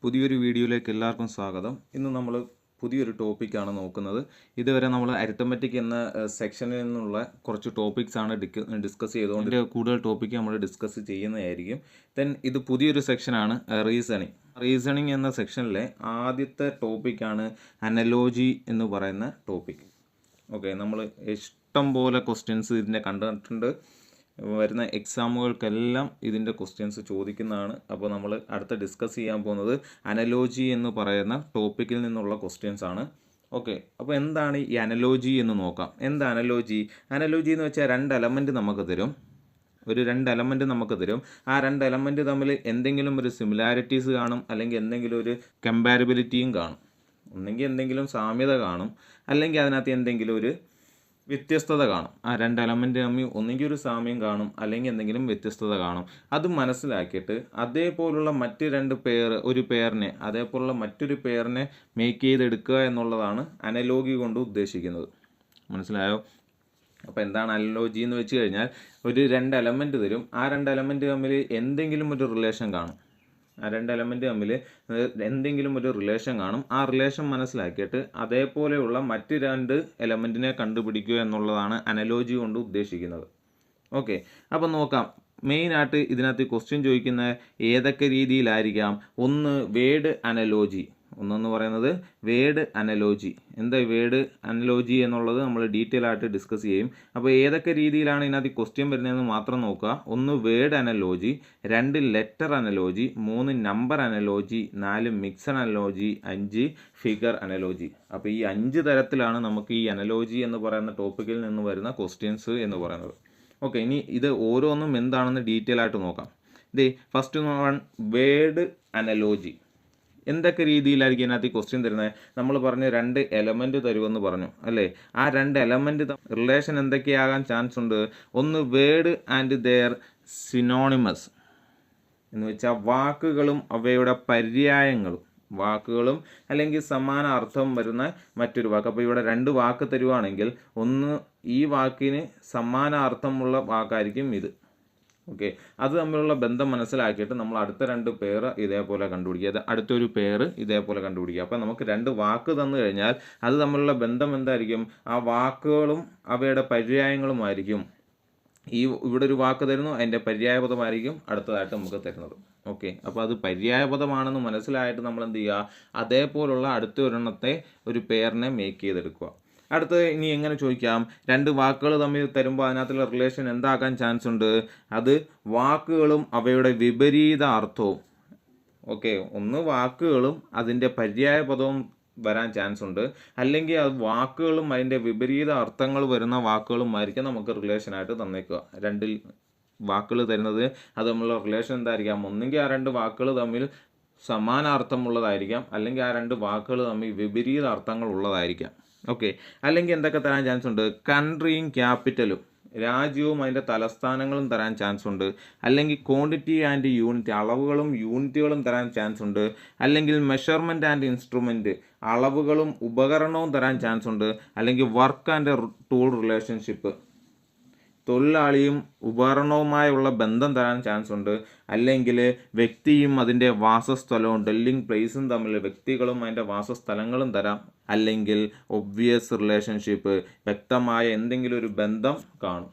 പുതിയൊരു വീഡിയോയിലേക്ക് എല്ലാവർക്കും സ്വാഗതം. ഇന്ന് നമ്മൾ പുതിയൊരു ടോപ്പിക്കാണ് നോക്കുന്നത്. ഇതുവരെ നമ്മൾ അരിത്തമെറ്റിക് എന്ന സെക്ഷനിൽ നിന്നുള്ള കുറച്ച് ടോപ്പിക്സാണ് ഡിസ്കസ് ചെയ്തുകൊണ്ട് കൂടുതൽ ടോപ്പിക്ക് നമ്മൾ ഡിസ്കസ് ചെയ്യുന്നതായിരിക്കും. ഇത് പുതിയൊരു സെക്ഷനാണ് റീസണിങ് എന്ന സെക്ഷനിലെ ആദ്യത്തെ ടോപ്പിക്കാണ് അനലോജി എന്ന് പറയുന്ന ടോപ്പിക്. ഓക്കെ, നമ്മൾ ഇഷ്ടം പോലെ ക്വസ്റ്റ്യൻസ് ഇതിൻ്റെ കണ്ടിട്ടുണ്ട്. വരുന്ന എക്സാമുകൾക്കെല്ലാം ഇതിൻ്റെ ക്വസ്റ്റ്യൻസ് ചോദിക്കുന്നതാണ്. അപ്പോൾ നമ്മൾ അടുത്ത ഡിസ്കസ് ചെയ്യാൻ പോകുന്നത് അനലോജി എന്ന് പറയുന്ന ടോപ്പിക്കിൽ നിന്നുള്ള ക്വസ്റ്റ്യൻസ് ആണ്. ഓക്കെ, അപ്പോൾ എന്താണ് ഈ അനലോജി എന്ന് നോക്കാം. എന്താ അനലോജി? അനലോജി എന്ന് വെച്ചാൽ രണ്ട് എലമെൻറ്റ് നമുക്ക് തരും. രണ്ട് എലമെൻറ്റ് നമുക്ക് തരും. ആ രണ്ട് എലമെൻറ്റ് തമ്മിൽ എന്തെങ്കിലും ഒരു സിമിലാരിറ്റീസ് കാണും, അല്ലെങ്കിൽ എന്തെങ്കിലും ഒരു കമ്പാരിബിലിറ്റിയും കാണും. ഒന്നെങ്കിൽ എന്തെങ്കിലും സാമ്യത കാണും, അല്ലെങ്കിൽ അതിനകത്ത് എന്തെങ്കിലും ഒരു വ്യത്യസ്തത കാണും. ആ രണ്ട് എലമെൻറ്റ് തമ്മിൽ ഒന്നെങ്കിൽ ഒരു സാമ്യം കാണും, അല്ലെങ്കിൽ എന്തെങ്കിലും വ്യത്യസ്തത കാണും. അത് മനസ്സിലാക്കിയിട്ട് അതേപോലുള്ള ഒരു പെയറിനെ അതേപോലുള്ള മറ്റൊരു പെയറിനെ മേക്ക് ചെയ്തെടുക്കുക എന്നുള്ളതാണ് അനലോഗി കൊണ്ട് ഉദ്ദേശിക്കുന്നത്. മനസ്സിലായോ? അപ്പോൾ എന്താണ് അനലോജി എന്ന് വെച്ച് കഴിഞ്ഞാൽ രണ്ട് എലമെൻറ്റ് തരും. ആ രണ്ട് എലമെൻറ്റ് തമ്മിൽ എന്തെങ്കിലും ഒരു റിലേഷൻ കാണും. ആ രണ്ട് എലമെൻറ്റ് തമ്മിൽ എന്തെങ്കിലും ഒരു റിലേഷൻ കാണും. ആ റിലേഷൻ മനസ്സിലാക്കിയിട്ട് അതേപോലെയുള്ള മറ്റ് രണ്ട് എലമെൻറ്റിനെ കണ്ടുപിടിക്കുക എന്നുള്ളതാണ് അനലോജി കൊണ്ട് ഉദ്ദേശിക്കുന്നത്. ഓക്കെ, അപ്പം നോക്കാം. മെയിനായിട്ട് ഇതിനകത്ത് ക്വസ്റ്റ്യൻ ചോദിക്കുന്ന ഏതൊക്കെ രീതിയിലായിരിക്കാം. ഒന്ന് വേർഡ് അനലോജി, ഒന്നെന്ന് പറയുന്നത് വേർഡ് അനലോജി. എന്താ വേർഡ് അനലോജി എന്നുള്ളത് നമ്മൾ ഡീറ്റെയിൽ ആയിട്ട് ഡിസ്കസ് ചെയ്യും. അപ്പോൾ ഏതൊക്കെ രീതിയിലാണ് ഇതിനകത്ത് ക്വസ്റ്റ്യൻ വരുന്നതെന്ന് മാത്രം നോക്കുക. ഒന്ന് word analogy, 2 letter analogy, 3 number analogy, 4 mixed analogy, 5 figure analogy. അപ്പോൾ ഈ 5 തരത്തിലാണ് നമുക്ക് ഈ അനലോജി എന്ന് പറയുന്ന ടോപ്പിക്കിൽ നിന്ന് വരുന്ന ക്വസ്റ്റ്യൻസ് എന്ന് പറയുന്നത്. ഓക്കെ, ഇനി ഇത് ഓരോന്നും എന്താണെന്ന് ഡീറ്റെയിൽ ആയിട്ട് നോക്കാം. First one word analogy. എന്തൊക്കെ രീതിയിലായിരിക്കും ഇതിനകത്ത് ക്വസ്റ്റ്യൻ തരുന്നത്? നമ്മൾ പറഞ്ഞ് 2 എലമെൻറ്റ് തരുമെന്ന് പറഞ്ഞു അല്ലേ? ആ 2 എലമെൻറ്റ് റിലേഷൻ എന്തൊക്കെയാകാൻ ചാൻസ് ഉണ്ട്? ഒന്ന് വേർഡ് ആൻഡ് ദെയർ സിനോണിമസ് എന്ന് വെച്ചാൽ വാക്കുകളും അവയുടെ പര്യായങ്ങളും, വാക്കുകളും അല്ലെങ്കിൽ സമാന അർത്ഥം വരുന്ന മറ്റൊരു വാക്ക്. അപ്പോൾ ഇവിടെ 2 വാക്ക് തരുവാണെങ്കിൽ ഒന്ന് ഈ വാക്കിന് സമാന അർത്ഥമുള്ള വാക്കായിരിക്കും ഇത്. ഓക്കെ, അത് തമ്മിലുള്ള ബന്ധം മനസ്സിലാക്കിയിട്ട് നമ്മൾ അടുത്ത 2 പെയർ ഇതേപോലെ കണ്ടുപിടിക്കുക, അടുത്തൊരു പെയർ ഇതേപോലെ കണ്ടുപിടിക്കുക. അപ്പോൾ നമുക്ക് 2 വാക്ക് തന്നു കഴിഞ്ഞാൽ അത് തമ്മിലുള്ള ബന്ധം എന്തായിരിക്കും? ആ വാക്കുകളും അവയുടെ പര്യായങ്ങളുമായിരിക്കും. ഇവിടെ ഒരു വാക്ക് തരുന്നു, അതിൻ്റെ പര്യായപദമായിരിക്കും അടുത്തതായിട്ട് നമുക്ക് തരുന്നത്. ഓക്കെ, അപ്പോൾ അത് പര്യായപദമാണെന്ന് മനസ്സിലായിട്ട് നമ്മൾ എന്ത് ചെയ്യുക? അതേപോലുള്ള അടുത്ത ഒരെണ്ണത്തെ ഒരു പെയറിനെ മേക്ക് ചെയ്തെടുക്കുക. അടുത്തത് ഇനി എങ്ങനെ ചോദിക്കാം? 2 വാക്കുകൾ തമ്മിൽ തരുമ്പോൾ അതിനകത്തുള്ള റിലേഷൻ എന്താക്കാൻ ചാൻസ് ഉണ്ട്? അത് വാക്കുകളും അവയുടെ വിപരീത അർത്ഥവും. ഓക്കെ, ഒന്ന് വാക്കുകളും അതിൻ്റെ പര്യായ പദവും വരാൻ ചാൻസ് ഉണ്ട്, അല്ലെങ്കിൽ അത് വാക്കുകളും അതിൻ്റെ വിപരീത അർത്ഥങ്ങൾ വരുന്ന വാക്കുകളുമായിരിക്കും നമുക്ക് റിലേഷനായിട്ട് തന്നേക്കുക. 2 വാക്കുകൾ തരുന്നത് അത് തമ്മിലുള്ള റിലേഷൻ എന്തായിരിക്കാം? ഒന്നെങ്കിൽ ആ 2 വാക്കുകൾ തമ്മിൽ സമാന അർത്ഥമുള്ളതായിരിക്കാം, അല്ലെങ്കിൽ ആ 2 വാക്കുകൾ തമ്മിൽ വിപരീത അർത്ഥങ്ങൾ ഉള്ളതായിരിക്കാം. ഓക്കെ, അല്ലെങ്കിൽ എന്തൊക്കെ തരാൻ ചാൻസ് ഉണ്ട്? കൺട്രിയും ക്യാപിറ്റലും, രാജ്യവും അതിൻ്റെ തലസ്ഥാനങ്ങളും തരാൻ ചാൻസ് ഉണ്ട്. അല്ലെങ്കിൽ ക്വാണ്ടിറ്റി ആൻഡ് യൂണിറ്റ്, അളവുകളും യൂണിറ്റുകളും തരാൻ ചാൻസ് ഉണ്ട്. അല്ലെങ്കിൽ മെഷർമെൻറ്റ് ആൻഡ് ഇൻസ്ട്രുമെൻറ്റ്, അളവുകളും ഉപകരണവും തരാൻ ചാൻസ് ഉണ്ട്. അല്ലെങ്കിൽ വർക്ക് ആൻഡ് ടൂൾ റിലേഷൻഷിപ്പ്, തൊഴിലാളിയും ഉപകരണവുമായുള്ള ബന്ധം തരാൻ ചാൻസ് ഉണ്ട്. അല്ലെങ്കിൽ വ്യക്തിയും അതിൻ്റെ വാസസ്ഥലവും, ഡെല്ലിംഗ് പ്ലേസും തമ്മിൽ വ്യക്തികളും അതിൻ്റെ വാസസ്ഥലങ്ങളും തരാം. അല്ലെങ്കിൽ ഒബ്വിയസ് റിലേഷൻഷിപ്പ്, വ്യക്തമായ എന്തെങ്കിലും ഒരു ബന്ധം കാണും.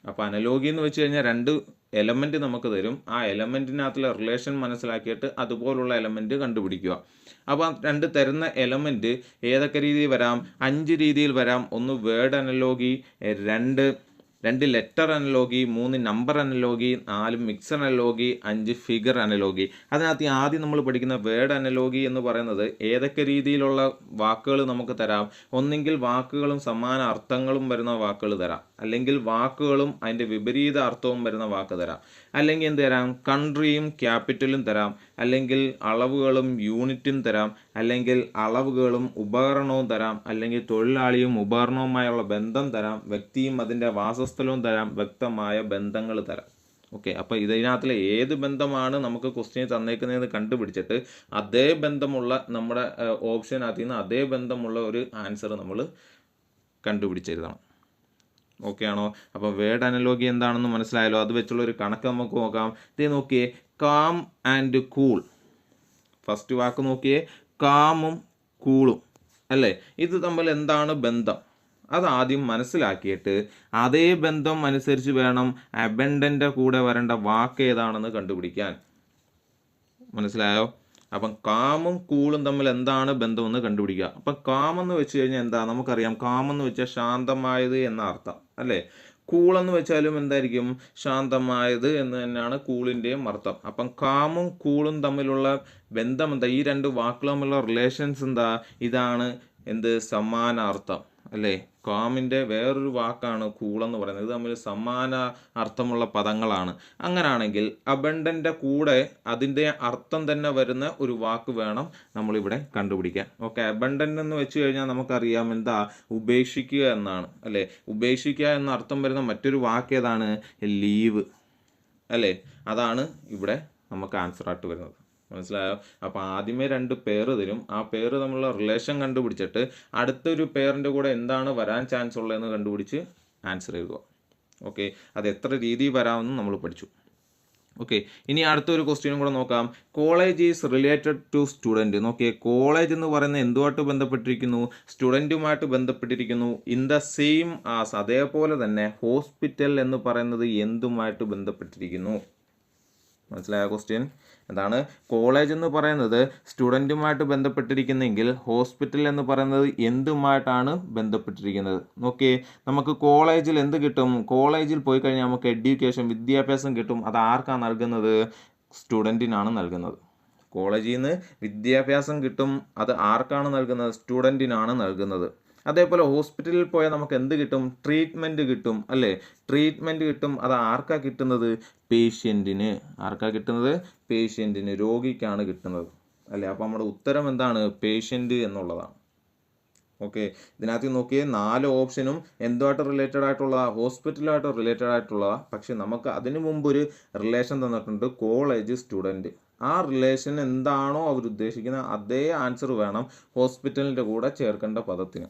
അപ്പോൾ അനലോഗി എന്ന് വെച്ച് കഴിഞ്ഞാൽ 2 എലമെൻറ്റ് നമുക്ക് തരും. ആ എലമെൻറ്റിനകത്തുള്ള റിലേഷൻ മനസ്സിലാക്കിയിട്ട് അതുപോലുള്ള എലമെൻറ്റ് കണ്ടുപിടിക്കുക. അപ്പോൾ 2 തരുന്ന എലമെൻറ്റ് ഏതൊക്കെ രീതിയിൽ വരാം? 5 രീതിയിൽ വരാം. ഒന്ന് word analogy, 2 letter analogy, 3 number analogy, 4 mixed analogy, 5 figure analogy. അതിനകത്ത് ആദ്യം നമ്മൾ പഠിക്കുന്ന വേർഡ് അനലോഗി എന്ന് പറയുന്നത് ഏതൊക്കെ രീതിയിലുള്ള വാക്കുകൾ നമുക്ക് തരാം? ഒന്നെങ്കിൽ വാക്കുകളും സമാന അർത്ഥങ്ങളും വരുന്ന വാക്കുകൾ തരാം, അല്ലെങ്കിൽ വാക്കുകളും അതിൻ്റെ വിപരീത അർത്ഥവും വരുന്ന വാക്ക് തരാം, അല്ലെങ്കിൽ എന്ത് തരാം? കൺട്രിയും ക്യാപിറ്റലും തരാം, അല്ലെങ്കിൽ അളവുകളും യൂണിറ്റും തരാം, അല്ലെങ്കിൽ അളവുകളും ഉപകരണവും തരാം, അല്ലെങ്കിൽ തൊഴിലാളിയും ഉപകരണവുമായുള്ള ബന്ധം തരാം, വ്യക്തിയും അതിൻ്റെ വാസസ്ഥലവും തരാം, വ്യക്തമായ ബന്ധങ്ങൾ തരാം. ഓക്കെ, അപ്പോൾ ഇതിനകത്തിലെ ഏത് ബന്ധമാണ് നമുക്ക് ക്വസ്റ്റ്യൻ തന്നേക്കുന്നതെന്ന് കണ്ടുപിടിച്ചിട്ട് അതേ ബന്ധമുള്ള നമ്മുടെ ഓപ്ഷനകത്ത് നിന്ന് അതേ ബന്ധമുള്ള ഒരു ആൻസർ നമ്മൾ കണ്ടുപിടിച്ചെഴുതണം. ഓക്കെ ആണോ? അപ്പോൾ വേർഡ് അനലോഗി എന്താണെന്ന് മനസ്സിലായല്ലോ. അത് വെച്ചുള്ള ഒരു കണക്ക് നമുക്ക് നോക്കാം. ഇത് നോക്കിയേ, കാം ആൻഡ് കൂൾ. ഫസ്റ്റ് വാക്ക് നോക്കിയേ, കാമും കൂളും അല്ലേ, ഇത് തമ്മിൽ എന്താണ് ബന്ധം അതാദ്യം മനസ്സിലാക്കിയിട്ട് അതേ ബന്ധം അനുസരിച്ച് വേണം അബൻഡൻ്റെ കൂടെ വരേണ്ട വാക്ക് ഏതാണെന്ന് കണ്ടുപിടിക്കാൻ. മനസ്സിലായോ? അപ്പം കാമും കൂളും തമ്മിൽ എന്താണ് ബന്ധമെന്ന് കണ്ടുപിടിക്കുക. അപ്പം കാമെന്ന് വെച്ച് കഴിഞ്ഞാൽ എന്താ നമുക്കറിയാം, കാമെന്ന് വെച്ചാൽ ശാന്തമായത് എന്ന അർത്ഥം അല്ലേ. കൂളെന്ന് വെച്ചാലും എന്തായിരിക്കും, ശാന്തമായത് എന്ന് തന്നെയാണ് കൂളിൻ്റെയും അർത്ഥം. അപ്പം കാമും കൂളും തമ്മിലുള്ള ബന്ധം എന്താ, ഈ രണ്ട് വാക്കുകൾ തമ്മിലുള്ള റിലേഷൻസ് എന്താ, ഇതാണ് എന്ത്, സമാനാർത്ഥം അല്ലേ. കാമിൻ്റെ വേറൊരു വാക്കാണ് കൂളെന്ന് പറയുന്നത്. ഇത് തമ്മിൽ സമാന അർത്ഥമുള്ള പദങ്ങളാണ്. അങ്ങനാണെങ്കിൽ അബണ്ടൻ്റെ കൂടെ അതിൻ്റെ അർത്ഥം തന്നെ വരുന്ന ഒരു വാക്ക് വേണം നമ്മളിവിടെ കണ്ടുപിടിക്കാൻ. ഓക്കെ, അബണ്ടൻ എന്ന് വെച്ച് കഴിഞ്ഞാൽ നമുക്കറിയാം എന്താ, ഉപേക്ഷിക്കുക എന്നാണ് അല്ലേ. ഉപേക്ഷിക്കുക എന്ന അർത്ഥം വരുന്ന മറ്റൊരു വാക്ക് ഏതാണ്, ലീവ് അല്ലേ. അതാണ് ഇവിടെ നമുക്ക് ആൻസറായിട്ട് വരുന്നത്. മനസ്സിലായോ? അപ്പോൾ ആദ്യമേ രണ്ട് പേര് തരും, ആ പേര് തമ്മിലുള്ള റിലേഷൻ കണ്ടുപിടിച്ചിട്ട് അടുത്തൊരു പേരിൻ്റെ കൂടെ എന്താണ് വരാൻ ചാൻസ് ഉള്ളതെന്ന് കണ്ടുപിടിച്ച് ആൻസർ എഴുതുക. ഓക്കെ, അത് എത്ര രീതിയിൽ വരാമെന്ന് നമ്മൾ പഠിച്ചു. ഓക്കെ, ഇനി അടുത്തൊരു ക്വസ്റ്റ്യനും കൂടെ നോക്കാം. College is related to student. നോക്കിയേ, കോളേജ് എന്ന് പറയുന്നത് എന്തുമായിട്ട് ബന്ധപ്പെട്ടിരിക്കുന്നു, സ്റ്റുഡൻറ്റുമായിട്ട് ബന്ധപ്പെട്ടിരിക്കുന്നു. ഇൻ ദ സെയിം ആസ്, അതേപോലെ തന്നെ ഹോസ്പിറ്റൽ എന്ന് പറയുന്നത് എന്തുമായിട്ട് ബന്ധപ്പെട്ടിരിക്കുന്നു. മനസ്സിലായ ക്വസ്റ്റ്യൻ എന്താണ്, കോളേജ് എന്ന് പറയുന്നത് സ്റ്റുഡൻറ്റുമായിട്ട് ബന്ധപ്പെട്ടിരിക്കുന്നെങ്കിൽ ഹോസ്പിറ്റൽ എന്ന് പറയുന്നത് എന്തുമായിട്ടാണ് ബന്ധപ്പെട്ടിരിക്കുന്നത്. നോക്കിയേ, നമുക്ക് കോളേജിൽ എന്ത് കിട്ടും, കോളേജിൽ പോയി കഴിഞ്ഞാൽ നമുക്ക് എഡ്യൂക്കേഷൻ, വിദ്യാഭ്യാസം കിട്ടും. അത് ആർക്കാണ് നൽകുന്നത്, സ്റ്റുഡൻറ്റിനാണ് നൽകുന്നത്. കോളേജിൽ നിന്ന് വിദ്യാഭ്യാസം കിട്ടും, അത് ആർക്കാണ് നൽകുന്നത്, സ്റ്റുഡൻറ്റിനാണ് നൽകുന്നത്. അതേപോലെ ഹോസ്പിറ്റലിൽ പോയാൽ നമുക്ക് എന്ത് കിട്ടും, ട്രീറ്റ്മെൻറ്റ് കിട്ടും അല്ലേ. ട്രീറ്റ്മെൻറ്റ് കിട്ടും, അത് ആർക്കാ കിട്ടുന്നത്, പേഷ്യൻറ്റിന്. ആർക്കാ കിട്ടുന്നത്, പേഷ്യൻറ്റിന്, രോഗിക്കാണ് കിട്ടുന്നത് അല്ലേ. അപ്പോൾ നമ്മുടെ ഉത്തരം എന്താണ്, പേഷ്യൻറ്റ് എന്നുള്ളതാണ്. ഓക്കെ, ഇതിനകത്ത് നോക്കിയേ 4 ഓപ്ഷനും എന്തുമായിട്ട് റിലേറ്റഡ് ആയിട്ടുള്ള, ഹോസ്പിറ്റലുമായിട്ട് റിലേറ്റഡ് ആയിട്ടുള്ള. പക്ഷെ നമുക്ക് അതിനു മുമ്പ് ഒരു റിലേഷൻ തന്നിട്ടുണ്ട്, കോളേജ് സ്റ്റുഡൻറ്റ്. ആ റിലേഷൻ എന്താണോ അവർ ഉദ്ദേശിക്കുന്നത് അതേ ആൻസർ വേണം ഹോസ്പിറ്റലിൻ്റെ കൂടെ ചേർക്കേണ്ട പദത്തിന്.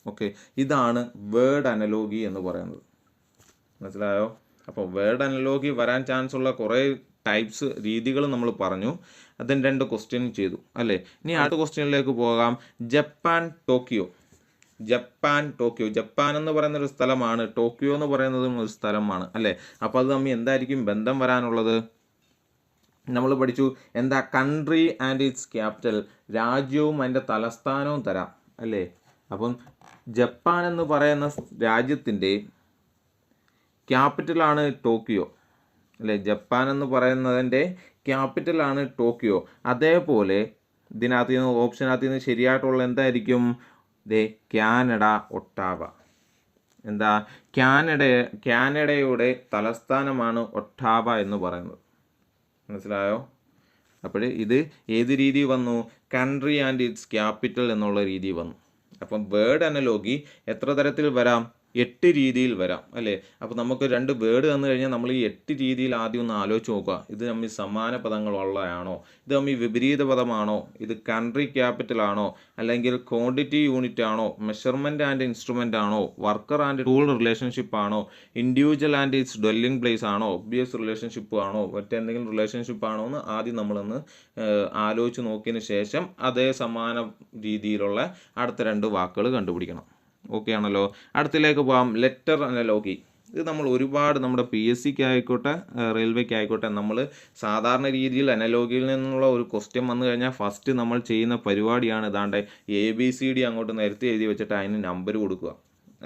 ഓക്കെ, ഇതാണ് വേർഡ് അനലോഗി എന്ന് പറയുന്നത്. മനസ്സിലായോ? അപ്പോൾ വേർഡ് അനലോഗി വരാൻ ചാൻസ് ഉള്ള കുറേ ടൈപ്സ്, രീതികൾ നമ്മൾ പറഞ്ഞു. അതിന് 2 ക്വസ്റ്റ്യൻ ചെയ്തു അല്ലേ. ഇനി അടുത്ത ക്വസ്റ്റ്യനിലേക്ക് പോകാം. Japan Tokyo. ജപ്പാൻ എന്ന് പറയുന്നൊരു സ്ഥലമാണ്, ടോക്കിയോ എന്ന് പറയുന്നതും ഒരു സ്ഥലമാണ് അല്ലേ. അപ്പോൾ അത് തമ്മിൽ എന്തായിരിക്കും ബന്ധം വരാനുള്ളത്, നമ്മൾ പഠിച്ചു എന്താ, കൺട്രി ആൻഡ് ഇറ്റ്സ് ക്യാപിറ്റൽ, രാജ്യവും അതിൻ്റെ തലസ്ഥാനവും തരാം അല്ലേ. അപ്പം ജപ്പാൻ എന്ന് പറയുന്ന രാജ്യത്തിൻ്റെ ക്യാപിറ്റലാണ് ടോക്കിയോ അല്ലേ. ജപ്പാൻ എന്ന് പറയുന്നതിൻ്റെ ക്യാപിറ്റലാണ് ടോക്കിയോ. അതേപോലെ ഇതിനകത്ത് നിന്ന് ഓപ്ഷനകത്ത് നിന്ന് ശരിയായിട്ടുള്ള എന്തായിരിക്കും, കാനഡ, ഒട്ടാവ. എന്താ, കാനഡയുടെ തലസ്ഥാനമാണ് ഒട്ടാവ എന്ന് പറയുന്നത്. മനസ്സിലായോ? അപ്പോൾ ഇത് ഏത് രീതി വന്നു, കൺട്രി ആൻഡ് ഇറ്റ്സ് ക്യാപിറ്റൽ എന്നുള്ള രീതി വന്നു. അപ്പം വേർഡ് അനലോഗി എത്ര തരത്തിൽ വരാം, 8 രീതിയിൽ വരാം അല്ലേ. അപ്പോൾ നമുക്ക് 2 വേർഡ് തന്നു കഴിഞ്ഞാൽ നമ്മൾ ഈ 8 രീതിയിൽ ആദ്യം ഒന്ന് ആലോചിച്ച് നോക്കുക. ഇത് തമ്മിൽ സമാന പദങ്ങളുള്ളതാണോ, ഇത് തമ്മിൽ വിപരീത പദമാണോ, ഇത് കൺട്രി ക്യാപിറ്റൽ ആണോ, അല്ലെങ്കിൽ ക്വാണ്ടിറ്റി യൂണിറ്റ് ആണോ, മെഷർമെൻറ്റ് ആൻഡ് ഇൻസ്ട്രുമെൻ്റ് ആണോ, വർക്കർ ആൻഡ് ടൂൾ റിലേഷൻഷിപ്പ് ആണോ, individual and it's dwelling place ആണോ, ഒബ്വിയസ് റിലേഷൻഷിപ്പ് ആണോ, മറ്റെന്തെങ്കിലും റിലേഷൻഷിപ്പ് ആണോ എന്ന് ആദ്യം നമ്മളൊന്ന് ആലോചിച്ച് നോക്കിയതിന് ശേഷം അതേ സമാന രീതിയിലുള്ള അടുത്ത 2 വാക്കുകൾ കണ്ടുപിടിക്കണം. ഓക്കെ ആണല്ലോ. അടുത്തിലേക്ക് പോകാം, ലെറ്റർ അനലോഗി. ഇത് നമ്മൾ ഒരുപാട് നമ്മുടെ PSCക്ക് ആയിക്കോട്ടെ റെയിൽവേക്ക് ആയിക്കോട്ടെ നമ്മൾ സാധാരണ രീതിയിൽ അനലോഗിയിൽ നിന്നുള്ള ഒരു ക്വസ്റ്റ്യൻ വന്നു കഴിഞ്ഞാൽ ഫസ്റ്റ് നമ്മൾ ചെയ്യുന്ന പരിപാടിയാണ് ഇതാണ്ട് ABCD അങ്ങോട്ട് നിരത്തി എഴുതി വെച്ചിട്ട് അതിന് നമ്പർ കൊടുക്കുക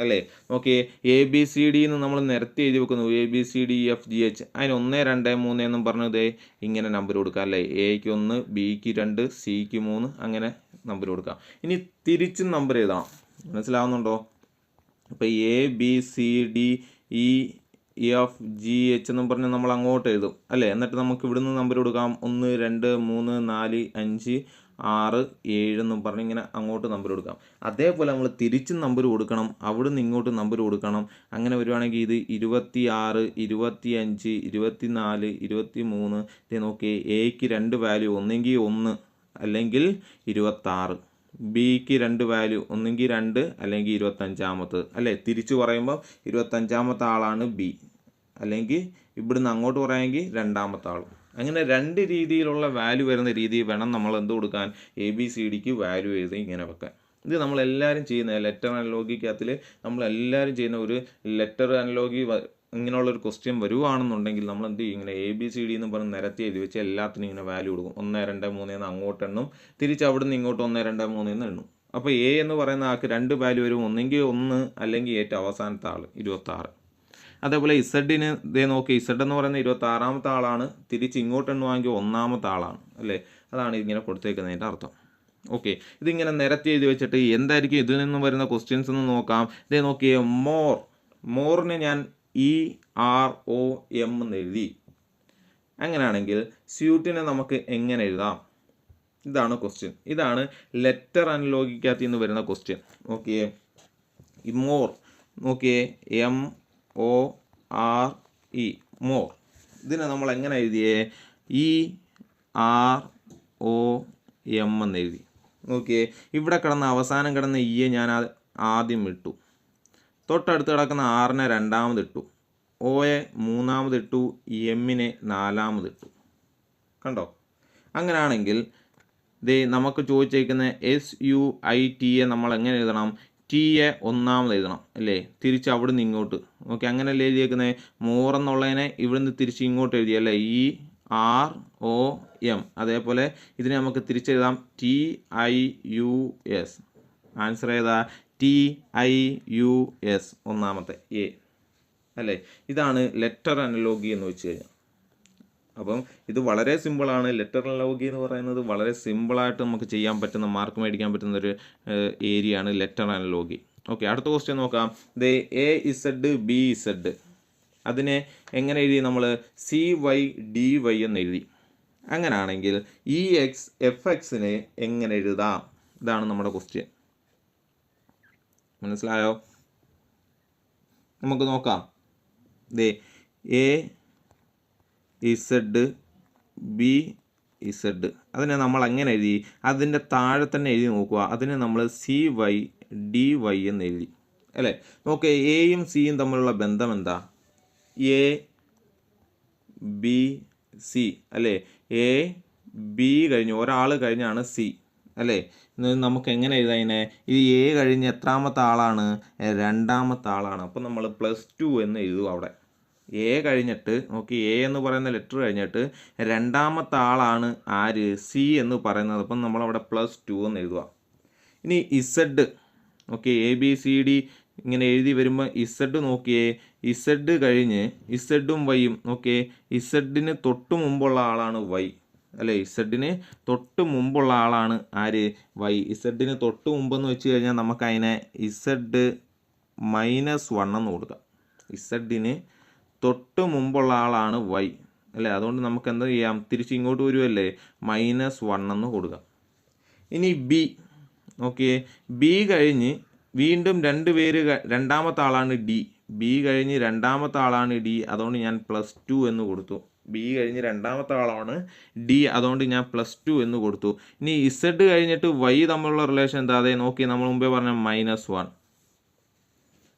അല്ലേ. നോക്കിയേ, ABCD എന്ന് നമ്മൾ നിരത്തി എഴുതി വെക്കുന്നു, ABCDEFGH, അതിന് 1 2 3 എന്നും പറഞ്ഞത് ഇങ്ങനെ നമ്പർ കൊടുക്കുക അല്ലേ. Aക്ക് 1, Bക്ക് 2, Cക്ക് 3 അങ്ങനെ നമ്പർ കൊടുക്കുക. ഇനി തിരിച്ചും നമ്പർ എഴുതാം. മനസ്സിലാവുന്നുണ്ടോ? അപ്പോൾ ABCDEFGH എന്നും പറഞ്ഞ് നമ്മൾ അങ്ങോട്ട് എഴുതും അല്ലേ. എന്നിട്ട് നമുക്ക് ഇവിടുന്ന് നമ്പർ കൊടുക്കാം, 1 2 3 4 5 6 7 എന്നും പറഞ്ഞ് ഇങ്ങനെ അങ്ങോട്ട് നമ്പർ കൊടുക്കാം. അതേപോലെ നമ്മൾ തിരിച്ചും നമ്പർ കൊടുക്കണം, അവിടുന്ന് ഇങ്ങോട്ട് നമ്പർ കൊടുക്കണം. അങ്ങനെ വരുവാണെങ്കിൽ ഇത് 26 25 24 23. ഇത് നോക്കി, Aക്ക് 2 വാല്യൂ, ഒന്നെങ്കിൽ 1 അല്ലെങ്കിൽ 26. Bക്ക് 2 വാല്യൂ, ഒന്നെങ്കിൽ 2 അല്ലെങ്കിൽ 25 അല്ലേ. തിരിച്ചു പറയുമ്പോൾ 25 ആളാണ് B, അല്ലെങ്കിൽ ഇവിടുന്ന് അങ്ങോട്ട് പറയുമെങ്കിൽ 2 ആളും അങ്ങനെ രണ്ട് രീതിയിലുള്ള വാല്യൂ വരുന്ന രീതിയിൽ വേണം നമ്മൾ എന്ത് കൊടുക്കാൻ, ABCDക്ക് വാല്യൂ എഴുതി ഇങ്ങനെ വെക്കാൻ. ഇത് നമ്മളെല്ലാവരും ചെയ്യുന്ന ലെറ്റർ അനലോഗിക്കകത്തിൽ നമ്മളെല്ലാവരും ചെയ്യുന്ന ഒരു ലെറ്റർ അനലോഗി ഇങ്ങനെയുള്ളൊരു ക്വസ്റ്റ്യൻ വരുവാണെന്നുണ്ടെങ്കിൽ നമ്മൾ എന്ത് ചെയ്യും, ഇങ്ങനെ ABCD എന്ന് പറഞ്ഞ് നിരത്തി എഴുതി വെച്ച് എല്ലാത്തിനും ഇങ്ങനെ വാല്യൂ കൊടുക്കും. 1 2 3 എന്ന് അങ്ങോട്ട് എണ്ണും, തിരിച്ച് അവിടെ നിന്ന് ഇങ്ങോട്ട് 1 2 3 എന്ന് എണ്ണും. അപ്പോൾ A എന്ന് പറയുന്ന ആൾക്ക് 2 വാല്യൂ വരും, ഒന്നെങ്കിൽ 1 അല്ലെങ്കിൽ ഏറ്റവും അവസാനത്തെ ആൾ 26. അതേപോലെ ഇസഡിന് ഇതേ നോക്കി, ഇസഡ് എന്ന് പറയുന്ന 26ാമത്തെ ആളാണ്, തിരിച്ച് ഇങ്ങോട്ട് എണ്ണുവാണെങ്കിൽ 1ാമത്തെ ആളാണ് അല്ലേ. അതാണ് ഇങ്ങനെ കൊടുത്തേക്കുന്നതിൻ്റെ അർത്ഥം. ഓക്കെ, ഇതിങ്ങനെ നിരത്തി എഴുതി വെച്ചിട്ട് എന്തായിരിക്കും ഇതിൽ നിന്ന് വരുന്ന ക്വസ്റ്റ്യൻസ് എന്ന് നോക്കാം. ഇതേ നോക്കിയേ, മോറിന് ഞാൻ EROM എന്ന് എഴുതി. അങ്ങനെയാണെങ്കിൽ സ്യൂട്ടിനെ നമുക്ക് എങ്ങനെ എഴുതാം? ഇതാണ് ക്വസ്റ്റ്യൻ. ഇതാണ് ലെറ്റർ അനലോഗിക്കകത്ത് നിന്ന് വരുന്ന ക്വസ്റ്റ്യൻ. നോക്കിയേ, മോർ നോക്കിയേ, MORE, മോർ. ഇതിനെ നമ്മൾ എങ്ങനെ എഴുതിയേ? EROM എന്ന് എഴുതി. നോക്കിയേ, ഇവിടെ കിടന്ന അവസാനം കിടന്ന ഇയെ ഞാൻ ആദ്യം ഇട്ടു, തൊട്ടടുത്ത് കിടക്കുന്ന ആറിനെ രണ്ടാമതിട്ടു, ഓയെ മൂന്നാമതിട്ടു, എമ്മിനെ നാലാമതിട്ടു. കണ്ടോ? അങ്ങനെയാണെങ്കിൽ ദേ നമുക്ക് ചോദിച്ചേക്കുന്ന SUITയെ നമ്മൾ എങ്ങനെ എഴുതണം? ടിയെ ഒന്നാമത് എഴുതണം അല്ലേ, തിരിച്ച് അവിടെ നിന്ന് ഇങ്ങോട്ട്. ഓക്കെ, അങ്ങനെയല്ലേ എഴുതിയേക്കുന്നത്? മോർ എന്നുള്ളതിനെ ഇവിടുന്ന് തിരിച്ച് ഇങ്ങോട്ട് എഴുതിയല്ലേ, EROM. അതേപോലെ ഇതിനെ നമുക്ക് തിരിച്ചെഴുതാം TIUS. ആൻസർ ഏതാ? TIUS, ഒന്നാമത്തെ A അല്ലേ. ഇതാണ് ലെറ്റർ അനലോഗി എന്ന് വെച്ച് കഴിഞ്ഞാൽ. അപ്പം ഇത് വളരെ സിമ്പിളാണ്. ലെറ്റർ അനലോഗി എന്ന് പറയുന്നത് വളരെ സിമ്പിളായിട്ട് നമുക്ക് ചെയ്യാൻ പറ്റുന്ന, മാർക്ക് മേടിക്കാൻ പറ്റുന്ന ഒരു ഏരിയ ആണ് ലെറ്റർ അനലോഗി. ഓക്കെ, അടുത്ത ക്വസ്റ്റ്യൻ നോക്കാം. AZ BZ, അതിനെ എങ്ങനെ എഴുതി നമ്മൾ? CYDY എന്ന് എഴുതി. അങ്ങനെയാണെങ്കിൽ FXനെ എങ്ങനെ എഴുതാം? ഇതാണ് നമ്മുടെ ക്വസ്റ്റ്യൻ. മനസ്സിലായോ? നമുക്ക് നോക്കാം. AZ BZ, അതിനെ നമ്മൾ അങ്ങനെ എഴുതി. അതിൻ്റെ താഴെ തന്നെ എഴുതി നോക്കുക. അതിനെ നമ്മൾ CYDY എന്ന് എഴുതി അല്ലേ. നോക്കേ, എയും സിയും തമ്മിലുള്ള ബന്ധം എന്താ? ABC അല്ലേ. AB കഴിഞ്ഞ് ഒരാൾ കഴിഞ്ഞാണ് C അല്ലേ. നമുക്ക് എങ്ങനെ എഴുതാം ഇതിനെ? ഇത് A കഴിഞ്ഞ് എത്രാമത്തെ ആളാണ്? രണ്ടാമത്തെ ആളാണ്. അപ്പം നമ്മൾ +2 എന്ന് എഴുതുക അവിടെ. A കഴിഞ്ഞിട്ട് നോക്കി, A എന്ന് പറയുന്ന ലെറ്റർ കഴിഞ്ഞിട്ട് രണ്ടാമത്തെ ആളാണ് ആര്? C എന്ന് പറയുന്നത്. അപ്പം നമ്മളവിടെ +2 എന്ന് എഴുതുക. ഇനി Z, ഓക്കെ, ABCD ഇങ്ങനെ എഴുതി വരുമ്പോൾ Z നോക്കിയേ, Z കഴിഞ്ഞ് ഇസഡും വൈയും. ഓക്കെ, ഇസഡിന് തൊട്ട് മുമ്പുള്ള ആളാണ് Y അല്ലേ. ഇസഡിന് തൊട്ട് മുമ്പുള്ള ആളാണ് ആര്? Y. ഇസഡിന് തൊട്ട് മുമ്പെന്ന് വെച്ച് കഴിഞ്ഞാൽ നമുക്ക് അതിനെ Z-1 എന്ന് കൊടുക്കാം. ഇസഡിന് തൊട്ട് മുമ്പുള്ള ആളാണ് Y അല്ലേ. അതുകൊണ്ട് നമുക്ക് എന്താ ചെയ്യാം? തിരിച്ച് ഇങ്ങോട്ട് വരുമല്ലേ, -1 എന്ന് കൊടുക്കാം. ഇനി B, ഓക്കെ, B കഴിഞ്ഞ് വീണ്ടും രണ്ടാമത്തെ ആളാണ് D. B കഴിഞ്ഞ് രണ്ടാമത്തെ ആളാണ് D. അതുകൊണ്ട് ഞാൻ +2 എന്ന് കൊടുത്തു. B കഴിഞ്ഞ് രണ്ടാമത്തെ ആളാണ് D, അതുകൊണ്ട് ഞാൻ +2 എന്ന് കൊടുത്തു. ഇനി Z കഴിഞ്ഞിട്ട് Y തമ്മിലുള്ള റിലേഷൻ എന്താ? അതേ നോക്കി, നമ്മൾ മുമ്പേ പറഞ്ഞ -1.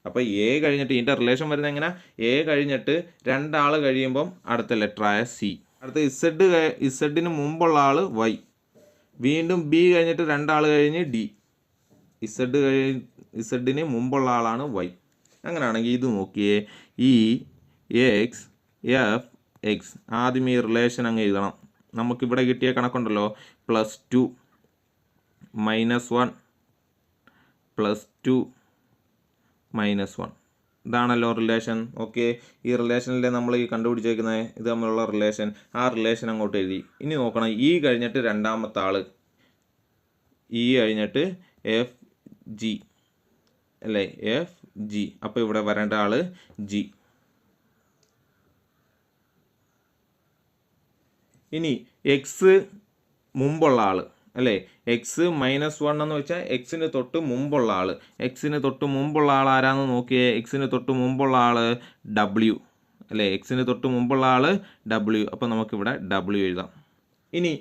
അപ്പോൾ A കഴിഞ്ഞിട്ട് ഇതിൻ്റെ റിലേഷൻ വരുന്നത് എങ്ങനെ? A കഴിഞ്ഞിട്ട് രണ്ടാൾ കഴിയുമ്പം അടുത്ത ലെറ്ററായ C. അടുത്ത ഇസഡിന് മുമ്പുള്ള ആൾ Y. വീണ്ടും B കഴിഞ്ഞിട്ട് രണ്ടാൾ കഴിഞ്ഞ് D. ഇസഡിന് മുമ്പുള്ള ആളാണ് Y. അങ്ങനെയാണെങ്കിൽ ഇത് നോക്കിയേ, EXFX. ആദ്യം ഈ റിലേഷൻ അങ്ങ് എഴുതണം. നമുക്കിവിടെ കിട്ടിയ കണക്കുണ്ടല്ലോ, +2 -1 +2 -1. ഇതാണല്ലോ റിലേഷൻ. ഓക്കെ, ഈ റിലേഷനിലെ നമ്മൾ ഈ കണ്ടുപിടിച്ചേക്കുന്നത് ഇത് തമ്മിലുള്ള റിലേഷൻ. ആ റിലേഷൻ അങ്ങോട്ട് എഴുതി. ഇനി നോക്കണം, E കഴിഞ്ഞിട്ട് രണ്ടാമത്തെ ആൾ, E കഴിഞ്ഞിട്ട് FG അല്ലേ, FG. അപ്പോൾ ഇവിടെ വരേണ്ട ആൾ G. ഇനി X മുമ്പുള്ള ആൾ അല്ലേ, X-1 എന്ന് വെച്ചാൽ എക്സിന് തൊട്ട് മുമ്പുള്ള ആൾ. എക്സിന് തൊട്ട് മുമ്പുള്ള ആൾ ആരാന്ന് നോക്കിയേ? എക്സിന് തൊട്ട് മുമ്പുള്ള ആൾ W അല്ലേ. എക്സിന് തൊട്ട് മുമ്പുള്ള ആൾ W. അപ്പോൾ നമുക്കിവിടെ W എഴുതാം. ഇനി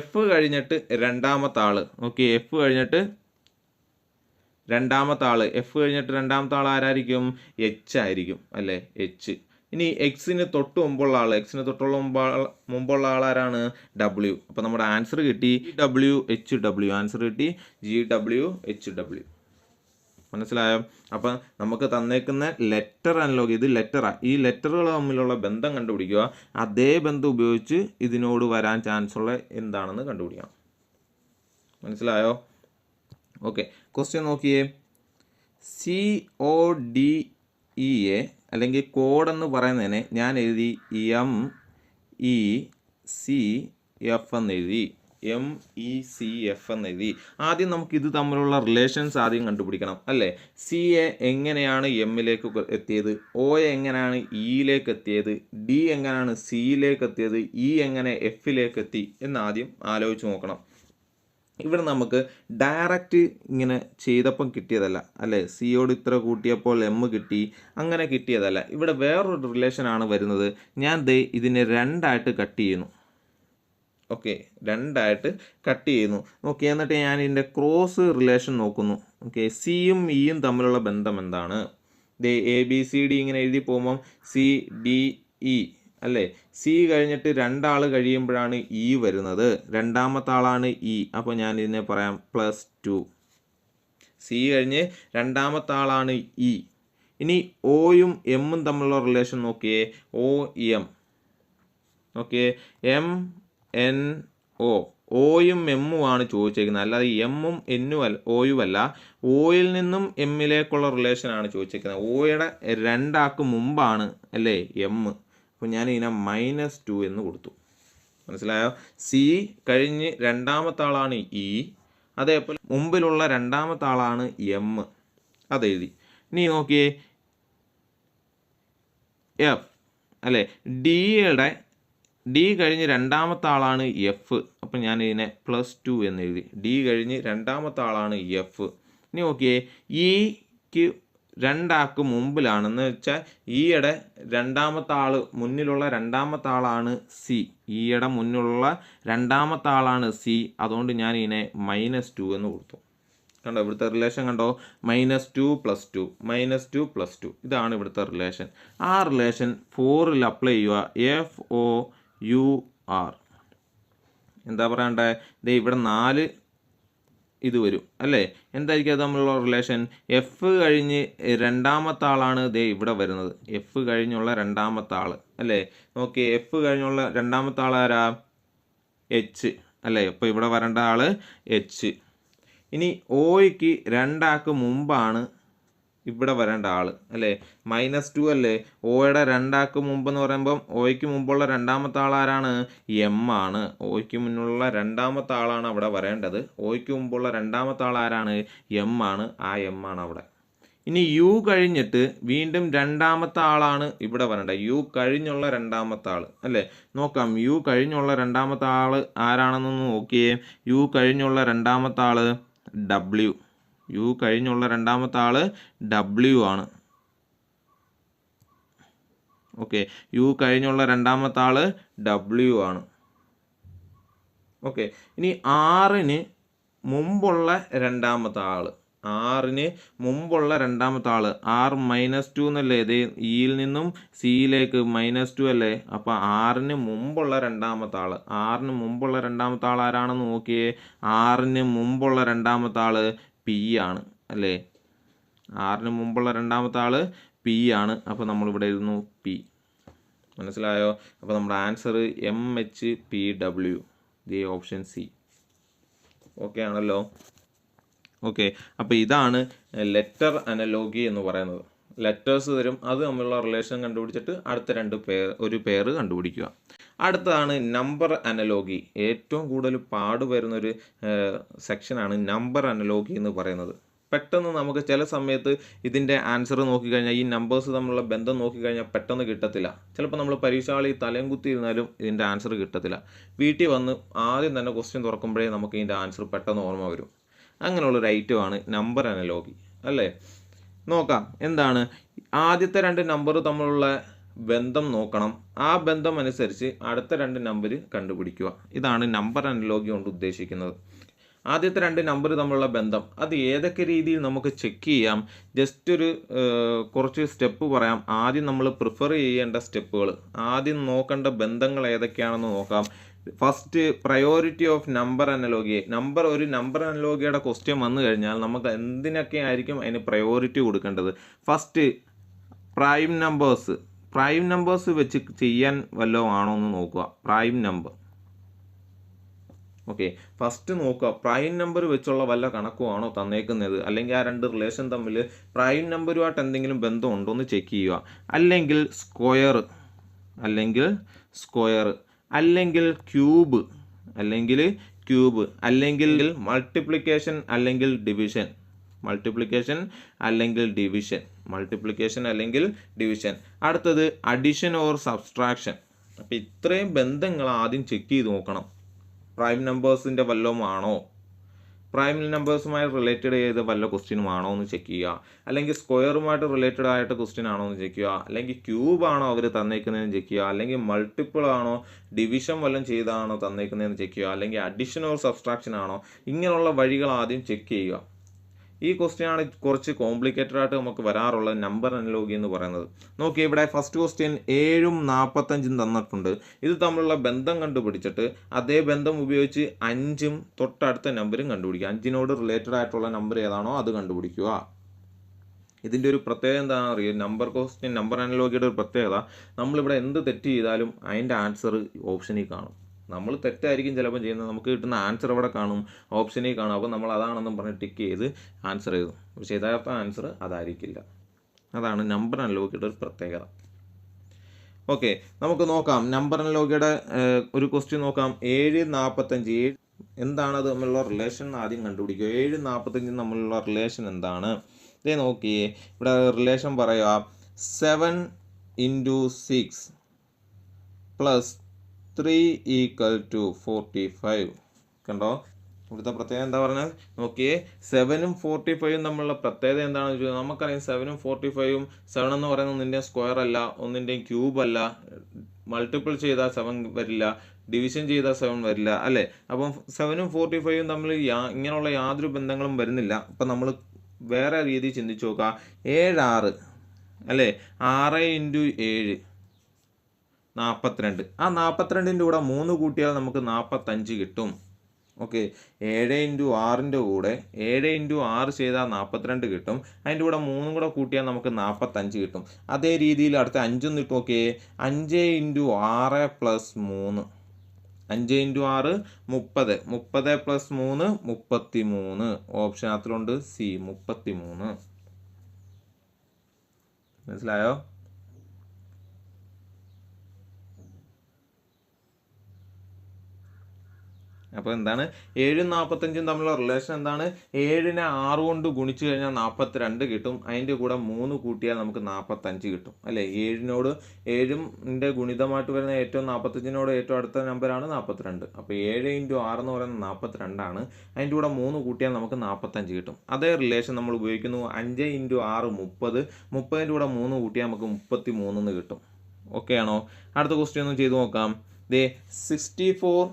F കഴിഞ്ഞിട്ട് രണ്ടാമത്തെ ആൾ, ഓക്കെ, F കഴിഞ്ഞിട്ട് രണ്ടാമത്തെ ആൾ ആരായിരിക്കും? H ആയിരിക്കും അല്ലേ, H. ഇനി എക്സിന് തൊട്ട് മുമ്പുള്ള ആൾ, എക്സിന് തൊട്ടുള്ള മുമ്പുള്ള ആളാരാണ്? ഡബ്ല്യു. അപ്പോൾ നമ്മുടെ ആൻസർ കിട്ടി GWHW. ആൻസർ കിട്ടി GWHW. മനസ്സിലായോ? അപ്പം നമുക്ക് തന്നേക്കുന്ന ലെറ്റർ അനലോഗി, ഇത് ലെറ്ററാണ്. ഈ ലെറ്ററുകൾ തമ്മിലുള്ള ബന്ധം കണ്ടുപിടിക്കുക. അതേ ബന്ധം ഉപയോഗിച്ച് ഇതിനോട് വരാൻ ചാൻസ് ഉള്ള എന്താണെന്ന് കണ്ടുപിടിക്കണം. മനസ്സിലായോ? ഓക്കെ, ക്വസ്റ്റ്യൻ നോക്കിയേ. CODEA അല്ലെങ്കിൽ കോഡ് എന്ന് പറയുന്നതിനെ ഞാൻ എഴുതി MECF എന്ന് എഴുതി. MECF എന്ന് എഴുതി. ആദ്യം നമുക്ക് ഇത് തമ്മിലുള്ള റിലേഷൻസ് ആദ്യം കണ്ടുപിടിക്കണം അല്ലേ? CA എങ്ങനെയാണ് എമ്മിലേക്ക് എത്തിയത്, OA എങ്ങനെയാണ് ഇയിലേക്ക് എത്തിയത്, D എങ്ങനെയാണ് സിയിലേക്ക് എത്തിയത്, E എങ്ങനെ എഫിലേക്ക് എത്തി എന്നാദ്യം ആലോചിച്ച് നോക്കണം. ഇവിടെ നമുക്ക് ഡയറക്റ്റ് ഇങ്ങനെ ചെയ്തപ്പം കിട്ടിയതല്ല അല്ലേ? സിയോട് ഇത്ര കൂട്ടിയപ്പോൾ എം കിട്ടി, അങ്ങനെ കിട്ടിയതല്ല. ഇവിടെ വേറൊരു റിലേഷനാണ് വരുന്നത്. ഞാൻ ഇതിനെ രണ്ടായിട്ട് കട്ട് ചെയ്യുന്നു. ഓക്കെ, രണ്ടായിട്ട് കട്ട് ചെയ്യുന്നു. ഓക്കെ, എന്നിട്ട് ഞാൻ ഇതിൻ്റെ ക്രോസ് റിലേഷൻ നോക്കുന്നു. ഓക്കെ, സിയും ഇയും തമ്മിലുള്ള ബന്ധം എന്താണ്? ABCD ഇങ്ങനെ എഴുതി പോകുമ്പം CDE അല്ലേ? സി കഴിഞ്ഞിട്ട് രണ്ടാൾ കഴിയുമ്പോഴാണ് ഇ വരുന്നത്, രണ്ടാമത്തെ ആളാണ് ഇ. അപ്പോൾ ഞാൻ ഇതിനെ പറയാം +2. സി കഴിഞ്ഞ് രണ്ടാമത്തെ ആളാണ് ഇ. ഇനി ഒയും എമ്മും തമ്മിലുള്ള റിലേഷൻ നോക്കിയേ. OM. Okay, MNO. ഒയും എമ്മും ആണ് ചോദിച്ചേക്കുന്നത്, അല്ലാതെ എമ്മും എന്നും അല്ല, ഒയും അല്ല. ഒയിൽ നിന്നും എമ്മിലേക്കുള്ള റിലേഷനാണ് ചോദിച്ചേക്കുന്നത്. ഒയുടെ രണ്ടാൾക്ക് മുമ്പാണ് അല്ലേ എം. അപ്പോൾ ഞാൻ ഇതിനെ -2 എന്ന് കൊടുത്തു. മനസ്സിലായോ? സി കഴിഞ്ഞ് രണ്ടാമത്തെ ആളാണ് ഇ, അതേപോലെ മുമ്പിലുള്ള രണ്ടാമത്തെ ആളാണ് എം, അതെഴുതി. ഇനി നോക്കിയേ എഫ് അല്ലേ? ഡി കഴിഞ്ഞ് രണ്ടാമത്തെ ആളാണ് എഫ്. അപ്പം ഞാൻ ഇതിനെ +2 എന്ന് എഴുതി. ഡി കഴിഞ്ഞ് രണ്ടാമത്തെ ആളാണ് എഫ്. ഇനി നോക്കിയേ ഇക്ക് രണ്ടാൾക്ക് മുമ്പിലാണെന്ന് വെച്ചാൽ ഈയുടെ രണ്ടാമത്തെ ആൾ, മുന്നിലുള്ള രണ്ടാമത്തെ ആളാണ് സി. ഈയുടെ മുന്നിലുള്ള രണ്ടാമത്തെ ആളാണ് സി. അതുകൊണ്ട് ഞാൻ ഇതിനെ -2 എന്ന് കൊടുത്തു. കണ്ടോ ഇവിടുത്തെ റിലേഷൻ കണ്ടോ? -2 +2 -2 +2. ഇതാണ് ഇവിടുത്തെ റിലേഷൻ. ആ റിലേഷൻ 4ൽ അപ്ലൈ ചെയ്യുക. FOUR. എന്താ പറയണ്ടേ? ഇവിടെ 4 ഇത് വരും അല്ലേ? എന്തായിരിക്കും അത് തമ്മിലുള്ള റിലേഷൻ? എഫ് കഴിഞ്ഞ് രണ്ടാമത്തെ ആളാണ് ഇവിടെ വരുന്നത്. എഫ് കഴിഞ്ഞുള്ള രണ്ടാമത്തെ ആൾ അല്ലേ? നോക്കി, എഫ് കഴിഞ്ഞുള്ള രണ്ടാമത്തെ ആൾ ആരാ? എച്ച് അല്ലേ? അപ്പോൾ ഇവിടെ വരേണ്ട ആൾ എച്ച്. ഇനി ഒയ്ക്ക് രണ്ടാൾക്ക് മുമ്പാണ് ഇവിടെ വരേണ്ട ആൾ അല്ലേ? -2 അല്ലേ? ഒയുടെ രണ്ടാൾക്ക് മുമ്പ് എന്ന് പറയുമ്പം ഒയ്ക്ക് മുമ്പുള്ള രണ്ടാമത്തെ ആളാരാണ്? എം ആണ്. ഒയ്ക്ക് മുന്നുള്ള രണ്ടാമത്തെ ആളാണ് അവിടെ വരേണ്ടത്. ഒയ്ക്ക് മുമ്പുള്ള രണ്ടാമത്തെ ആളാരാണ്? എം ആണ്. ആ എം ആണ് അവിടെ. ഇനി യു കഴിഞ്ഞിട്ട് വീണ്ടും രണ്ടാമത്തെ ആളാണ് ഇവിടെ വരേണ്ടത്. യു കഴിഞ്ഞുള്ള രണ്ടാമത്തെ ആൾ അല്ലേ? നോക്കാം, യു കഴിഞ്ഞുള്ള രണ്ടാമത്തെ ആൾ ആരാണെന്നൊന്ന് നോക്കിയേ. യു കഴിഞ്ഞുള്ള രണ്ടാമത്തെ ആൾ W. യു കഴിഞ്ഞുള്ള രണ്ടാമത്തെ ആൾ W ആണ്. ഓക്കെ, യു കഴിഞ്ഞുള്ള രണ്ടാമത്തെ ആൾ W ആണ്. ഓക്കെ, ഇനി ആറിന് മുമ്പുള്ള രണ്ടാമത്തെ ആൾ, ആറിന് മുമ്പുള്ള രണ്ടാമത്തെ ആൾ R -2 എന്നല്ലേ? ഇത് ഇയിൽ നിന്നും സിയിലേക്ക് -2 അല്ലേ? അപ്പോൾ ആറിന് മുമ്പുള്ള രണ്ടാമത്തെ ആൾ, ആറിന് മുമ്പുള്ള രണ്ടാമത്തെ ആൾ ആരാണെന്ന് നോക്കിയേ. ആറിന് മുമ്പുള്ള രണ്ടാമത്തെ ആൾ പി ആണ് അല്ലേ? ആറിന് മുമ്പുള്ള രണ്ടാമത്തെ ആൾ പി ആണ്. അപ്പോൾ നമ്മളിവിടെ എഴുതുന്നു പി. മനസ്സിലായോ? അപ്പോൾ നമ്മുടെ answer MHPW, option C. Okay ആണല്ലോ? ഓക്കെ, അപ്പോൾ ഇതാണ് ലെറ്റർ അനലോഗി എന്ന് പറയുന്നത്. ലെറ്റേഴ്സ് തരും, അത് തമ്മിലുള്ള റിലേഷൻ കണ്ടുപിടിച്ചിട്ട് അടുത്ത ഒരു പേര് കണ്ടുപിടിക്കുക. അടുത്തതാണ് നമ്പർ അനലോഗി. ഏറ്റവും കൂടുതൽ പാടുവരുന്നൊരു സെക്ഷനാണ് നമ്പർ അനലോഗി എന്ന് പറയുന്നത്. പെട്ടെന്ന് നമുക്ക് ചില സമയത്ത് ഇതിൻ്റെ ആൻസർ നോക്കിക്കഴിഞ്ഞാൽ, ഈ നമ്പേഴ്സ് തമ്മിലുള്ള ബന്ധം നോക്കിക്കഴിഞ്ഞാൽ പെട്ടെന്ന് കിട്ടത്തില്ല. ചിലപ്പോൾ നമ്മൾ പരീക്ഷാളി തലയും കുത്തിയിരുന്നാലും ഇതിൻ്റെ ആൻസർ കിട്ടത്തില്ല. വീട്ടിൽ വന്ന് ആദ്യം തന്നെ ക്വസ്റ്റ്യൻ തുറക്കുമ്പോഴേ നമുക്ക് ഇതിൻ്റെ ആൻസർ പെട്ടെന്ന് ഓർമ്മ വരും. അങ്ങനെയുള്ളൊരു ഐറ്റമാണ് നമ്പർ അനലോഗി അല്ലേ? നോക്കാം എന്താണ്. ആദ്യത്തെ 2 നമ്പർ തമ്മിലുള്ള ബന്ധം നോക്കണം. ആ ബന്ധം അനുസരിച്ച് അടുത്ത 2 നമ്പർ കണ്ടുപിടിക്കുക. ഇതാണ് നമ്പർ അനലോഗി കൊണ്ട് ഉദ്ദേശിക്കുന്നത്. ആദ്യത്തെ 2 നമ്പർ തമ്മിലുള്ള ബന്ധം അത് ഏതൊക്കെ രീതിയിൽ നമുക്ക് ചെക്ക് ചെയ്യാം? ജസ്റ്റ് ഒരു കുറച്ച് സ്റ്റെപ്പ് പറയാം. ആദ്യം നമ്മൾ പ്രിഫർ ചെയ്യേണ്ട സ്റ്റെപ്പുകൾ, ആദ്യം നോക്കേണ്ട ബന്ധങ്ങൾ ഏതൊക്കെയാണെന്ന് നോക്കാം. First, priority of number analogy. ഒരു നമ്പർ അനലോഗിയുടെ ക്വസ്റ്റ്യൻ വന്നു കഴിഞ്ഞാൽ നമുക്ക് എന്തിനൊക്കെ ആയിരിക്കും അതിന് പ്രയോറിറ്റി കൊടുക്കേണ്ടത്? ഫസ്റ്റ്, പ്രൈം നമ്പേഴ്സ് വെച്ച് ചെയ്യാൻ വല്ലതും ആണോ എന്ന് നോക്കുക. പ്രൈം നമ്പർ, ഓക്കെ, ഫസ്റ്റ് നോക്കുക പ്രൈം നമ്പർ വെച്ചുള്ള വല്ല കണക്കുമാണോ തന്നേക്കുന്നത്, അല്ലെങ്കിൽ ആ 2 റിലേഷൻ തമ്മിൽ പ്രൈം നമ്പറുമായിട്ട് എന്തെങ്കിലും ബന്ധം ഉണ്ടോ എന്ന് ചെക്ക് ചെയ്യുക. അല്ലെങ്കിൽ സ്ക്വയർ, അല്ലെങ്കിൽ ക്യൂബ്, അല്ലെങ്കിൽ മൾട്ടിപ്ലിക്കേഷൻ അല്ലെങ്കിൽ ഡിവിഷൻ. അടുത്തത് അഡിഷൻ ഓർ സബ്സ്ട്രാക്ഷൻ. അപ്പോൾ ഇത്രയും ബന്ധങ്ങൾ ആദ്യം ചെക്ക് ചെയ്ത് നോക്കണം. പ്രൈം നമ്പേഴ്സിൻ്റെ വല്ലതും ആണോ, പ്രൈം നമ്പേഴ്സുമായി റിലേറ്റഡ് ചെയ്ത് വല്ല ക്വസ്റ്റ്യനും ആണോ എന്ന് ചെക്ക് ചെയ്യുക. അല്ലെങ്കിൽ സ്ക്വയറുമായിട്ട് റിലേറ്റഡ് ആയിട്ട് ക്വസ്റ്റ്യൻ ആണോ എന്ന് ചെക്ക് ചെയ്യുക. അല്ലെങ്കിൽ ക്യൂബ് ആണോ അവർ തന്നേക്കുന്നതെന്ന് ചെക്ക് ചെയ്യുക. അല്ലെങ്കിൽ മൾട്ടിപ്പിൾ ആണോ, ഡിവിഷൻ വല്ലതും ചെയ്താണോ തന്നേക്കുന്നതെന്ന് ചെക്ക് ചെയ്യുക. അല്ലെങ്കിൽ അഡിഷൻ ഓർ സബ്സ്ട്രാക്ഷൻ ആണോ. ഇങ്ങനെയുള്ള വഴികൾ ആദ്യം ചെക്ക് ചെയ്യുക. ഈ ക്വസ്റ്റ്യനാണ് കുറച്ച് കോംപ്ലിക്കേറ്റഡ് ആയിട്ട് നമുക്ക് വരാറുള്ള നമ്പർ അനലോഗി എന്ന് പറയുന്നത്. നോക്കി, ഇവിടെ ഫസ്റ്റ് ക്വസ്റ്റ്യൻ 7ഉം 45ഉം തന്നിട്ടുണ്ട്. ഇത് തമ്മിലുള്ള ബന്ധം കണ്ടുപിടിച്ചിട്ട് അതേ ബന്ധം ഉപയോഗിച്ച് 5ഉം തൊട്ടടുത്ത നമ്പരും കണ്ടുപിടിക്കുക. 5നോട് റിലേറ്റഡ് ആയിട്ടുള്ള നമ്പർ ഏതാണോ അത് കണ്ടുപിടിക്കുക. ഇതിൻ്റെ ഒരു പ്രത്യേകത എന്താണെന്ന് അറിയാം? നമ്പർ അനലോഗിയുടെ ഒരു പ്രത്യേകത, നമ്മളിവിടെ എന്ത് തെറ്റ് ചെയ്താലും അതിൻ്റെ ആൻസർ ഓപ്ഷനിൽ കാണും. നമ്മൾ തെറ്റായിരിക്കും ചിലപ്പോൾ ചെയ്യുന്നത്, നമുക്ക് കിട്ടുന്ന ആൻസർ ഇവിടെ കാണും, ഓപ്ഷനിൽ കാണും. അപ്പോൾ നമ്മൾ അതാണെന്നും പറഞ്ഞ് ടിക്ക് ചെയ്ത് ആൻസർ എഴുതും. പക്ഷേ യഥാർത്ഥ ആൻസർ അതായിരിക്കില്ല. അതാണ് നമ്പർ അനലോഗിയുടെ ഒരു പ്രത്യേകത. ഓക്കെ, നമുക്ക് നോക്കാം നമ്പർ അനലോഗിയുടെ ഒരു ക്വസ്റ്റ്യൻ നോക്കാം. 7, 45 എന്താണ് അത് തമ്മിലുള്ള റിലേഷൻ ആദ്യം കണ്ടുപിടിക്കുക. 7, 45 തമ്മിലുള്ള റിലേഷൻ എന്താണ്? ഇതേ നോക്കിയേ, ഇവിടെ റിലേഷൻ പറയുക 7 × 6 + 3 = 45. കണ്ടോ, ഇവിടുത്തെ പ്രത്യേകത എന്താ പറഞ്ഞാൽ നോക്കിയേ, 7ഉം 45ഉം തമ്മിലുള്ള പ്രത്യേകത എന്താണെന്ന് ചോദിച്ചാൽ നമുക്കറിയാം 7ഉം 45ഉം 7 എന്ന് പറയുന്നത് ഒന്നിൻ്റെയും സ്ക്വയർ അല്ല, ഒന്നിൻ്റെയും ക്യൂബ് അല്ല, മൾട്ടിപ്പിൾ ചെയ്താൽ 7 വരില്ല, ഡിവിഷൻ ചെയ്താൽ 7 വരില്ല, അല്ലേ? അപ്പം 7ഉം 45ഉം തമ്മിൽ ഇങ്ങനെയുള്ള യാതൊരു ബന്ധങ്ങളും വരുന്നില്ല. അപ്പം നമ്മൾ വേറെ രീതിയിൽ ചിന്തിച്ച് നോക്കുക. 7, 6 അല്ലേ, 6 × 7 42. ആ 42ൻ്റെ കൂടെ 3 കൂട്ടിയാൽ നമുക്ക് 45 കിട്ടും. ഓക്കെ, 7 × 6ൻ്റെ കൂടെ 7 × 6 ചെയ്താൽ 42 കിട്ടും. അതിൻ്റെ കൂടെ 3 കൂടെ കൂട്ടിയാൽ നമുക്ക് 45 കിട്ടും. അതേ രീതിയിൽ അടുത്ത 5 ഇട്ട് നോക്കിയേ, 5 × 6 + 3, 5 × 6 30, 30 + 3 33. ഓപ്ഷൻ അതിലുണ്ട് സി, 33. മനസ്സിലായോ? അപ്പോൾ എന്താണ് 7ഉം 45ഉം തമ്മിലുള്ള റിലേഷൻ എന്താണ്? 7നെ 6 കൊണ്ട് ഗുണിച്ചു കഴിഞ്ഞാൽ 42 കിട്ടും. അതിൻ്റെ കൂടെ 3 കൂട്ടിയാൽ നമുക്ക് 45 കിട്ടും, അല്ലേ? 7ൻ്റെ ഗുണിതമായിട്ട് വരുന്ന ഏറ്റവും 45നോട് ഏറ്റവും അടുത്ത നമ്പറാണ് 42. അപ്പോൾ 7 × 6 എന്ന് പറയുന്നത് 42ആണ്. അതിൻ്റെ കൂടെ 3 കൂട്ടിയാൽ നമുക്ക് 45 കിട്ടും. അതേ റിലേഷൻ നമ്മൾ ഉപയോഗിക്കുന്നു. 5 × 6 30, 30ൻ്റെ കൂടെ 3 കൂട്ടിയാൽ നമുക്ക് 33 കിട്ടും. ഓക്കെ ആണോ? അടുത്ത ക്വസ്റ്റ്യൻ ഒന്ന് ചെയ്ത് നോക്കാം. 64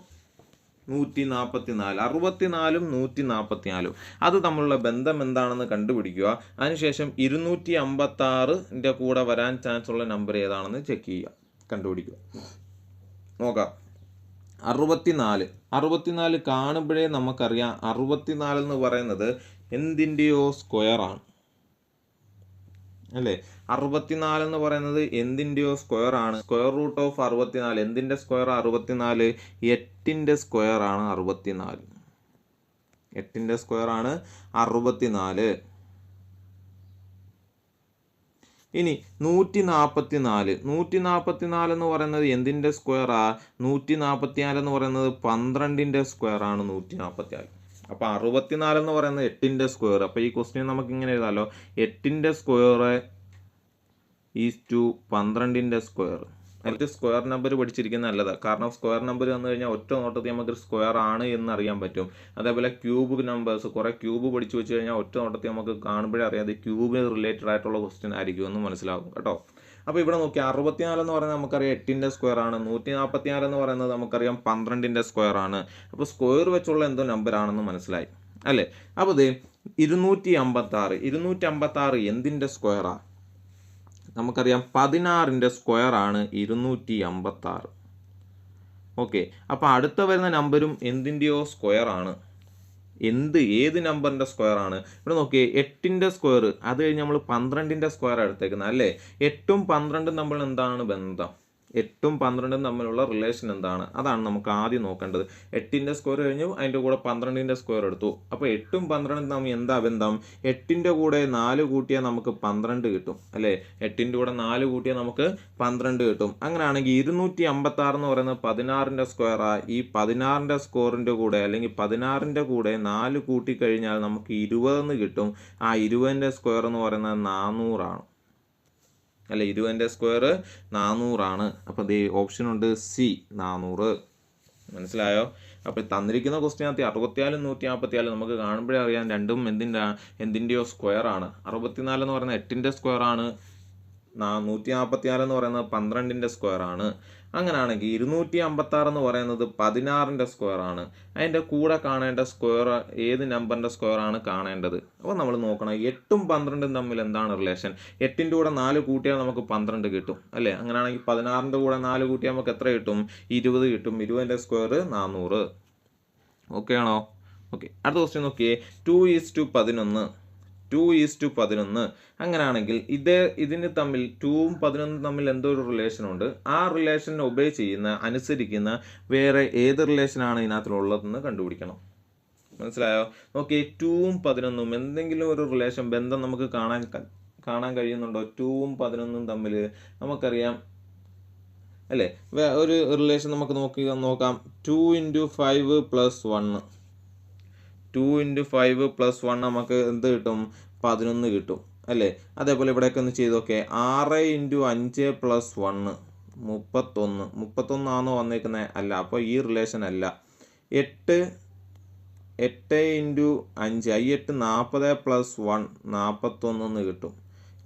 144, 64ഉം 144 അത് തമ്മിലുള്ള ബന്ധം എന്താണെന്ന് കണ്ടുപിടിക്കുക. അതിനുശേഷം 256ൻ്റെ കൂടെ വരാൻ ചാൻസ് ഉള്ള നമ്പർ ഏതാണെന്ന് ചെക്ക് ചെയ്യുക, കണ്ടുപിടിക്കുക. നോക്കാം. 64 കാണുമ്പോഴേ നമുക്കറിയാം 64 എന്ന് പറയുന്നത് എന്തിൻ്റെയോ സ്ക്വയറാണ്, അല്ലേ? 64 എന്ന് പറയുന്നത് എന്തിൻ്റെയോ സ്ക്വയർ ആണ്. സ്ക്വയർ റൂട്ട് ഓഫ് 64 എന്തിൻ്റെ സ്ക്വയർ? 64. 8ൻ്റെ സ്ക്വയർ ആണ് 64. 8ൻ്റെ സ്ക്വയർ ആണ് 64. ഇനി 144 എന്ന് പറയുന്നത് എന്തിൻ്റെ സ്ക്വയറാ? 144 എന്ന് പറയുന്നത് 12ൻ്റെ സ്ക്വയർ ആണ് 144. അപ്പോൾ 64 എന്ന് പറയുന്നത് 8ൻ്റെ സ്ക്വയർ. അപ്പോൾ ഈ ക്വസ്റ്റ്യൻ നമുക്ക് ഇങ്ങനെ എഴുതാമല്ലോ, 8ൻ്റെ സ്ക്വയർ = 12ൻ്റെ സ്ക്വയർ. അതിൽ സ്ക്വയർ നമ്പർ പഠിച്ചിരിക്കുന്നത് നല്ലതാണ്. കാരണം സ്ക്വയർ നമ്പർ വന്നു കഴിഞ്ഞാൽ ഒറ്റ നോട്ടത്തിൽ നമുക്ക് സ്ക്വയർ ആണ് എന്ന് അറിയാൻ പറ്റും. അതേപോലെ ക്യൂബ് നമ്പേഴ്സ്, കുറേ ക്യൂബ് പഠിച്ചു വെച്ച് കഴിഞ്ഞാൽ ഒറ്റ നോട്ടത്തിൽ നമുക്ക് കാണുമ്പോഴേ അറിയാം അത് ക്യൂബിന് റിലേറ്റഡ് ആയിട്ടുള്ള ക്വസ്റ്റ്യൻ ആയിരിക്കും എന്ന് മനസ്സിലാകും കേട്ടോ. അപ്പോൾ ഇവിടെ നോക്കി 64 എന്ന് പറയുന്നത് നമുക്കറിയാം 8ൻ്റെ സ്ക്വയർ ആണ്. 144 എന്ന് പറയുന്നത് നമുക്കറിയാം 12ൻ്റെ സ്ക്വയർ ആണ്. അപ്പോൾ സ്ക്വയർ വെച്ചുള്ള എന്തോ നമ്പർ ആണെന്ന് മനസ്സിലായി അല്ലേ. അപ്പോൾ ഇത് 256 എന്തിൻ്റെ സ്ക്വയറാണ്? നമുക്കറിയാം 16ൻ്റെ സ്ക്വയർ ആണ് 256. ഓക്കെ, അപ്പോൾ അടുത്ത വരുന്ന നമ്പരും എന്തിൻ്റെയോ സ്ക്വയർ ആണ്. ഏത് നമ്പറിൻ്റെ സ്ക്വയർ ആണ്? ഇവിടെ നോക്കിയേ, 8ൻ്റെ സ്ക്വയർ, അത് കഴിഞ്ഞ് നമ്മൾ 12ൻ്റെ സ്ക്വയർ എടുത്തേക്കുന്നത് അല്ലേ. 8ഉം 12ഉം തമ്മിൽ എന്താണ് ബന്ധം? 8ഉം 12ഉം തമ്മിലുള്ള റിലേഷൻ എന്താണ്? അതാണ് നമുക്ക് ആദ്യം നോക്കേണ്ടത്. 8ൻ്റെ സ്ക്വയർ കഴിഞ്ഞു, അതിൻ്റെ കൂടെ 12ൻ്റെ സ്ക്വയർ എടുത്തു. അപ്പോൾ 8ഉം 12ഉം തമ്മിൽ എന്താ ബന്ധം? 8ൻ്റെ കൂടെ 4 കൂട്ടിയാൽ നമുക്ക് 12 കിട്ടും അല്ലേ. 8ൻ്റെ കൂടെ 4 കൂട്ടിയാൽ നമുക്ക് 12 കിട്ടും. അങ്ങനെയാണെങ്കിൽ 256 എന്ന് പറയുന്നത് 16ൻ്റെ സ്ക്വയറാ. ഈ 16ൻ്റെ സ്ക്വയറിൻ്റെ കൂടെ അല്ലെങ്കിൽ 16ൻ്റെ കൂടെ 4 കൂട്ടിക്കഴിഞ്ഞാൽ നമുക്ക് 20 കിട്ടും. ആ 20ൻ്റെ സ്ക്വയർ എന്ന് പറയുന്നത് 400 ആണ് അല്ലെ. 20ൻ്റെ സ്ക്വയർ 400 ആണ്. അപ്പോൾ ഇത് ഓപ്ഷൻ ഉണ്ട് സി, 400. മനസ്സിലായോ? അപ്പോൾ തന്നിരിക്കുന്ന ക്വസ്റ്റ്യനകത്ത് 64 144 നമുക്ക് കാണുമ്പോഴേ അറിയാം രണ്ടും എന്തിൻ്റെയോ സ്ക്വയർ ആണ്. 64 എന്ന് പറയുന്നത് 8ൻ്റെ സ്ക്വയർ ആണ്. 144 എന്ന് പറയുന്നത് 12ൻ്റെ സ്ക്വയർ ആണ്. അങ്ങനെയാണെങ്കിൽ 256 എന്ന് പറയുന്നത് 16ൻ്റെ സ്ക്വയർ ആണ്. അതിൻ്റെ കൂടെ കാണേണ്ട സ്ക്വയർ ഏത് നമ്പറിൻ്റെ സ്ക്വയർ ആണ് കാണേണ്ടത്? അപ്പോൾ നമ്മൾ നോക്കണം 8ഉം 12ഉം തമ്മിൽ എന്താണ് റിലേഷൻ? 8ൻ്റെ കൂടെ 4 കൂട്ടിയാൽ നമുക്ക് 12 കിട്ടും അല്ലേ. അങ്ങനെയാണെങ്കിൽ 16ൻ്റെ കൂടെ 4 കൂട്ടിയാൽ നമുക്ക് എത്ര കിട്ടും? 20 കിട്ടും. 20ൻ്റെ സ്ക്വയർ 400. ഓക്കെ ആണോ? ഓക്കെ, അടുത്ത ക്വസ്റ്റ്യൻ നോക്കിയേ. 2:11 2:11. അങ്ങനെയാണെങ്കിൽ ഇതിന് തമ്മിൽ 2ഉം 11ഉം തമ്മിൽ എന്തോ ഒരു റിലേഷൻ ഉണ്ട്. ആ റിലേഷനെ ഒബേ അനുസരിക്കുന്ന വേറെ ഏത് റിലേഷനാണ് ഇതിനകത്തുള്ളതെന്ന് കണ്ടുപിടിക്കണം. മനസ്സിലായോ? ഓക്കെ, 2ഉം 11ഉം എന്തെങ്കിലും ഒരു റിലേഷൻ ബന്ധം നമുക്ക് കാണാൻ കഴിയുന്നുണ്ടോ? 2ഉം 11ഉം തമ്മിൽ നമുക്കറിയാം അല്ലേ. ഒരു റിലേഷൻ നമുക്ക് നോക്കാം. 2 × 5 + 1. 2 × 5 + 1 നമുക്ക് എന്ത് കിട്ടും? 11 കിട്ടും അല്ലേ. അതേപോലെ ഇവിടെയൊക്കെ ഒന്ന് ചെയ്ത് നോക്കേ. 6 × 5 + 1 31 ആണോ വന്നേക്കുന്നത്? അല്ല. അപ്പോൾ ഈ റിലേഷൻ അല്ല. 8 × 5 8 40 + 1 41 കിട്ടും.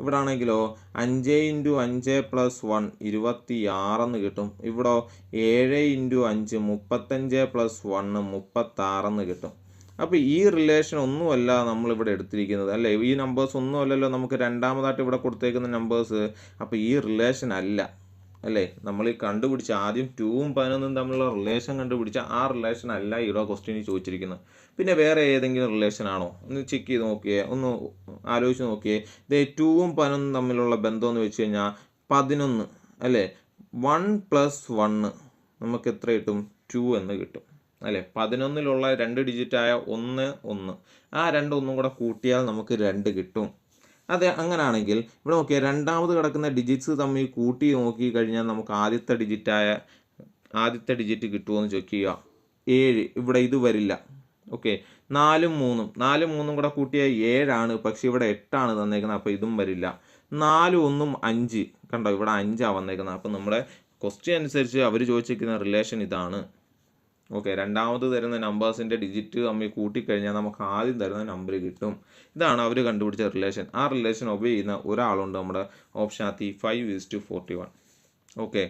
ഇവിടെ ആണെങ്കിലോ 5 × 5 + 1 26 കിട്ടും. ഇവിടെ 7 × 5 35 + 1 36 കിട്ടും. അപ്പോൾ ഈ റിലേഷൻ ഒന്നുമല്ല നമ്മളിവിടെ എടുത്തിരിക്കുന്നത് അല്ലേ. ഈ നമ്പേഴ്സ് ഒന്നുമല്ലല്ലോ നമുക്ക് രണ്ടാമതായിട്ട് ഇവിടെ കൊടുത്തേക്കുന്ന നമ്പേഴ്സ്. അപ്പോൾ ഈ റിലേഷൻ അല്ല അല്ലേ. നമ്മൾ ഈ കണ്ടുപിടിച്ച ആദ്യം 2ഉം 11ഉം തമ്മിലുള്ള റിലേഷൻ കണ്ടുപിടിച്ച ആ റിലേഷൻ അല്ല ഇവിടെ ക്വസ്റ്റ്യനിൽ ചോദിച്ചിരിക്കുന്നത്. പിന്നെ വേറെ ഏതെങ്കിലും റിലേഷൻ ആണോ? ഒന്ന് ചെക്ക് ചെയ്ത് നോക്കിയേ, ഒന്ന് ആലോചിച്ച് നോക്കിയേ. 2ഉം 11ഉം തമ്മിലുള്ള ബന്ധം എന്ന് വെച്ച് കഴിഞ്ഞാൽ 11 അല്ലേ. 1 + 1 നമുക്ക് എത്ര കിട്ടും? 2 എന്ന് കിട്ടും അല്ലേ. 11ലുള്ള 2 ഡിജിറ്റായ 1 1, ആ 2 ഒന്നും കൂടെ കൂട്ടിയാൽ നമുക്ക് 2 കിട്ടും. അതെ, അങ്ങനെയാണെങ്കിൽ ഇവിടെ നോക്കിയാൽ രണ്ടാമത് കിടക്കുന്ന ഡിജിറ്റ്സ് തമ്മിൽ കൂട്ടി നോക്കി കഴിഞ്ഞാൽ നമുക്ക് ആദ്യത്തെ ഡിജിറ്റ് കിട്ടുമോ എന്ന് ചെക്ക് ചെയ്യുക. 7, ഇവിടെ ഇത് വരില്ല. ഓക്കെ, 4ഉം 3ഉം കൂടെ കൂട്ടിയാൽ 7 ആണ്. പക്ഷെ ഇവിടെ 8 ആണ് തന്നേക്കുന്നത്. അപ്പോൾ ഇതും വരില്ല. 4 1 5, കണ്ടോ ഇവിടെ 5 വന്നേക്കുന്നത്. അപ്പോൾ നമ്മുടെ ക്വസ്റ്റ്യൻ അനുസരിച്ച് അവർ ചോദിച്ചിരിക്കുന്ന റിലേഷൻ ഇതാണ്. ഓക്കെ, രണ്ടാമത് തരുന്ന നമ്പേഴ്സിൻ്റെ ഡിജിറ്റ് തമ്മിൽ കൂട്ടിക്കഴിഞ്ഞാൽ നമുക്ക് ആദ്യം തരുന്ന നമ്പർ കിട്ടും. ഇതാണ് അവർ കണ്ടുപിടിച്ച റിലേഷൻ. ആ റിലേഷൻ ഒബേ ചെയ്യുന്ന ഒരാളുണ്ട് നമ്മുടെ ഓപ്ഷനകത്ത് 5:41. ഓക്കെ,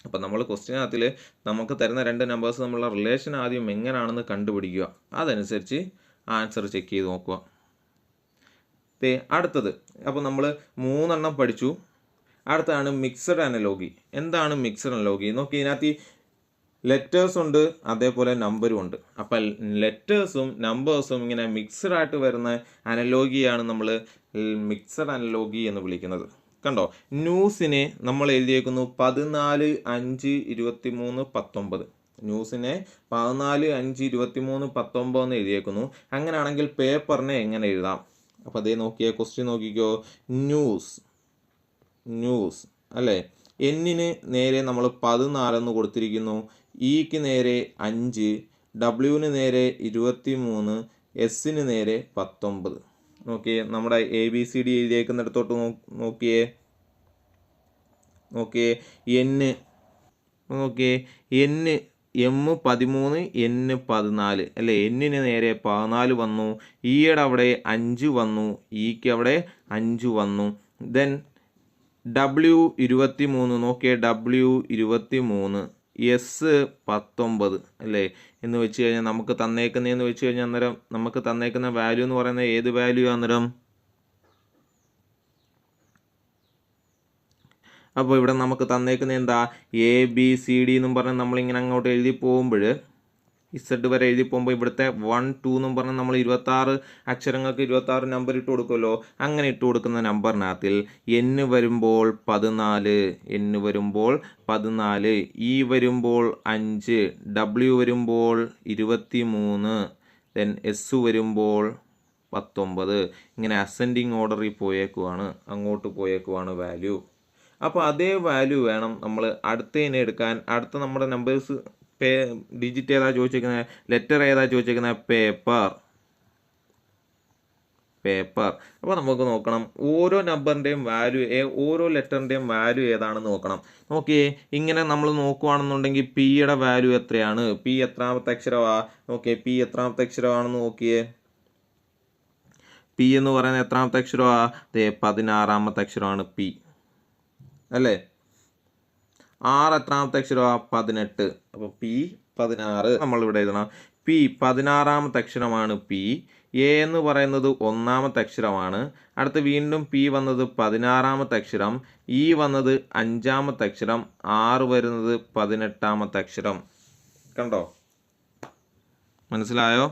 അപ്പോൾ നമ്മൾ ക്വസ്റ്റ്യനകത്തിൽ നമുക്ക് തരുന്ന 2 നമ്പേഴ്സ് തമ്മിലുള്ള റിലേഷൻ ആദ്യം എങ്ങനെയാണെന്ന് കണ്ടുപിടിക്കുക. അതനുസരിച്ച് ആൻസർ ചെക്ക് ചെയ്ത് നോക്കുക. അടുത്തത്, അപ്പോൾ നമ്മൾ 3 എണ്ണം പഠിച്ചു. അടുത്താണ് മിക്സഡ് അനലോഗി. എന്താണ് മിക്സഡ് അനലോഗി? നോക്കി, ഇതിനകത്ത് ലെറ്റേഴ്സ് ഉണ്ട്, അതേപോലെ നമ്പരും ഉണ്ട്. അപ്പം ലെറ്റേഴ്സും നമ്പേഴ്സും ഇങ്ങനെ മിക്സഡ് ആയിട്ട് വരുന്ന അനലോഗിയാണ് നമ്മൾ മിക്സഡ് അനലോഗി എന്ന് വിളിക്കുന്നത്. കണ്ടോ, ന്യൂസിനെ നമ്മൾ എഴുതിയേക്കുന്നു 14 5 23 19. ന്യൂസിനെ 14 5 23 19 എന്ന് എഴുതിയേക്കുന്നു. അങ്ങനെയാണെങ്കിൽ പേപ്പറിനെ എങ്ങനെ എഴുതാം? അപ്പോൾ അതേ നോക്കിയേ, ക്വസ്റ്റ്യൻ നോക്കിക്കോ. ന്യൂസ് അല്ലേ. എന്നിന് നേരെ നമ്മൾ 14 എന്ന് കൊടുത്തിരിക്കുന്നു. ഇക്ക് നേരെ 5, ഡബ്ല്യുവിന് നേരെ 23, എസ്സിന് നേരെ 19. നോക്കിയേ, നമ്മുടെ ABCD എഴുതിയേക്കുന്നിടത്തോട്ട് നോക്കിയേ. എന്ന് നോക്കിയേ, M 13 N 14 അല്ലേ. എന്നിന് നേരെ 14 വന്നു. ഈയുടെ അവിടെ 5 വന്നു. ഇക്ക് അവിടെ 5 വന്നു. ദെൻ W23 നോക്കിയേ, W23, S19 അല്ലേ എന്ന് വെച്ച് കഴിഞ്ഞാൽ നമുക്ക് തന്നേക്കുന്നതെന്ന് വെച്ച് കഴിഞ്ഞാൽ അന്നേരം നമുക്ക് തന്നേക്കുന്ന വാല്യൂ എന്ന് പറയുന്നത് ഏത് വാല്യൂ അന്നേരം? അപ്പോൾ ഇവിടെ നമുക്ക് തന്നേക്കുന്നത് എന്താ? ABCD എന്നും പറഞ്ഞ് നമ്മളിങ്ങനെ അങ്ങോട്ട് എഴുതി പോകുമ്പോൾ ഇസഡ് വരെ എഴുതി പോകുമ്പോൾ ഇവിടുത്തെ 1 2 എന്നും പറഞ്ഞ് നമ്മൾ 26 അക്ഷരങ്ങൾക്ക് 26 നമ്പർ ഇട്ട് കൊടുക്കുമല്ലോ. അങ്ങനെ ഇട്ട് കൊടുക്കുന്ന നമ്പറിനകത്തിൽ N വരുമ്പോൾ 14, N വരുമ്പോൾ 14, E വരുമ്പോൾ 5, W വരുമ്പോൾ 23, ദെൻ S വരുമ്പോൾ 19. ഇങ്ങനെ അസെൻഡിങ് ഓർഡറിൽ പോയേക്കുവാണ്, അങ്ങോട്ട് പോയേക്കുവാണ് വാല്യൂ. അപ്പോൾ അതേ വാല്യൂ വേണം നമ്മൾ അടുത്തതിനെ എടുക്കാൻ. അടുത്ത നമ്മുടെ നമ്പേഴ്സ് ഡിജിറ്റ് ഏതാ ചോദിച്ചേക്കുന്നത്, ലെറ്റർ ഏതാ ചോദിച്ചേക്കുന്നത്? പേപ്പർ. അപ്പോൾ നമുക്ക് നോക്കണം ഓരോ നമ്പറിൻ്റെയും വാല്യൂ, ഓരോ ലെറ്ററിൻ്റെയും വാല്യൂ ഏതാണെന്ന് നോക്കണം. നോക്കിയേ, ഇങ്ങനെ നമ്മൾ നോക്കുകയാണെന്നുണ്ടെങ്കിൽ പിയുടെ വാല്യൂ എത്രയാണ്? പി എത്രാമത്തെ അക്ഷരമാണ്? ഓക്കെ, പി എത്രാമത്തെ അക്ഷരമാണെന്ന് നോക്കിയേ. പി എന്ന് പറയുന്നത് എത്രാമത്തെ അക്ഷരമാണ്? 16ാമത്തെ അക്ഷരമാണ് പി അല്ലേ. R എത്രാമത്തെ അക്ഷരമാണ്? 18. അപ്പോൾ പി 16 നമ്മളിവിടെ എഴുതണം. പി 16ാമത്തെ അക്ഷരമാണ് പി. എ എന്ന് പറയുന്നത് 1ാമത്തെ അക്ഷരമാണ്. അടുത്ത് വീണ്ടും പി വന്നത് 16ാമത്തെ അക്ഷരം, ഇ വന്നത് 5ാമത്തെ അക്ഷരം, R വരുന്നത് 18ാമത്തെ അക്ഷരം. കണ്ടോ? മനസ്സിലായോ?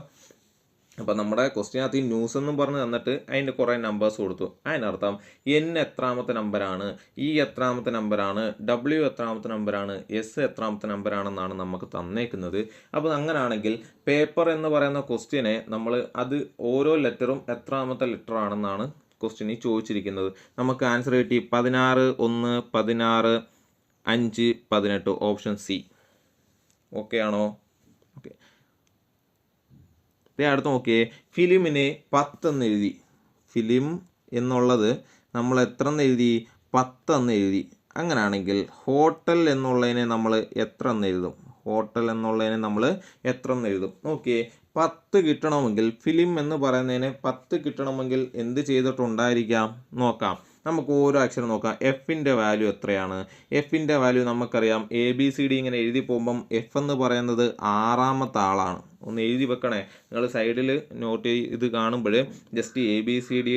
അപ്പോൾ നമ്മുടെ ക്വസ്റ്റ്യനകത്ത് ഈ ന്യൂസ് എന്നും പറഞ്ഞ് തന്നിട്ട് അതിൻ്റെ കുറേ നമ്പേഴ്സ് കൊടുത്തു. അതിനർത്ഥം N എത്രാമത്തെ നമ്പറാണ്, E എത്രാമത്തെ നമ്പറാണ്, W എത്രാമത്തെ നമ്പറാണ്, S എത്രാമത്തെ നമ്പറാണെന്നാണ് നമുക്ക് തന്നേക്കുന്നത്. അപ്പോൾ അങ്ങനെയാണെങ്കിൽ പേപ്പർ എന്ന് പറയുന്ന ക്വസ്റ്റ്യനെ നമ്മൾ അത് ഓരോ ലെറ്ററും എത്രാമത്തെ ലെറ്റർ ആണെന്നാണ് ക്വസ്റ്റ്യനിൽ ചോദിച്ചിരിക്കുന്നത്. നമുക്ക് ആൻസർ കിട്ടി 16, 1, 16, 5, 18, ഓപ്ഷൻ സി. ഓക്കെ ആണോ? ഓക്കെ. അടുത്ത് നോക്കിയേ, ഫിലിമിനെ 10 എന്ന് എഴുതി. ഫിലിം എന്നുള്ളത് നമ്മൾ എത്ര എന്ന് എഴുതി? 10 എന്ന് എഴുതി. അങ്ങനെയാണെങ്കിൽ ഹോട്ടൽ എന്നുള്ളതിനെ നമ്മൾ എത്ര എന്ന് എഴുതും? ഹോട്ടൽ എന്നുള്ളതിനെ നമ്മൾ എത്ര എന്ന് എഴുതും? നോക്കിയേ, 10 കിട്ടണമെങ്കിൽ, ഫിലിം എന്ന് പറയുന്നതിന് 10 കിട്ടണമെങ്കിൽ എന്ത് ചെയ്തിട്ടുണ്ടായിരിക്കാം? നോക്കാം. നമുക്ക് ഓരോ അക്ഷരം നോക്കാം. എഫിൻ്റെ വാല്യൂ എത്രയാണ്? എഫിൻ്റെ വാല്യൂ നമുക്കറിയാം. ABCD ഇങ്ങനെ എഴുതി പോകുമ്പം എഫ് എന്ന് പറയുന്നത് 6ാമത്തെ ആളാണ്. ഒന്ന് എഴുതി വെക്കണേ. നിങ്ങൾ സൈഡിൽ നോട്ട് ഇത് കാണുമ്പോൾ ജസ്റ്റ് ABCD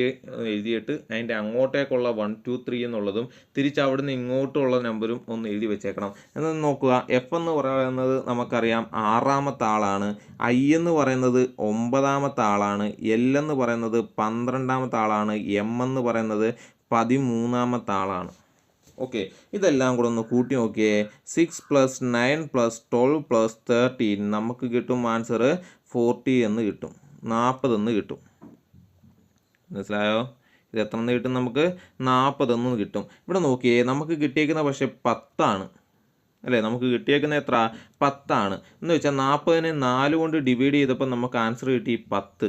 എഴുതിയിട്ട് അതിൻ്റെ അങ്ങോട്ടേക്കുള്ള 1 2 3 എന്നുള്ളതും തിരിച്ച് അവിടുന്ന് ഇങ്ങോട്ടുള്ള നമ്പരും ഒന്ന് എഴുതി വെച്ചേക്കണം. എന്ന് നോക്കുക, എഫ് എന്ന് പറയുന്നത് നമുക്കറിയാം 6ാമത്തെ ആളാണ്. I എന്ന് പറയുന്നത് 9ാമത്തെ ആളാണ്. L എന്ന് പറയുന്നത് 12ാമത്തെ ആളാണ്. M എന്ന് പറയുന്നത് 13ാമത്തെ ആളാണ്. ഓക്കെ, ഇതെല്ലാം കൂടെ ഒന്ന് കൂട്ടി നോക്കിയേ. 6 + 9 + 12 + 13 നമുക്ക് കിട്ടും ആൻസർ 40 എന്ന് കിട്ടും, 40 എന്ന് കിട്ടും. മനസ്സിലായോ? ഇത് എത്ര എന്ന് കിട്ടും? നമുക്ക് 40 എന്ന് കിട്ടും. ഇവിടെ നോക്കിയേ, നമുക്ക് കിട്ടിയേക്കുന്ന പക്ഷേ 10 ആണ് അല്ലേ. നമുക്ക് കിട്ടിയേക്കുന്ന എത്ര? 10 ആണ്. എന്ന് വെച്ചാൽ 40നെ 4 കൊണ്ട് ഡിവൈഡ് ചെയ്തപ്പോൾ നമുക്ക് ആൻസർ കിട്ടി 10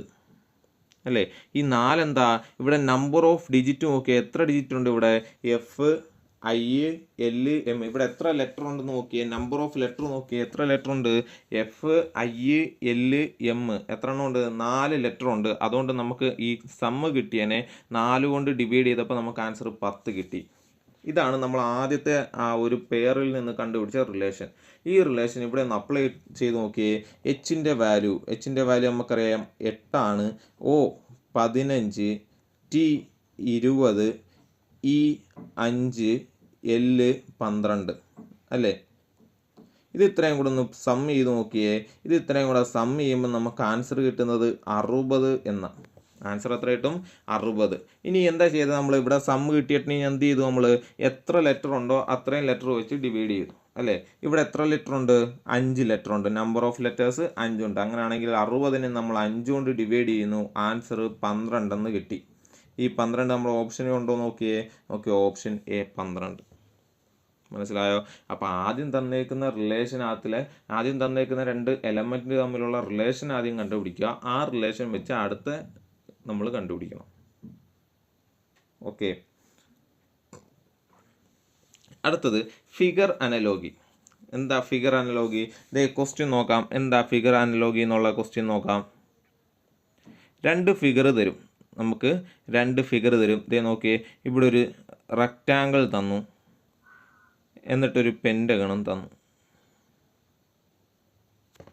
അല്ലേ. ഈ 4 എന്താ? ഇവിടെ നമ്പർ ഓഫ് ഡിജിറ്റ് നോക്കിയേ, എത്ര ഡിജിറ്റ് ഉണ്ട് ഇവിടെ? F, I, L, M. ഇവിടെ എത്ര ലെറ്റർ ഉണ്ടെന്ന് നോക്കിയേ. നമ്പർ ഓഫ് ലെറ്റർ നോക്കിയേ, എത്ര ലെറ്റർ ഉണ്ട്? F, I, L, M. എത്ര എണ്ണം ഉണ്ട്? 4 ലെറ്റർ ഉണ്ട്. അതുകൊണ്ട് നമുക്ക് ഈ സമ്മ് കിട്ടിയതിനെ 4 കൊണ്ട് ഡിവൈഡ് ചെയ്തപ്പോൾ നമുക്ക് ആൻസർ 10 കിട്ടി. ഇതാണ് നമ്മൾ ആദ്യത്തെ ആ ഒരു പെയറിൽ നിന്ന് കണ്ടുപിടിച്ച റിലേഷൻ. ഈ റിലേഷൻ ഇവിടെ ഒന്ന് അപ്ലൈ ചെയ്ത് നോക്കിയേ. എച്ചിൻ്റെ വാല്യൂ നമുക്കറിയാം 8 ആണ്. O 15, T 20, E 5, L 12 അല്ലേ. ഇത് ഇത്രയും കൂടെ ഒന്ന് സം ചെയ്ത് നോക്കിയേ. ഇത് ഇത്രയും കൂടെ സം ചെയ്യുമ്പോൾ നമുക്ക് ആൻസർ കിട്ടുന്നത് 60 എന്ന ആൻസർ. എത്ര കിട്ടും? 60. ഇനി എന്താ ചെയ്തത്? നമ്മൾ ഇവിടെ സം കിട്ടിയിട്ട് എന്ത് ചെയ്തു? നമ്മൾ എത്ര ലെറ്റർ ഉണ്ടോ അത്രയും ലെറ്റർ വെച്ച് ഡിവൈഡ് ചെയ്തു അല്ലേ. ഇവിടെ എത്ര ലെറ്റർ ഉണ്ട്? 5 ലെറ്റർ ഉണ്ട്. നമ്പർ ഓഫ് ലെറ്റേഴ്സ് 5 ഉണ്ട്. അങ്ങനെയാണെങ്കിൽ 60നെ നമ്മൾ 5 കൊണ്ട് ഡിവൈഡ് ചെയ്യുന്നു. ആൻസർ 12 എന്ന് കിട്ടി. ഈ 12 നമ്മൾ ഓപ്ഷനിൽ ഉണ്ടോ നോക്കിയേ. Okay, option A 12. മനസ്സിലായോ? അപ്പോൾ ആദ്യം തന്നേക്കുന്ന ആദ്യം തന്നേക്കുന്ന 2 എലമെൻറ്റ് തമ്മിലുള്ള റിലേഷൻ ആദ്യം കണ്ടുപിടിക്കുക. ആ റിലേഷൻ വെച്ച് അടുത്ത നമ്മൾ കണ്ടുപിടിക്കണം. ഓക്കെ, അടുത്തത് ഫിഗർ അനലോഗി. എന്താ ഫിഗർ അനലോഗി? ഇതേ ക്വസ്റ്റ്യൻ നോക്കാം. എന്താ ഫിഗർ അനലോഗി എന്നുള്ള ക്വസ്റ്റ്യൻ നോക്കാം. 2 ഫിഗർ തരും. നമുക്ക് 2 ഫിഗർ തരും. ഇതേ നോക്കിയേ, ഇവിടെ ഒരു റെക്റ്റാങ്കിൾ തന്നു, എന്നിട്ടൊരു പെൻറ്റഗണും തന്നു.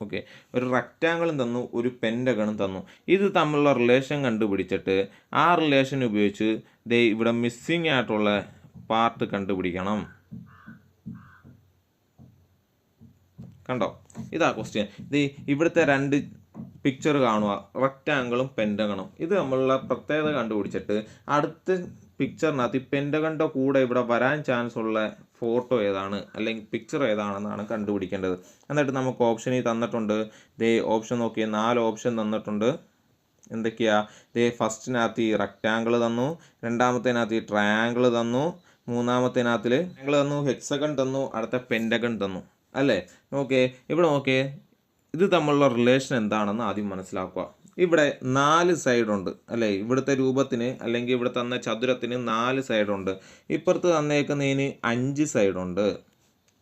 ഓക്കെ, ഒരു റെക്റ്റാങ്കിളും തന്നു, ഒരു പെൻറ്റഗണും തന്നു. ഇത് തമ്മിലുള്ള റിലേഷൻ കണ്ടുപിടിച്ചിട്ട് ആ റിലേഷൻ ഉപയോഗിച്ച് ദേ ഇവിടെ മിസ്സിങ് ആയിട്ടുള്ള പാർട്ട് കണ്ടുപിടിക്കണം. കണ്ടോ, ഇതാ ക്വസ്റ്റ്യൻ. ഇത് ഇവിടുത്തെ രണ്ട് പിക്ചർ കാണുക, റെക്റ്റാങ്കിളും പെൻറ്റഗണും. ഇത് നമ്മളുള്ള പ്രത്യേകത കണ്ടുപിടിച്ചിട്ട് അടുത്ത പിക്ചറിനകത്ത് ഈ പെൻറ്റഗണിൻ്റെ കൂടെ ഇവിടെ വരാൻ ചാൻസ് ഉള്ള ഫോട്ടോ ഏതാണ് അല്ലെങ്കിൽ പിക്ചർ ഏതാണെന്നാണ് കണ്ടുപിടിക്കേണ്ടത്. എന്നിട്ട് നമുക്ക് ഓപ്ഷനിൽ തന്നിട്ടുണ്ട്. ദേ ഓപ്ഷൻ നോക്കിയാൽ 4 ഓപ്ഷൻ തന്നിട്ടുണ്ട്. എന്തൊക്കെയാ? ദേ ഫസ്റ്റിനകത്ത് ഈ റെക്റ്റാങ്കിൾ തന്നു, രണ്ടാമത്തേനകത്ത് ഈ ട്രയാങ്കിൾ തന്നു, മൂന്നാമത്തേനകത്തിൽ ട്രയാങ്കിൾ തന്നു, ഹെക്സഗൺ തന്നു, അടുത്ത പെൻറ്റഗൺ തന്നു അല്ലേ. ഓക്കെ, ഇവിടെ നോക്കിയേ, ഇത് തമ്മിലുള്ള റിലേഷൻ എന്താണെന്ന് ആദ്യം മനസ്സിലാക്കുക. ഇവിടെ 4 സൈഡുണ്ട് അല്ലേ, ഇവിടുത്തെ രൂപത്തിന് അല്ലെങ്കിൽ ഇവിടെ തന്ന ചതുരത്തിന് 4 സൈഡുണ്ട്. ഇപ്പുറത്ത് തന്നേക്കുന്നതിന് 5 സൈഡുണ്ട്.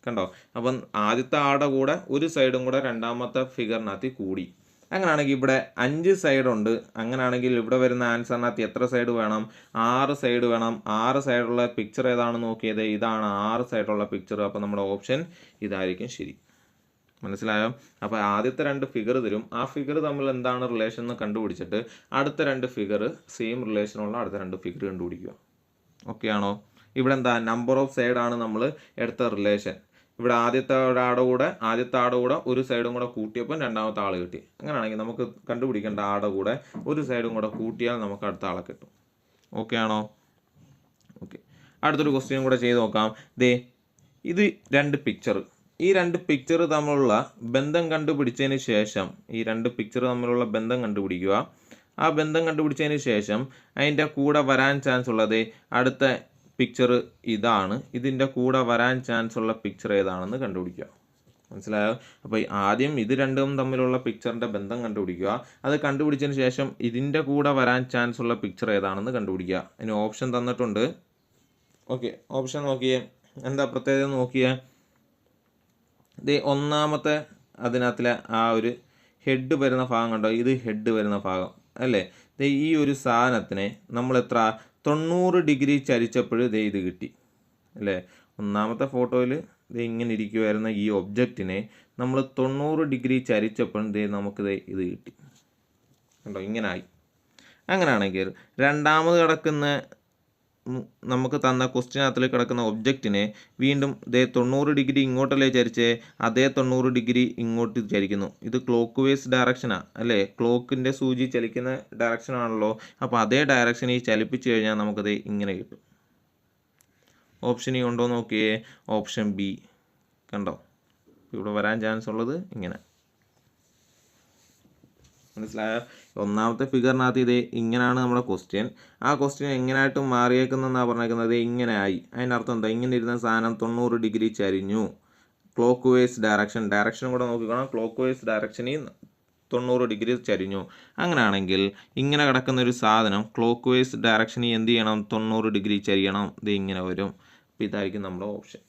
കണ്ടോ, അപ്പം ആദ്യത്തെ ആടെ കൂടെ ഒരു സൈഡും കൂടെ രണ്ടാമത്തെ ഫിഗറിനകത്ത് കൂടി. അങ്ങനെയാണെങ്കിൽ ഇവിടെ 5 സൈഡുണ്ട്. അങ്ങനെയാണെങ്കിൽ ഇവിടെ വരുന്ന ആൻസറിനകത്ത് എത്ര സൈഡ് വേണം? 6 സൈഡ് വേണം. 6 സൈഡുള്ള പിക്ചർ ഏതാണ് നോക്കിയത്? ഇതാണ് 6 സൈഡുള്ള പിക്ചർ. അപ്പോൾ നമ്മുടെ ഓപ്ഷൻ ഇതായിരിക്കും ശരി. മനസ്സിലായോ? അപ്പോൾ ആദ്യത്തെ 2 ഫിഗർ തരും, ആ ഫിഗർ തമ്മിൽ എന്താണ് റിലേഷൻ എന്ന് കണ്ടുപിടിച്ചിട്ട് അടുത്ത 2 ഫിഗർ സെയിം റിലേഷനുള്ള അടുത്ത 2 ഫിഗർ കണ്ടുപിടിക്കുക. ഓക്കെ ആണോ? ഇവിടെ എന്താ, നമ്പർ ഓഫ് സൈഡാണ് നമ്മൾ എടുത്ത റിലേഷൻ. ഇവിടെ ആദ്യത്തെ ആടെ കൂടെ ഒരു സൈഡും കൂടെ കൂട്ടിയപ്പോൾ രണ്ടാമത്തെ ആൾ കിട്ടി. അങ്ങനെയാണെങ്കിൽ നമുക്ക് കണ്ടുപിടിക്കേണ്ട ആടെ കൂടെ ഒരു സൈഡും കൂടെ കൂട്ടിയാൽ നമുക്ക് അടുത്ത ആളെ കിട്ടും. ഓക്കെ ആണോ? ഓക്കെ, അടുത്തൊരു ക്വസ്റ്റ്യൻ കൂടെ ചെയ്ത് നോക്കാം. ദേ ഇത് 2 പിക്ചർ, ഈ 2 പിക്ചർ തമ്മിലുള്ള ബന്ധം കണ്ടുപിടിച്ചതിന് ശേഷം കണ്ടുപിടിക്കുക. ആ ബന്ധം കണ്ടുപിടിച്ചതിന് ശേഷം അതിൻ്റെ കൂടെ വരാൻ ചാൻസ് ഉള്ളത് അടുത്ത പിക്ചർ ഇതാണ്, ഇതിൻ്റെ കൂടെ വരാൻ ചാൻസ് ഉള്ള പിക്ചർ ഏതാണെന്ന് കണ്ടുപിടിക്കുക. മനസ്സിലായോ? അപ്പോൾ ആദ്യം ഇത് രണ്ടും തമ്മിലുള്ള പിക്ചറിൻ്റെ ബന്ധം കണ്ടുപിടിക്കുക. അത് കണ്ടുപിടിച്ചതിന് ശേഷം ഇതിൻ്റെ കൂടെ വരാൻ ചാൻസ് ഉള്ള പിക്ചർ ഏതാണെന്ന് കണ്ടുപിടിക്കുക. ഇനി ഓപ്ഷൻ തന്നിട്ടുണ്ട്. ഓക്കെ, ഓപ്ഷൻ നോക്കിയേ, എന്താ പ്രത്യേകത നോക്കിയേ. ഇത് ഒന്നാമത്തെ അതിനകത്തിലെ ആ ഒരു ഹെഡ് വരുന്ന ഭാഗം കണ്ടോ, ഇത് ഹെഡ് വരുന്ന ഭാഗം അല്ലേ. ഈ ഒരു സാധനത്തിനെ നമ്മൾ എത്ര 90 ഡിഗ്രി ചരിച്ചപ്പോൾ ഇത് കിട്ടി അല്ലേ. ഒന്നാമത്തെ ഫോട്ടോയിൽ ഇങ്ങനെ ഇരിക്കുമായിരുന്ന ഈ ഒബ്ജക്റ്റിനെ നമ്മൾ 90 ഡിഗ്രി ചരിച്ചപ്പോൾ നമുക്കിത് ഇത് കിട്ടി. കണ്ടോ, ഇങ്ങനെ ആയി. അങ്ങനെയാണെങ്കിൽ രണ്ടാമത് കിടക്കുന്ന നമുക്ക് തന്ന ക്വസ്റ്റ്യനകത്തിൽ കിടക്കുന്ന ഒബ്ജക്റ്റിനെ വീണ്ടും 90 ഡിഗ്രി ഇങ്ങോട്ടല്ലേ ചരിച്ചേ, അതേ 90 ഡിഗ്രി ഇങ്ങോട്ട് ചരിക്കുന്നു. ഇത് ക്ലോക്ക് വൈസ് ഡയറക്ഷനാണ് അല്ലേ, ക്ലോക്കിൻ്റെ സൂചി ചലിക്കുന്ന ഡയറക്ഷനാണല്ലോ. അപ്പോൾ അതേ ഡയറക്ഷനിൽ ചലിപ്പിച്ച് കഴിഞ്ഞാൽ നമുക്കത് ഇങ്ങനെ കിട്ടും. ഓപ്ഷൻ ഈ ഉണ്ടോ നോക്കിയേ, ഓപ്ഷൻ ബി. കണ്ടോ, ഇവിടെ വരാൻ ചാൻസ് ഉള്ളത് ഇങ്ങനെ. മനസ്സിലായോ? ഒന്നാമത്തെ ഫിഗറിനകത്ത് ഇത് ഇങ്ങനെയാണ് നമ്മുടെ ക്വസ്റ്റ്യൻ. ആ ക്വസ്റ്റ്യൻ എങ്ങനെയായിട്ട് മാറിയേക്കുന്നതെന്നാണ് പറഞ്ഞേക്കുന്നത്, ഇങ്ങനെ ആയി. അതിനർത്ഥം എന്താ, ഇങ്ങനെ ഇരുന്ന സാധനം 90 ഡിഗ്രി ചരിഞ്ഞു. ക്ലോക്ക് വൈസ് ഡയറക്ഷൻ കൂടെ നോക്കിക്കണം. ക്ലോക്ക് വൈസ് ഡയറക്ഷനിൽ 90 ഡിഗ്രി ചരിഞ്ഞു. അങ്ങനെയാണെങ്കിൽ ഇങ്ങനെ കിടക്കുന്ന ഒരു സാധനം ക്ലോക്ക് വൈസ് ഡയറക്ഷനിൽ എന്ത് ചെയ്യണം? 90 ഡിഗ്രി ചരിയണം. ഇത് ഇങ്ങനെ വരും. അപ്പോൾ ഇതായിരിക്കും നമ്മുടെ ഓപ്ഷൻ.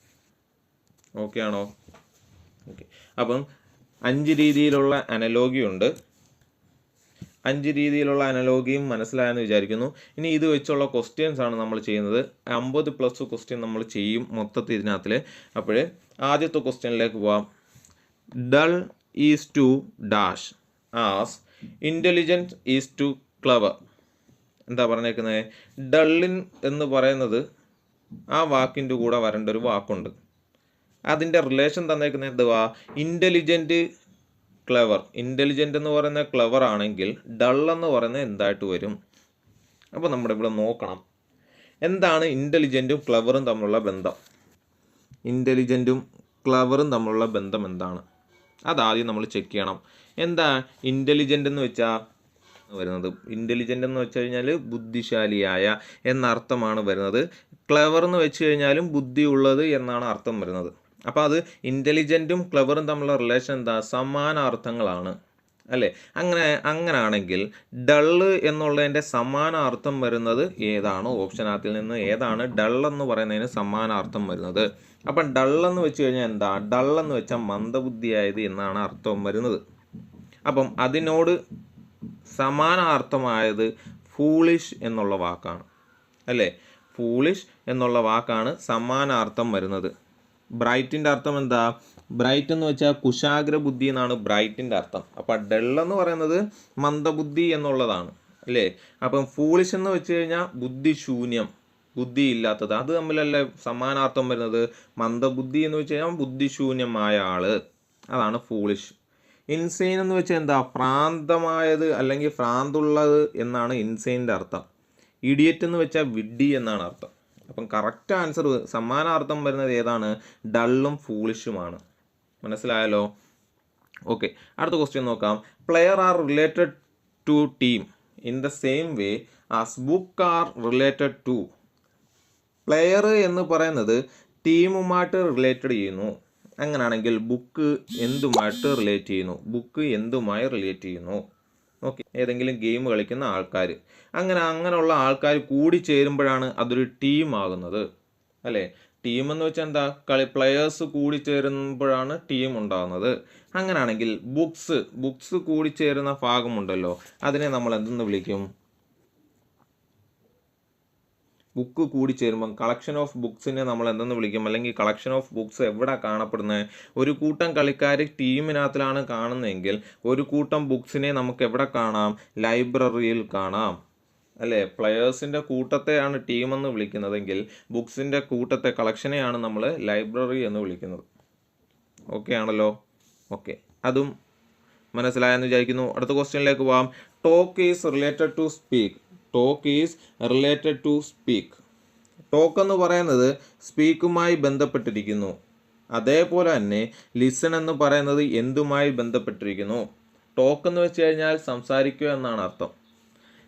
ഓക്കെ ആണോ? ഓക്കെ, അപ്പം 5 രീതിയിലുള്ള അനലോഗി ഉണ്ട്. 5 രീതിയിലുള്ള അനലോഗിയും മനസ്സിലായെന്ന് വിചാരിക്കുന്നു. ഇനി ഇത് വെച്ചുള്ള ക്വസ്റ്റ്യൻസ് ആണ് നമ്മൾ ചെയ്യുന്നത്. 50+ ക്വസ്റ്റ്യൻ നമ്മൾ ചെയ്യും മൊത്തത്തിൽ ഇതിനകത്തിൽ. അപ്പോൾ ആദ്യത്തെ ക്വസ്റ്റ്യനിലേക്ക് പോവാം. Dull is to dash as intelligent is to clever. എന്താ പറഞ്ഞേക്കുന്നത്? ഡള്ളിൻ എന്ന് പറയുന്നത് ആ വാക്കിൻ്റെ കൂടെ വരേണ്ട ഒരു വാക്കുണ്ട്. അതിൻ്റെ റിലേഷൻ തന്നേക്കുന്നത് എന്തുവാ? Intelligent clever. ഇൻ്റലിജൻ്റ് എന്ന് പറയുന്ന ക്ലെവർ ആണെങ്കിൽ ഡൾ എന്ന് പറയുന്നത് എന്തായിട്ട് വരും? അപ്പോൾ നമ്മുടെ ഇവിടെ നോക്കണം എന്താണ് ഇൻ്റലിജൻറ്റും ക്ലെവറും തമ്മിലുള്ള ബന്ധം. ഇൻ്റലിജൻറ്റും ക്ലെവറും തമ്മിലുള്ള ബന്ധം എന്താണ്? അതാദ്യം നമ്മൾ ചെക്ക് ചെയ്യണം. എന്താ ഇൻ്റലിജൻ്റ് എന്ന് വെച്ചാൽ വരുന്നത്? ഇൻ്റലിജൻ്റ് എന്ന് വെച്ച് കഴിഞ്ഞാൽ ബുദ്ധിശാലിയായ എന്നർത്ഥമാണ് വരുന്നത്. ക്ലെവർ എന്ന് വെച്ച് കഴിഞ്ഞാലും ബുദ്ധിയുള്ളത് എന്നാണ് അർത്ഥം വരുന്നത്. അപ്പോൾ അത് ഇൻ്റലിജൻറ്റും ക്ലെവറും തമ്മിലുള്ള റിലേഷൻ എന്താ? സമാനാർത്ഥങ്ങളാണ് അല്ലേ. അങ്ങനെയാണെങ്കിൽ ഡള്ള് എന്നുള്ളതിൻ്റെ സമാനാർത്ഥം വരുന്നത് ഏതാണ്? ഓപ്ഷനകത്തിൽ നിന്ന് ഏതാണ് ഡൾ എന്ന് പറയുന്നതിന് സമാനാർത്ഥം വരുന്നത്? അപ്പം ഡള്ളെന്ന് വെച്ച് കഴിഞ്ഞാൽ എന്താ? ഡള്ളെന്ന് വെച്ചാൽ മന്ദബുദ്ധിയായത് എന്നാണ് അർത്ഥം വരുന്നത്. അപ്പം അതിനോട് സമാനാർത്ഥമായത് ഫൂളിഷ് എന്നുള്ള വാക്കാണ് അല്ലേ. ഫൂളിഷ് എന്നുള്ള വാക്കാണ് സമാനാർത്ഥം വരുന്നത്. ബ്രൈറ്റിൻ്റെ അർത്ഥം എന്താ? ബ്രൈറ്റ് എന്ന് വെച്ചാൽ കുശാഗ്ര ബുദ്ധി എന്നാണ് ബ്രൈറ്റിൻ്റെ അർത്ഥം. അപ്പം ഡൾ എന്ന് പറയുന്നത് മന്ദബുദ്ധി എന്നുള്ളതാണ് അല്ലേ. അപ്പം ഫൂളിഷ് എന്ന് വെച്ച് കഴിഞ്ഞാൽ ബുദ്ധിശൂന്യം, ബുദ്ധിയില്ലാത്തത്. അത് തമ്മിലല്ലേ സമാനാർത്ഥം വരുന്നത്. മന്ദബുദ്ധി എന്ന് വെച്ച് കഴിഞ്ഞാൽ ബുദ്ധിശൂന്യമായ ആള്, അതാണ് ഫൂളിഷ്. ഇൻസെയിൻ എന്ന് വെച്ചാൽ എന്താ? ഭ്രാന്തമായത് അല്ലെങ്കിൽ ഭ്രാന്തുള്ളത് എന്നാണ് ഇൻസെയിൻ്റെ അർത്ഥം. ഇഡിയറ്റ് എന്ന് വെച്ചാൽ വിഡ്ഢി എന്നാണ് അർത്ഥം. അപ്പം കറക്റ്റ് ആൻസർ സമാനാർത്ഥം വരുന്നത് ഏതാണ്? ഡള്ളും ഫൂളിഷുമാണ്. മനസ്സിലായല്ലോ? ഓക്കെ, അടുത്ത ക്വസ്റ്റ്യൻ നോക്കാം. Player are related to team in the same way as book are related to. Player എന്ന് പറയുന്നത് ടീമുമായിട്ട് റിലേറ്റഡ് ചെയ്യുന്നു. അങ്ങനെയാണെങ്കിൽ ബുക്ക് എന്തുമായിട്ട് റിലേറ്റ് ചെയ്യുന്നു? ബുക്ക് എന്തുമായി റിലേറ്റ് ചെയ്യുന്നു? ഓക്കെ, ഏതെങ്കിലും ഗെയിം കളിക്കുന്ന ആൾക്കാർ, അങ്ങനെയുള്ള ആൾക്കാർ കൂടി ചേരുമ്പോഴാണ് അതൊരു ടീം ആകുന്നത് അല്ലേ. ടീം എന്ന് വെച്ചാൽ എന്താ? പ്ലെയേഴ്സ് കൂടി ചേരുമ്പോഴാണ് ടീം ഉണ്ടാകുന്നത്. അങ്ങനെയാണെങ്കിൽ ബുക്സ് കൂടി ചേരുന്ന ഭാഗമുണ്ടല്ലോ, അതിനെ നമ്മൾ എന്തെന്ന് വിളിക്കും? ബുക്ക് കൂടി ചേരുമ്പം കളക്ഷൻ ഓഫ് ബുക്സിനെ നമ്മൾ എന്തെന്ന് വിളിക്കും? അല്ലെങ്കിൽ കളക്ഷൻ ഓഫ് ബുക്സ് എവിടെ കാണപ്പെടുന്നത്? ഒരു കൂട്ടം കളിക്കാർ ടീമിനകത്തിലാണ് കാണുന്നതെങ്കിൽ ഒരു കൂട്ടം ബുക്സിനെ നമുക്ക് എവിടെ കാണാം? ലൈബ്രറിയിൽ കാണാം അല്ലേ. പ്ലെയേഴ്സിൻ്റെ കൂട്ടത്തെയാണ് ടീം എന്ന് വിളിക്കുന്നതെങ്കിൽ ബുക്സിൻ്റെ കൂട്ടത്തെ കളക്ഷനെയാണ് നമ്മൾ ലൈബ്രറി എന്ന് വിളിക്കുന്നത്. ഓക്കെ ആണല്ലോ? ഓക്കെ, അതും മനസ്സിലായെന്ന് വിചാരിക്കുന്നു. അടുത്ത ക്വസ്റ്റ്യനിലേക്ക് പോവാം. Talk is related to speak. Talk is related to speak. Talk എന്ന് പറയുന്നത് സ്പീക്കുമായി ബന്ധപ്പെട്ടിരിക്കുന്നു. അതേപോലെ തന്നെ ലിസൺ എന്ന് പറയുന്നത് എന്തുമായി ബന്ധപ്പെട്ടിരിക്കുന്നു? ടോക്ക് എന്ന് വെച്ച് കഴിഞ്ഞാൽ സംസാരിക്കുക എന്നാണ് അർത്ഥം.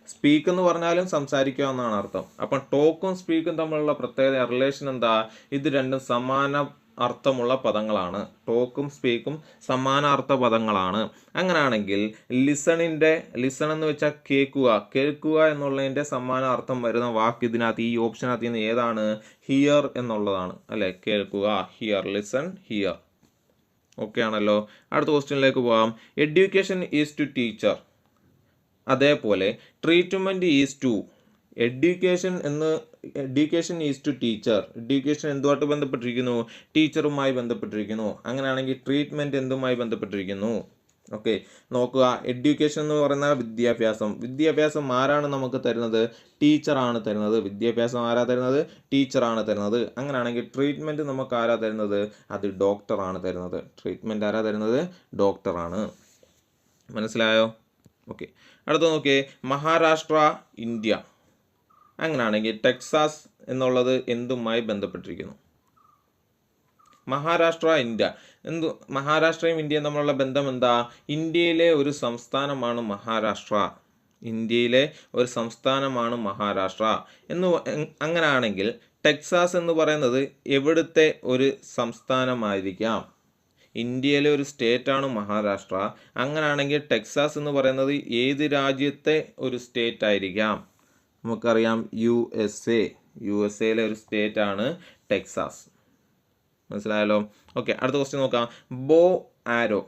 സ്പീക്ക് എന്ന് പറഞ്ഞാലും സംസാരിക്കുക എന്നാണ് അർത്ഥം. അപ്പം ടോക്കും സ്പീക്കും തമ്മിലുള്ള പ്രത്യേകത റിലേഷൻ എന്താ? ഇത് രണ്ടും സമാന അർത്ഥമുള്ള പദങ്ങളാണ്. ടോക്കും സ്പീക്കും സമാനാർത്ഥ പദങ്ങളാണ്. അങ്ങനെയാണെങ്കിൽ ലിസൺ എന്ന് വെച്ചാൽ കേൾക്കുക എന്നുള്ളതിൻ്റെ സമാനാർത്ഥം വരുന്ന വാക്ക് ഇതിനകത്ത്, ഈ ഓപ്ഷനകത്ത് നിന്ന് ഏതാണ്? ഹിയർ എന്നുള്ളതാണ് അല്ലേ. കേൾക്കുക, ഹിയർ, ലിസൺ, ഹിയർ. ഓക്കെ ആണല്ലോ? അടുത്ത ക്വസ്റ്റ്യനിലേക്ക് പോകാം. Education is to teacher. അതേപോലെ treatment is to. Education is to teacher. എഡ്യൂക്കേഷൻ എന്തുമായിട്ട് ബന്ധപ്പെട്ടിരിക്കുന്നു? ടീച്ചറുമായി ബന്ധപ്പെട്ടിരിക്കുന്നു. അങ്ങനെയാണെങ്കിൽ ട്രീറ്റ്മെൻറ്റ് എന്തുമായി ബന്ധപ്പെട്ടിരിക്കുന്നു? ഓക്കെ, നോക്കുക. എഡ്യൂക്കേഷൻ എന്ന് പറയുന്ന വിദ്യാഭ്യാസം ആരാണ് നമുക്ക് തരുന്നത്? ടീച്ചറാണ് തരുന്നത്. വിദ്യാഭ്യാസം ആരാ തരുന്നത്? ടീച്ചറാണ് തരുന്നത്. അങ്ങനെയാണെങ്കിൽ ട്രീറ്റ്മെൻറ്റ് നമുക്ക് ആരാ തരുന്നത്? അത് ഡോക്ടറാണ് തരുന്നത്. ട്രീറ്റ്മെൻറ്റ് ആരാ തരുന്നത്? ഡോക്ടറാണ്. മനസ്സിലായോ? ഓക്കെ, അടുത്ത നോക്കിയേ. മഹാരാഷ്ട്ര, ഇന്ത്യ. അങ്ങനെയാണെങ്കിൽ ടെക്സാസ് എന്നുള്ളത് എന്തുമായി ബന്ധപ്പെട്ടിരിക്കുന്നു? മഹാരാഷ്ട്രയും ഇന്ത്യയും തമ്മിലുള്ള ബന്ധം എന്താ? ഇന്ത്യയിലെ ഒരു സംസ്ഥാനമാണ് മഹാരാഷ്ട്ര. അങ്ങനെയാണെങ്കിൽ ടെക്സാസ് എന്ന് പറയുന്നത് എവിടുത്തെ ഒരു സംസ്ഥാനമായിരിക്കാം? ഇന്ത്യയിലെ ഒരു സ്റ്റേറ്റാണ് മഹാരാഷ്ട്ര. അങ്ങനെയാണെങ്കിൽ ടെക്സാസ് എന്ന് പറയുന്നത് ഏത് രാജ്യത്തെ ഒരു സ്റ്റേറ്റ് ആയിരിക്കാം? നമുക്കറിയാം യുഎസ്എയിലെ ഒരു സ്റ്റേറ്റാണ് ടെക്സാസ്. മനസ്സിലായല്ലോ? ഓക്കെ, അടുത്ത ക്വസ്റ്റ്യൻ നോക്കാം. ബോ, ആരോ.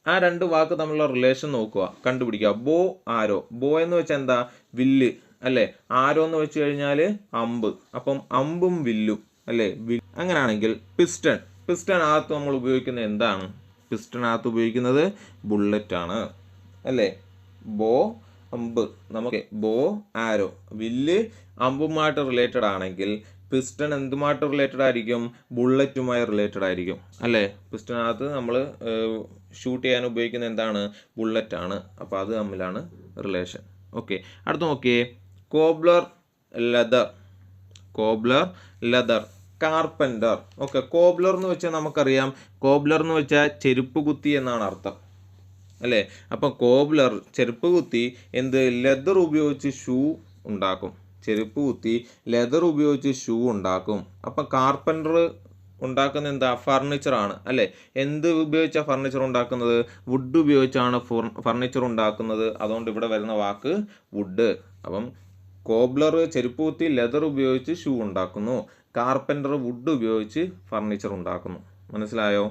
ആ രണ്ട് വാക്ക് തമ്മിലുള്ള റിലേഷൻ നോക്കുക, കണ്ടുപിടിക്കുക. ബോ, ആരോ. ബോ എന്ന് വെച്ചാൽ എന്താ? വില്ല് അല്ലേ. ആരോ എന്ന് വെച്ച് കഴിഞ്ഞാൽ അമ്പ്. അപ്പം അമ്പും വില്ലും അല്ലേ. അങ്ങനെയാണെങ്കിൽ പിസ്റ്റണകത്ത് നമ്മൾ ഉപയോഗിക്കുന്നത് എന്താണ്? പിസ്റ്റണകത്ത് ഉപയോഗിക്കുന്നത് ബുള്ളറ്റ് ആണ് അല്ലേ. ബോ, അമ്പ്. നമുക്ക് ബോ, ആരോ, വില്ല് അമ്പുമായിട്ട് റിലേറ്റഡ് ആണെങ്കിൽ പിസ്റ്റൺ എന്തുമായിട്ട് റിലേറ്റഡ് ആയിരിക്കും? ബുള്ളറ്റുമായി റിലേറ്റഡ് ആയിരിക്കും അല്ലേ. പിസ്റ്റണകത്ത് നമ്മൾ ഷൂട്ട് ചെയ്യാൻ ഉപയോഗിക്കുന്ന എന്താണ്? ബുള്ളറ്റാണ്. അപ്പോൾ അത് തമ്മിലാണ് റിലേഷൻ. ഓക്കെ, അടുത്ത് നോക്കിയേ. Cobbler, leather, carpenter. Okay, cobbler എന്ന് വെച്ചാൽ നമുക്കറിയാം, കോബ്ലർ എന്ന് വെച്ചാൽ ചെരുപ്പ് കുത്തി എന്നാണ് അർത്ഥം അല്ലേ. അപ്പം കോബ്ലർ ചെരുപ്പ് കുത്തി ലെതർ ഉപയോഗിച്ച് ഷൂ ഉണ്ടാക്കും. ചെരുപ്പ് കുത്തി ലെതർ ഉപയോഗിച്ച് ഷൂ ഉണ്ടാക്കും. അപ്പം കാർപ്പൻ്റർ ഉണ്ടാക്കുന്ന എന്താ? ഫർണിച്ചറാണ് അല്ലേ. എന്ത് ഉപയോഗിച്ചാണ് ഫർണിച്ചർ ഉണ്ടാക്കുന്നത്? വുഡ് ഉപയോഗിച്ചാണ് ഫർണിച്ചർ ഉണ്ടാക്കുന്നത്. അതുകൊണ്ട് ഇവിടെ വരുന്ന വാക്ക് വുഡ്. അപ്പം കോബ്ലർ ചെരുപ്പ് കുത്തി ലെതർ ഉപയോഗിച്ച് ഷൂ ഉണ്ടാക്കുന്നു. കാർപ്പൻ്റർ വുഡ് ഉപയോഗിച്ച് ഫർണിച്ചർ ഉണ്ടാക്കുന്നു. മനസ്സിലായോ?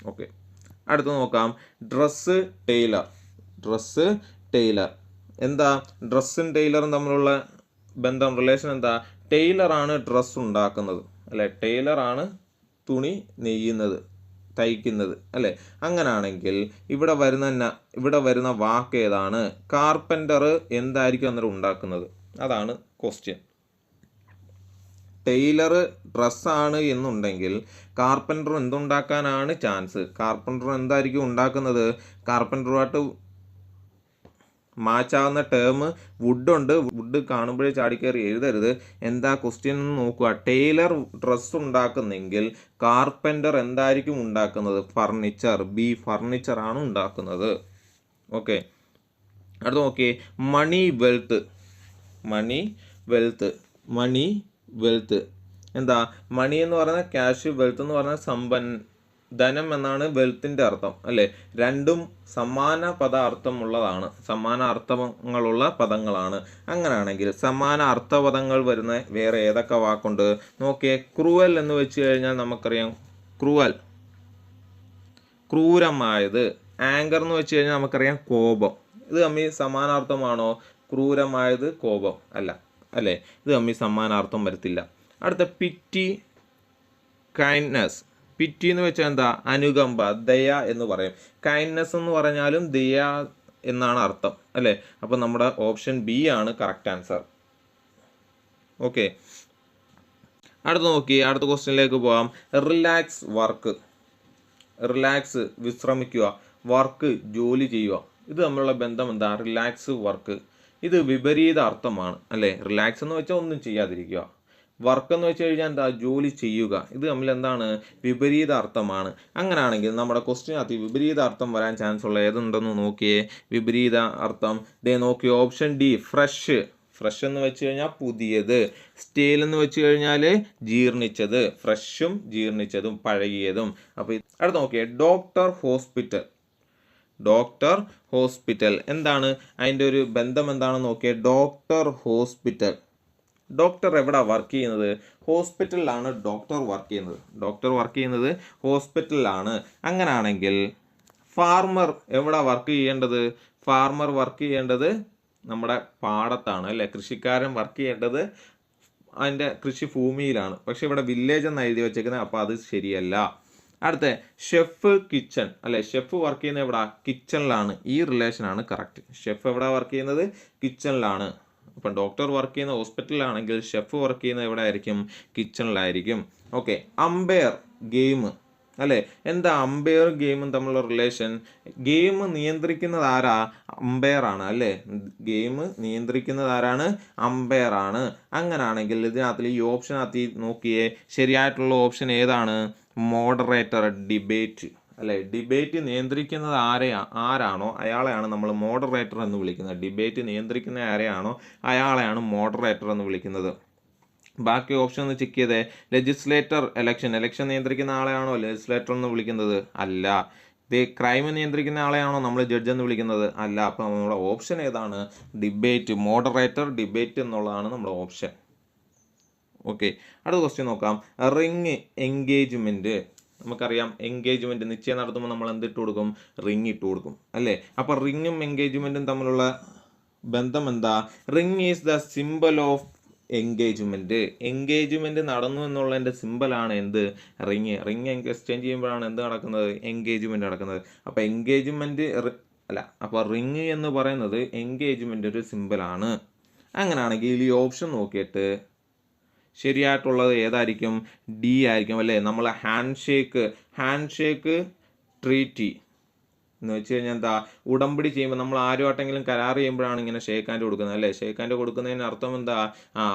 ഓക്കെ, അടുത്ത് നോക്കാം. Dress, tailor. എന്താ ഡ്രസ്സും ടൈലറും തമ്മിലുള്ള ബന്ധം, റിലേഷൻ എന്താ? ടൈലറാണ് ഡ്രസ്സ് ഉണ്ടാക്കുന്നത് അല്ലേ, ടൈലറാണ് തുണി നെയ്യുന്നത്, തയ്ക്കുന്നത് അല്ലേ. അങ്ങനാണെങ്കിൽ ഇവിടെ വരുന്ന വാക്ക് ഏതാണ്? കാർപ്പൻ്റർ എന്തായിരിക്കും അന്നേരം ഉണ്ടാക്കുന്നത്? അതാണ് ക്വസ്റ്റ്യൻ. ടൈലർ ഡ്രസ്സാണ് എന്നുണ്ടെങ്കിൽ കാർപ്പൻ്റർ എന്തുണ്ടാക്കാനാണ് ചാൻസ്? കാർപ്പൻ്റർ എന്തായിരിക്കും ഉണ്ടാക്കുന്നത്? കാർപ്പൻ്ററുമായിട്ട് മാച്ചാവുന്ന ടേം വുഡുണ്ട്. വുഡ് കാണുമ്പോഴേ ചാടിക്കയറി എഴുതരുത്. എന്താ ക്വസ്റ്റ്യൻ എന്ന് നോക്കുക. ടൈലർ ഡ്രസ്സ് ഉണ്ടാക്കുന്നെങ്കിൽ കാർപ്പൻ്റർ എന്തായിരിക്കും ഉണ്ടാക്കുന്നത്? ഫർണിച്ചർ. ബി, ഫർണിച്ചറാണ് ഉണ്ടാക്കുന്നത്. ഓക്കെ, അടുത്ത് നോക്കിയേ. മണി വെൽത്ത് എന്താ? മണി എന്ന് പറയുന്നത് ക്യാഷ്, വെൽത്ത് എന്ന് പറയുന്നത് ധനം എന്നാണ് വെൽത്തിൻ്റെ അർത്ഥം അല്ലേ. രണ്ടും സമാന അർത്ഥങ്ങളുള്ള പദങ്ങളാണ്. അങ്ങനെയാണെങ്കിൽ സമാന അർത്ഥപദങ്ങൾ വരുന്ന വേറെ ഏതൊക്കെ വാക്കുണ്ട് നോക്കിയേ. ക്രൂവൽ എന്ന് വെച്ച് കഴിഞ്ഞാൽ നമുക്കറിയാം ക്രൂരമായത്. ആങ്കർ എന്ന് വെച്ച് കഴിഞ്ഞാൽ നമുക്കറിയാം കോപം. ഇത് തമ്മിൽ സമാനാർത്ഥമാണോ? ക്രൂരമായത് കോപം അല്ല അല്ലേ, ഇത് തമ്മിൽ സമാനാർത്ഥം വരത്തില്ല. അടുത്ത പിറ്റി, കൈൻഡ്നെസ്. പിറ്റി എന്ന് വെച്ചാൽ എന്താ? അനുകമ്പ, ദയ എന്ന് പറയും. കൈൻഡ്നെസ് എന്ന് പറഞ്ഞാലും ദയ എന്നാണ് അർത്ഥം അല്ലേ. അപ്പോൾ നമ്മുടെ ഓപ്ഷൻ ബി ആണ് കറക്റ്റ് ആൻസർ. ഓക്കെ, അടുത്ത ക്വസ്റ്റ്യനിലേക്ക് പോകാം. റിലാക്സ് വിശ്രമിക്കുക, വർക്ക് ജോലി ചെയ്യുക. ഇത് തമ്മിലുള്ള ബന്ധം എന്താ? Relax, work. ഇത് വിപരീത അർത്ഥമാണ് അല്ലേ. റിലാക്സ് എന്ന് വെച്ചാൽ ഒന്നും ചെയ്യാതിരിക്കുക, വർക്ക് എന്ന് വെച്ച് കഴിഞ്ഞാൽ എന്താ? ജോലി ചെയ്യുക. ഇത് തമ്മിൽ എന്താണ്? വിപരീത അർത്ഥമാണ്. അങ്ങനെയാണെങ്കിൽ നമ്മുടെ ക്വസ്റ്റ്യനകത്ത് വിപരീത അർത്ഥം വരാൻ ചാൻസ് ഉള്ള ഏതുണ്ടെന്ന് നോക്കിയേ. വിപരീത അർത്ഥം നോക്കിയേ. ഓപ്ഷൻ ഡി, ഫ്രഷ് എന്ന് വെച്ച് കഴിഞ്ഞാൽ പുതിയത്. സ്റ്റേൽ എന്ന് വെച്ച് കഴിഞ്ഞാൽ ജീർണിച്ചത്. ഫ്രഷും ജീർണിച്ചതും പഴകിയതും. അപ്പോൾ അടുത്ത് നോക്കിയേ. ഡോക്ടർ ഹോസ്പിറ്റൽ എന്താണ്? അതിൻ്റെ ഒരു ബന്ധം എന്താണെന്ന് നോക്കിയേ. ഡോക്ടർ എവിടെ വർക്ക് ചെയ്യുന്നത്? ഹോസ്പിറ്റലിലാണ് ഡോക്ടർ വർക്ക് ചെയ്യുന്നത്. ഹോസ്പിറ്റലിലാണ്. അങ്ങനെയാണെങ്കിൽ ഫാർമർ എവിടെ വർക്ക് ചെയ്യേണ്ടത്? ഫാർമർ വർക്ക് ചെയ്യേണ്ടത് നമ്മുടെ പാടത്താണ് അല്ലേ. കൃഷിക്കാരൻ വർക്ക് ചെയ്യേണ്ടത് അതിൻ്റെ കൃഷിഭൂമിയിലാണ്. പക്ഷെ ഇവിടെ വില്ലേജ് എന്ന് എഴുതി വെച്ചേക്കുന്നത്, അപ്പോൾ അത് ശരിയല്ല. അടുത്ത ഷെഫ്, കിച്ചൺ അല്ലേ. ഷെഫ് വർക്ക് ചെയ്യുന്നത് എവിടെ? കിച്ചണിലാണ്. ഈ റിലേഷനാണ് കറക്റ്റ്. ഷെഫ് എവിടെ വർക്ക് ചെയ്യുന്നത്? കിച്ചണിലാണ്. അപ്പം ഡോക്ടർ വർക്ക് ചെയ്യുന്ന ഹോസ്പിറ്റലിലാണെങ്കിൽ ഷെഫ് വർക്ക് ചെയ്യുന്നത് എവിടെ ആയിരിക്കും? കിച്ചണിലായിരിക്കും. ഓക്കെ, അമ്പയർ ഗെയിം അല്ലേ. എന്താ അമ്പയർ ഗെയിമും തമ്മിലുള്ള റിലേഷൻ? ഗെയിം നിയന്ത്രിക്കുന്നത് ആരാ? അമ്പയറാണ് അല്ലേ. ഗെയിം നിയന്ത്രിക്കുന്നത് ആരാണ്? അമ്പയറാണ്. അങ്ങനാണെങ്കിൽ ഇതിനകത്ത് ഈ ഓപ്ഷനകത്ത് നോക്കിയേ. ശരിയായിട്ടുള്ള ഓപ്ഷൻ ഏതാണ്? മോഡറേറ്റർ, ഡിബേറ്റ് അല്ലേ. ഡിബേറ്റ് നിയന്ത്രിക്കുന്നത് ആരാണോ അയാളെയാണ് നമ്മൾ മോഡറേറ്റർ എന്ന് വിളിക്കുന്നത്. ഡിബേറ്റ് നിയന്ത്രിക്കുന്ന ആരെയാണോ അയാളെയാണ് മോഡറേറ്റർ എന്ന് വിളിക്കുന്നത്. ബാക്കി ഓപ്ഷൻ ഒന്ന് ചെക്ക് ചെയ്തേ. ലെജിസ്ലേറ്റർ, ഇലക്ഷൻ നിയന്ത്രിക്കുന്ന ആളെയാണോ ലെജിസ്ലേറ്റർ എന്ന് വിളിക്കുന്നത്? അല്ല. ക്രൈം നിയന്ത്രിക്കുന്ന ആളെയാണോ നമ്മൾ ജഡ്ജ് എന്ന് വിളിക്കുന്നത്? അല്ല. അപ്പോൾ നമ്മുടെ ഓപ്ഷൻ ഏതാണ്? ഡിബേറ്റ്. മോഡറേറ്റർ, ഡിബേറ്റ് എന്നുള്ളതാണ് നമ്മുടെ ഓപ്ഷൻ. ഓക്കെ, അടുത്ത ക്വസ്റ്റ്യൻ നോക്കാം. Ring, engagement. നമുക്കറിയാം എൻഗേജ്മെൻറ്റ് നിശ്ചയം നടത്തുമ്പോൾ നമ്മൾ എന്തിട്ട് കൊടുക്കും? റിംഗ് ഇട്ട് കൊടുക്കും അല്ലേ. അപ്പോൾ റിങ്ങും എൻഗേജ്മെൻറ്റും തമ്മിലുള്ള ബന്ധം എന്താ? Ring is the symbol of engagement നടന്നു എന്നുള്ളതിൻ്റെ സിമ്പിളാണ് എന്ത്? റിംഗ് എക്സ്ചേഞ്ച് ചെയ്യുമ്പോഴാണ് എന്ത് നടക്കുന്നത്? എൻഗേജ്മെൻറ്റ് നടക്കുന്നത്. അപ്പോൾ അപ്പോൾ റിംഗ് എന്ന് പറയുന്നത് എൻഗേജ്മെൻ്റ് ഒരു സിമ്പിളാണ്. അങ്ങനെയാണെങ്കിൽ ഈ ഓപ്ഷൻ നോക്കിയിട്ട് ശരിയായിട്ടുള്ളത് ഏതായിരിക്കും? ഡി ആയിരിക്കും അല്ലേ. നമ്മൾ ഹാൻഡ് ഷേക്ക് ട്രീറ്റി എന്ന് വെച്ച് കഴിഞ്ഞാൽ എന്താ? ഉടമ്പടി ചെയ്യുമ്പോൾ നമ്മൾ ആരുമായിട്ടെങ്കിലും കരാർ ചെയ്യുമ്പോഴാണ് ഇങ്ങനെ ഷേക്ക് ഹാൻഡ് കൊടുക്കുന്നത് അല്ലേ. ഷേക്ക് ഹാൻഡ് കൊടുക്കുന്നതിന് അർത്ഥം എന്താ?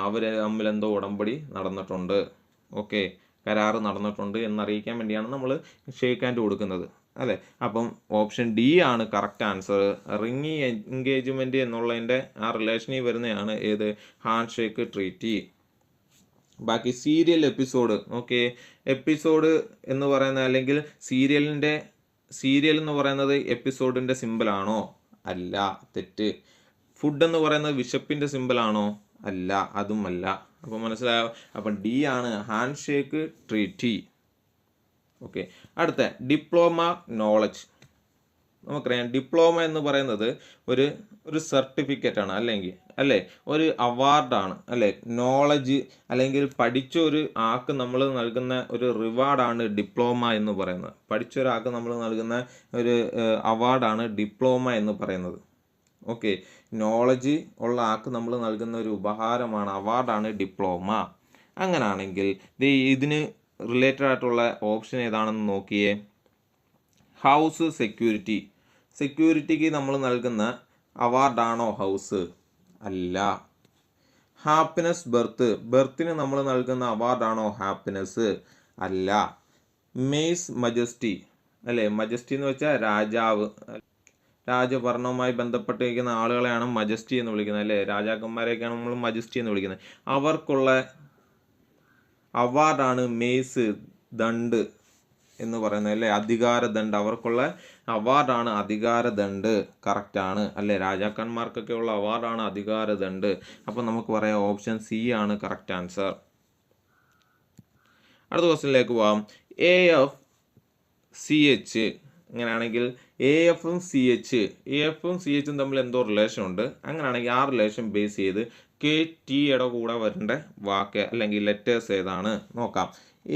അവർ തമ്മിൽ എന്തോ ഉടമ്പടി നടന്നിട്ടുണ്ട്, ഓക്കെ, കരാർ നടന്നിട്ടുണ്ട് എന്നറിയിക്കാൻ വേണ്ടിയാണ് നമ്മൾ ഷേക്ക് ഹാൻഡ് കൊടുക്കുന്നത് അല്ലേ. അപ്പം ഓപ്ഷൻ ഡി ആണ് കറക്റ്റ് ആൻസർ. റിംഗ് എൻഗേജ്മെൻറ്റ് എന്നുള്ളതിൻ്റെ ആ റിലേഷനിൽ വരുന്നതാണ് ഏത്? Hand shake treaty. ബാക്കി സീരിയൽ എപ്പിസോഡ്. ഓക്കെ, എപ്പിസോഡ് എന്ന് പറയുന്ന അല്ലെങ്കിൽ സീരിയൽ എന്ന് പറയുന്നത് എപ്പിസോഡിൻ്റെ സിമ്പിളാണോ? അല്ല, തെറ്റ്. ഫുഡ് എന്ന് പറയുന്നത് വിശപ്പിൻ്റെ സിമ്പിളാണോ? അല്ല, അതുമല്ല. അപ്പോൾ മനസ്സിലായോ? അപ്പം ഡി ആണ് ഹാൻഡ് ഷേക്ക് ട്രീറ്റി. ഓക്കെ, അടുത്ത ഡിപ്ലോമ നോളജ്. നമുക്കറിയാം ഡിപ്ലോമ എന്ന് പറയുന്നത് ഒരു സർട്ടിഫിക്കറ്റ് ആണ്, അല്ലേ ഒരു അവാർഡാണ്, അല്ലേ നോളജ് അല്ലെങ്കിൽ പഠിച്ച ഒരു ആൾക്ക് നമ്മൾ നൽകുന്ന ഒരു റിവാർഡാണ് ഡിപ്ലോമ എന്ന് പറയുന്നത്. പഠിച്ച ഒരാൾക്ക് നമ്മൾ നൽകുന്ന ഒരു അവാർഡാണ് ഡിപ്ലോമ എന്ന് പറയുന്നത്. ഓക്കെ, നോളജ് ഉള്ള ആൾക്ക് നമ്മൾ നൽകുന്ന ഒരു ഉപഹാരമാണ്, അവാർഡാണ് ഡിപ്ലോമ. അങ്ങനാണെങ്കിൽ ഇതിന് റിലേറ്റഡ് ആയിട്ടുള്ള ഓപ്ഷൻ ഏതാണെന്ന് നോക്കിയേ. ഹൗസ് സെക്യൂരിറ്റിക്ക് നമ്മൾ നൽകുന്ന അവാർഡാണോ ഹൗസ്? അല്ല. ഹാപ്പിനെസ് ബർത്തിന് നമ്മൾ നൽകുന്ന അവാർഡാണോ ഹാപ്പിനെസ്? അല്ല. മെയ്സ് മജസ്റ്റി, അല്ലേ മജസ്റ്റി എന്ന് വെച്ചാൽ രാജാവ്, രാജഭരണവുമായി ബന്ധപ്പെട്ടിരിക്കുന്ന ആളുകളെയാണ് മജസ്റ്റി എന്ന് വിളിക്കുന്നത്, അല്ലേ രാജാക്കന്മാരെയൊക്കെയാണ് നമ്മൾ മജസ്റ്റി എന്ന് വിളിക്കുന്നത്. അവർക്കുള്ള അവാർഡാണ് മെയ്സ് ദണ്ഡ് എന്ന് പറയുന്നത്, അല്ലേ അധികാരദണ്ഡ്. അവർക്കുള്ള അവാർഡാണ് അധികാരദണ്ഡ്. കറക്റ്റാണ്, അല്ലേ രാജാക്കന്മാർക്കൊക്കെ ഉള്ള അവാർഡാണ് അധികാരദണ്ഡ്. അപ്പം നമുക്ക് പറയാം ഓപ്ഷൻ സി ആണ് കറക്റ്റ് ആൻസർ. അടുത്ത ക്വസ്റ്റ്യനിലേക്ക് പോവാം. AFCH അങ്ങനെയാണെങ്കിൽ AFും CHും തമ്മിൽ എന്തോ റിലേഷൻ ഉണ്ട്. അങ്ങനെയാണെങ്കിൽ ആ റിലേഷൻ ബേസ് ചെയ്ത് KTയുടെ കൂടെ വരേണ്ട വാക്ക് അല്ലെങ്കിൽ ലെറ്റേഴ്സ് ഏതാണ് നോക്കാം.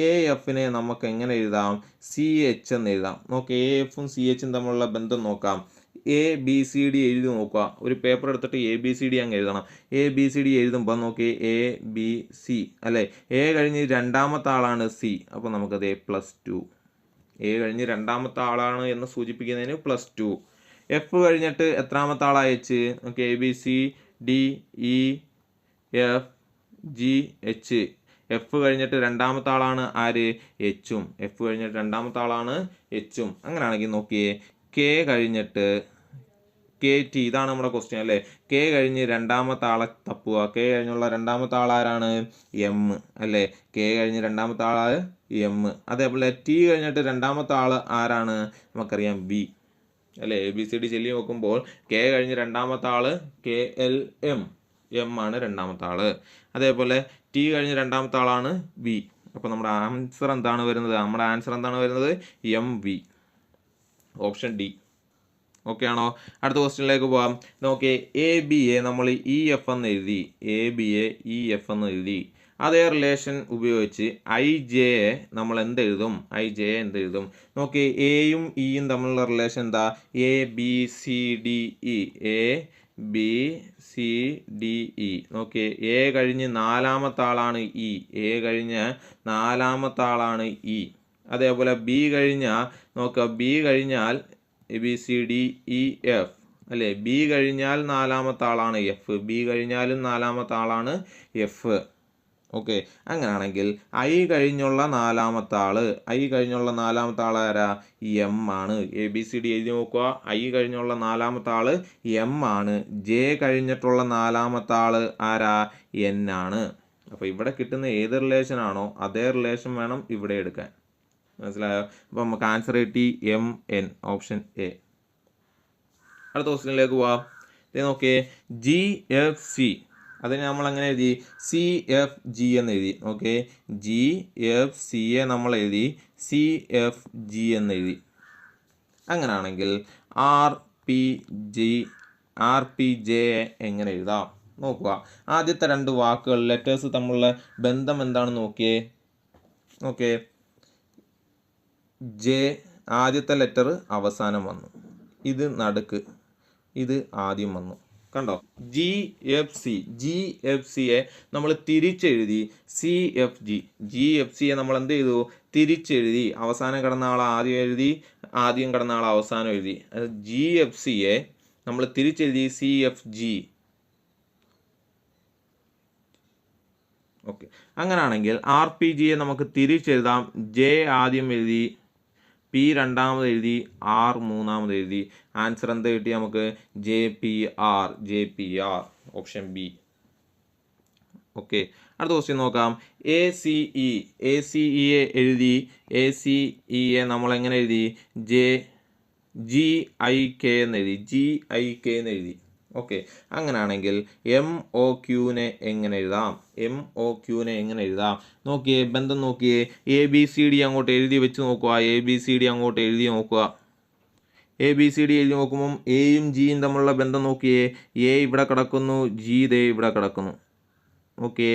AFനെ നമുക്ക് എങ്ങനെ എഴുതാം? CH എന്ന് എഴുതാം. നോക്കാം AFും CHും തമ്മിലുള്ള ബന്ധം നോക്കാം. ABCD എഴുതി നോക്കുക. ഒരു പേപ്പർ എടുത്തിട്ട് ABCD അങ്ങ് എഴുതണം. ABCD എഴുതുമ്പോൾ നോക്കി ABC, അല്ലേ A കഴിഞ്ഞ് രണ്ടാമത്തെ ആളാണ് C, അപ്പോൾ നമുക്കത് A+2. A കഴിഞ്ഞ് രണ്ടാമത്തെ ആളാണ് എന്ന് സൂചിപ്പിക്കുന്നതിന് +2. F കഴിഞ്ഞിട്ട് എത്രാമത്തെ ആളാണ് H? Okay ABCDEFGH. F കഴിഞ്ഞിട്ട് രണ്ടാമത്തെ ആളാണ് ആര്? Hഉം. F കഴിഞ്ഞിട്ട് രണ്ടാമത്തെ ആളാണ് Hഉം. അങ്ങനെയാണെങ്കിൽ നോക്കിയേ K കഴിഞ്ഞിട്ട് KT, ഇതാണ് നമ്മുടെ ക്വസ്റ്റ്യൻ, അല്ലേ K കഴിഞ്ഞ് രണ്ടാമത്തെ ആളെ തപ്പുക. K കഴിഞ്ഞുള്ള രണ്ടാമത്തെ ആളാരാണ്? M, അല്ലേ K കഴിഞ്ഞ് രണ്ടാമത്തെ ആള് M. അതേപോലെ T കഴിഞ്ഞിട്ട് രണ്ടാമത്തെ ആള് ആരാണ്? നമുക്കറിയാം B, അല്ലേ ABCD ചൊല്ലി നോക്കുമ്പോൾ K കഴിഞ്ഞ് രണ്ടാമത്തെ ആള് KLM, M ആണ് രണ്ടാമത്തെ ആള്. അതേപോലെ T കഴിഞ്ഞ് രണ്ടാമത്തെ ആളാണ് B. അപ്പോൾ നമ്മുടെ ആൻസർ എന്താണ് വരുന്നത്? MV, option D. ഓക്കെ ആണോ? അടുത്ത ക്വസ്റ്റ്യനിലേക്ക് പോകാം. നോക്കിയേ ABയെ നമ്മൾ EF എന്ന് എഴുതി. അതേ റിലേഷൻ ഉപയോഗിച്ച് IJയെ നമ്മൾ എന്തെഴുതും? നോക്കിയേ എയും ഇയും തമ്മിലുള്ള റിലേഷൻ എന്താ? ABCDE. നോക്കിയേ A കഴിഞ്ഞ് നാലാമത്തെ ആളാണ് E. അതേപോലെ B കഴിഞ്ഞാൽ നോക്കുക, B കഴിഞ്ഞാൽ ABCDEF, അല്ലേ B കഴിഞ്ഞാൽ നാലാമത്തെ ആളാണ് F. B കഴിഞ്ഞാലും നാലാമത്തെ ആളാണ് F. ഓക്കെ, അങ്ങനെയാണെങ്കിൽ I കഴിഞ്ഞുള്ള നാലാമത്തെ ആള് ആരാ? M ആണ്. ABCD എഴുതി നോക്കുക. I കഴിഞ്ഞുള്ള നാലാമത്തെ ആള് M ആണ്. J കഴിഞ്ഞിട്ടുള്ള നാലാമത്തെ ആള് ആരാ? N ആണ്. അപ്പോൾ ഇവിടെ കിട്ടുന്ന ഏത് റിലേഷൻ ആണോ അതേ റിലേഷൻ വേണം ഇവിടെ എടുക്കാൻ. മനസ്സിലായോ? അപ്പോൾ നമുക്ക് ആൻസർ കിട്ടി MN, ഓപ്ഷൻ A. അടുത്ത ക്വസ്റ്റ്യനിലേക്ക് പോവാം. ഇത് നോക്കിയേ GFC, അതിന് നമ്മൾ എങ്ങനെ എഴുതി? CFG എന്ന് എഴുതി. ഓക്കെ GFCയെ നമ്മൾ എഴുതി CFG എന്ന് എഴുതി. അങ്ങനെയാണെങ്കിൽ RPJ എങ്ങനെ എഴുതാം നോക്കുക. ആദ്യത്തെ രണ്ട് വാക്കുകൾ ലെറ്റേഴ്സ് തമ്മിലുള്ള ബന്ധം എന്താണെന്ന് നോക്കിയേ J ആദ്യത്തെ ലെറ്റർ അവസാനം വന്നു, ഇത് നടുക്ക്, ഇത് ആദ്യം വന്നു. കണ്ടോ? GFCയെ നമ്മൾ തിരിച്ചെഴുതി GFCയെ നമ്മൾ എന്ത് ചെയ്തു? തിരിച്ചെഴുതി. അവസാനം കിടന്ന ആൾ ആദ്യം എഴുതി, ആദ്യം കിടന്ന ആൾ അവസാനം എഴുതി. GFCയെ നമ്മൾ തിരിച്ചെഴുതി CFG. ഓക്കെ, അങ്ങനെയാണെങ്കിൽ RPGയെ നമുക്ക് തിരിച്ചെഴുതാം. J ആദ്യം എഴുതി, P രണ്ടാമത് എഴുതി, R മൂന്നാമത് എഴുതി. ആൻസർ എന്ത് കിട്ടി നമുക്ക്? JPR, option B. ഓക്കെ, അടുത്ത ക്വസ്റ്റ്യൻ നോക്കാം. ACEയെ എഴുതി. ACEയെ നമ്മൾ എങ്ങനെ എഴുതി? GIK എന്ന് എഴുതി. ഓക്കെ, അങ്ങനെയാണെങ്കിൽ MOQനെ എങ്ങനെ എഴുതാം? നോക്കിയേ ബന്ധം നോക്കിയേ. ABCD അങ്ങോട്ട് എഴുതി വെച്ച് നോക്കുക. ABCD എഴുതി നോക്കുമ്പം എയും ജിയും തമ്മിലുള്ള ബന്ധം നോക്കിയേ. എ ഇവിടെ കിടക്കുന്നു, ജി ദേ ഇവിടെ കിടക്കുന്നു. ഓക്കെ,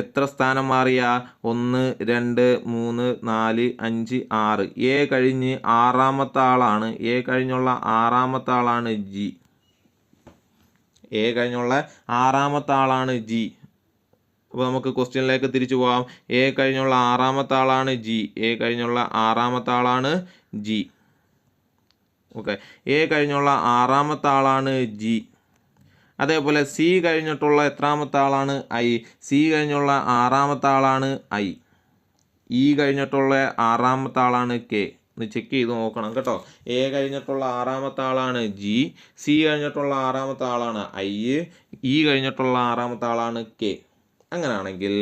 എത്ര സ്ഥാനം മാറിയ? 1 2 3 4 5 6. എ കഴിഞ്ഞ് ആറാമത്തെ ആളാണ്, എ കഴിഞ്ഞുള്ള ആറാമത്തെ ആളാണ് ജി. എ കഴിഞ്ഞുള്ള ആറാമത്തെ ആളാണ് ജി. അപ്പോൾ നമുക്ക് ക്വസ്റ്റ്യനിലേക്ക് തിരിച്ചു പോകാം. എ കഴിഞ്ഞുള്ള ആറാമത്തെ ആളാണ് ജി. എ കഴിഞ്ഞുള്ള ആറാമത്തെ ആളാണ് ജി. ഓക്കെ, എ കഴിഞ്ഞുള്ള ആറാമത്തെ ആളാണ് ജി. അതേപോലെ സി കഴിഞ്ഞിട്ടുള്ള എത്രാമത്തെ ആളാണ്? ഐ. സി കഴിഞ്ഞുള്ള ആറാമത്തെ ആളാണ് ഐ. ഇ കഴിഞ്ഞിട്ടുള്ള ആറാമത്തെ ആളാണ് കെ. ഒന്ന് ചെക്ക് ചെയ്ത് നോക്കണം കേട്ടോ. എ കഴിഞ്ഞിട്ടുള്ള ആറാമത്തെ ആളാണ് ജി. സി കഴിഞ്ഞിട്ടുള്ള ആറാമത്തെ ആളാണ് ഐ. ഇ കഴിഞ്ഞിട്ടുള്ള ആറാമത്തെ ആളാണ് കെ. അങ്ങനെയാണെങ്കിൽ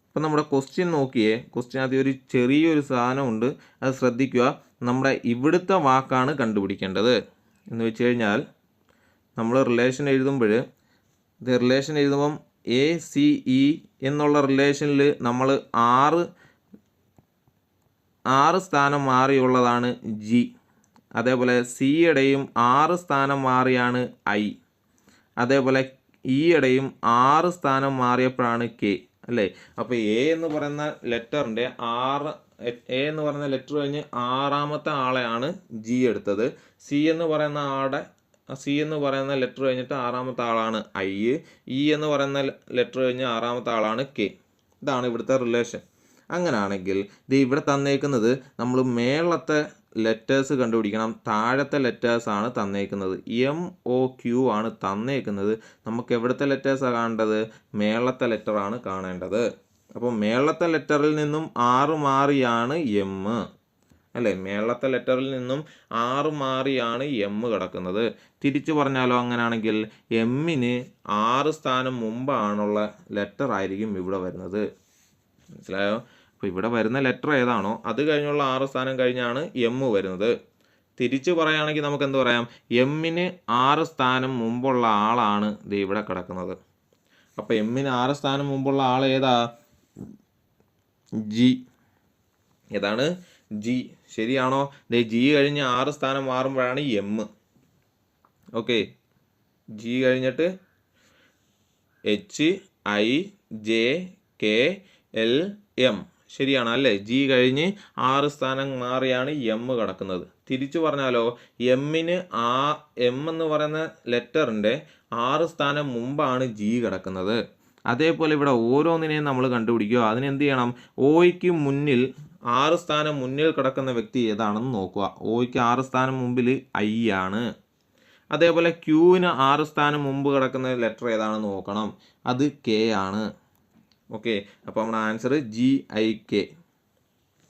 ഇപ്പം നമ്മുടെ ക്വസ്റ്റ്യൻ നോക്കിയേ. ക്വസ്റ്റ്യനകത്ത് ഒരു ചെറിയൊരു സാധനമുണ്ട്, അത് ശ്രദ്ധിക്കുക. നമ്മുടെ ഇവിടുത്തെ വാക്കാണ് കണ്ടുപിടിക്കേണ്ടത്. എന്ന് വെച്ച് കഴിഞ്ഞാൽ നമ്മൾ റിലേഷൻ എഴുതുമ്പോൾ റിലേഷൻ എഴുതുമ്പം ACE എന്നുള്ള റിലേഷനിൽ നമ്മൾ ആറ് സ്ഥാനം മാറിയുള്ളതാണ് ജി. അതേപോലെ സിയുടെയും 6 സ്ഥാനം മാറിയാണ് ഐ. അതേപോലെ ഇയുടെയും 6 സ്ഥാനം മാറിയപ്പോഴാണ് കെ, അല്ലേ? അപ്പോൾ എ എന്ന് പറയുന്ന ലെറ്ററിൻ്റെ എ എന്ന് പറയുന്ന ലെറ്റർ കഴിഞ്ഞ് ആറാമത്തെ ആളെയാണ് ജി എടുത്തത്. സി എന്ന് പറയുന്ന ലെറ്റർ കഴിഞ്ഞിട്ട് ആറാമത്തെ ആളാണ് ഐ. ഇ എന്ന് പറയുന്ന ലെറ്റർ കഴിഞ്ഞ് ആറാമത്തെ ആളാണ് കെ. ഇതാണ് ഇവിടുത്തെ റിലേഷൻ. അങ്ങനെയാണെങ്കിൽ ഇത് ഇവിടെ തന്നേക്കുന്നത് നമ്മൾ മേളത്തെ ലെറ്റേഴ്സ് കണ്ടുപിടിക്കണം. താഴത്തെ ലെറ്റേഴ്സാണ് തന്നേക്കുന്നത്. MOQ ആണ് തന്നേക്കുന്നത്. നമുക്ക് എവിടുത്തെ ലെറ്റേഴ്സാണ് കാണേണ്ടത്? മേളത്തെ ലെറ്ററാണ് കാണേണ്ടത്. അപ്പോൾ മേളത്തെ ലെറ്ററിൽ നിന്നും 6 മാറിയാണ് എം, അല്ലേ? മേളത്തെ ലെറ്ററിൽ നിന്നും 6 മാറിയാണ് എം കിടക്കുന്നത്. തിരിച്ചു പറഞ്ഞാലോ അങ്ങനെയാണെങ്കിൽ എമ്മിന് 6 സ്ഥാനം മുമ്പാണുള്ള ലെറ്റർ ആയിരിക്കും ഇവിടെ വരുന്നത്. മനസ്സിലായോ? അപ്പോൾ ഇവിടെ വരുന്ന ലെറ്റർ ഏതാണോ അത് കഴിഞ്ഞുള്ള 6 സ്ഥാനം കഴിഞ്ഞാണ് എം വരുന്നത്. തിരിച്ചു പറയുകയാണെങ്കിൽ നമുക്ക് എന്ത് പറയാം? എമ്മിന് 6 സ്ഥാനം മുമ്പുള്ള ആളാണ് ഇത് ഇവിടെ കിടക്കുന്നത്. അപ്പോൾ എമ്മിന് 6 സ്ഥാനം മുമ്പുള്ള ആൾ ഏതാ? ജി. ഏതാണ്? ജി. ശരിയാണോ? ജി കഴിഞ്ഞ് 6 സ്ഥാനം മാറുമ്പോഴാണ് എം. ഓക്കെ, ജി കഴിഞ്ഞിട്ട് HIJKLM. ശരിയാണ് അല്ലേ? ജി കഴിഞ്ഞ് 6 സ്ഥാനം മാറിയാണ് എം കിടക്കുന്നത്. തിരിച്ചു പറഞ്ഞാലോ എമ്മിന് എം എന്ന് പറയുന്ന ലെറ്ററിൻ്റെ 6 സ്ഥാനം മുമ്പാണ് ജി കിടക്കുന്നത്. അതേപോലെ ഇവിടെ ഓരോന്നിനെയും നമ്മൾ കണ്ടുപിടിക്കുക. അതിനെന്ത് ചെയ്യണം? ഓയ്ക്ക് മുന്നിൽ 6 സ്ഥാനം മുന്നിൽ കിടക്കുന്ന വ്യക്തി ഏതാണെന്ന് നോക്കുക. ഓയ്ക്ക് 6 സ്ഥാനം മുമ്പിൽ ഐ ആണ്. അതേപോലെ ക്യൂവിന് 6 സ്ഥാനം മുമ്പ് കിടക്കുന്ന ലെറ്റർ ഏതാണെന്ന് നോക്കണം. അത് കെ ആണ്. ഓക്കെ, അപ്പോൾ നമ്മുടെ ആൻസർ GIK.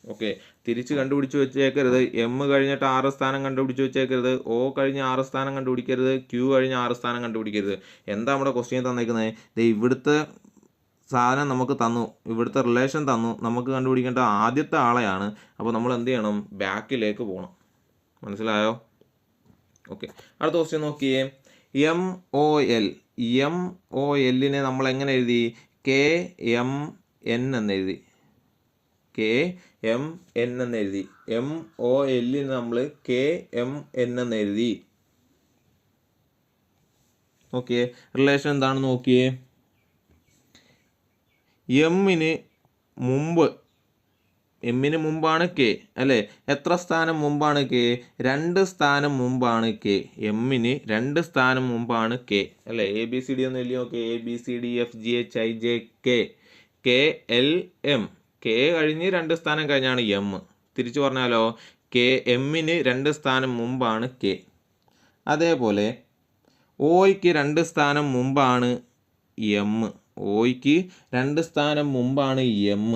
ഓക്കെ, തിരിച്ച് കണ്ടുപിടിച്ച് വെച്ചേക്കരുത്. എം കഴിഞ്ഞിട്ട് 6 സ്ഥാനം കണ്ടുപിടിച്ച് വെച്ചേക്കരുത്. O കഴിഞ്ഞ് 6 സ്ഥാനം കണ്ടുപിടിക്കരുത്. Q കഴിഞ്ഞ് 6 സ്ഥാനം കണ്ടുപിടിക്കരുത്. എന്താ നമ്മുടെ ക്വസ്റ്റ്യൻ തന്നേക്കുന്നത്? ഇവിടുത്തെ സാധനം നമുക്ക് തന്നു, ഇവിടുത്തെ റിലേഷൻ തന്നു. നമുക്ക് കണ്ടുപിടിക്കേണ്ട ആദ്യത്തെ ആളെയാണ്. അപ്പോൾ നമ്മൾ എന്ത് ചെയ്യണം? ബാക്കിലേക്ക് പോകണം. മനസ്സിലായോ? ഓക്കെ, അടുത്ത ക്വസ്റ്റ്യൻ നോക്കിയേ. MOL. MOLനെ നമ്മൾ എങ്ങനെ എഴുതി? KMN എന്നെഴുതി. KMN എന്നെഴുതി. MOLനെ നമ്മൾ KMN എന്നെഴുതി. ഓക്കെ, റിലേഷൻ എന്താണെന്ന് നോക്കിയേ. എമ്മിന് മുമ്പാണ് കെ, അല്ലേ? എത്ര സ്ഥാനം മുമ്പാണ് കെ? 2 സ്ഥാനം മുമ്പാണ് കെ. എമ്മിന് 2 സ്ഥാനം മുമ്പാണ് കെ, അല്ലേ? ABCD ഒന്ന് എഴുതി നോക്കി. ABCDFGHIJKLM. കെ കഴിഞ്ഞ് 2 സ്ഥാനം കഴിഞ്ഞാണ് എം. തിരിച്ചു പറഞ്ഞാലോ എമ്മിന് 2 സ്ഥാനം മുമ്പാണ് കെ. അതേപോലെ ഓയ്ക്ക് 2 സ്ഥാനം മുമ്പാണ് എം. ഓയ്ക്ക് 2 സ്ഥാനം മുമ്പാണ് എം.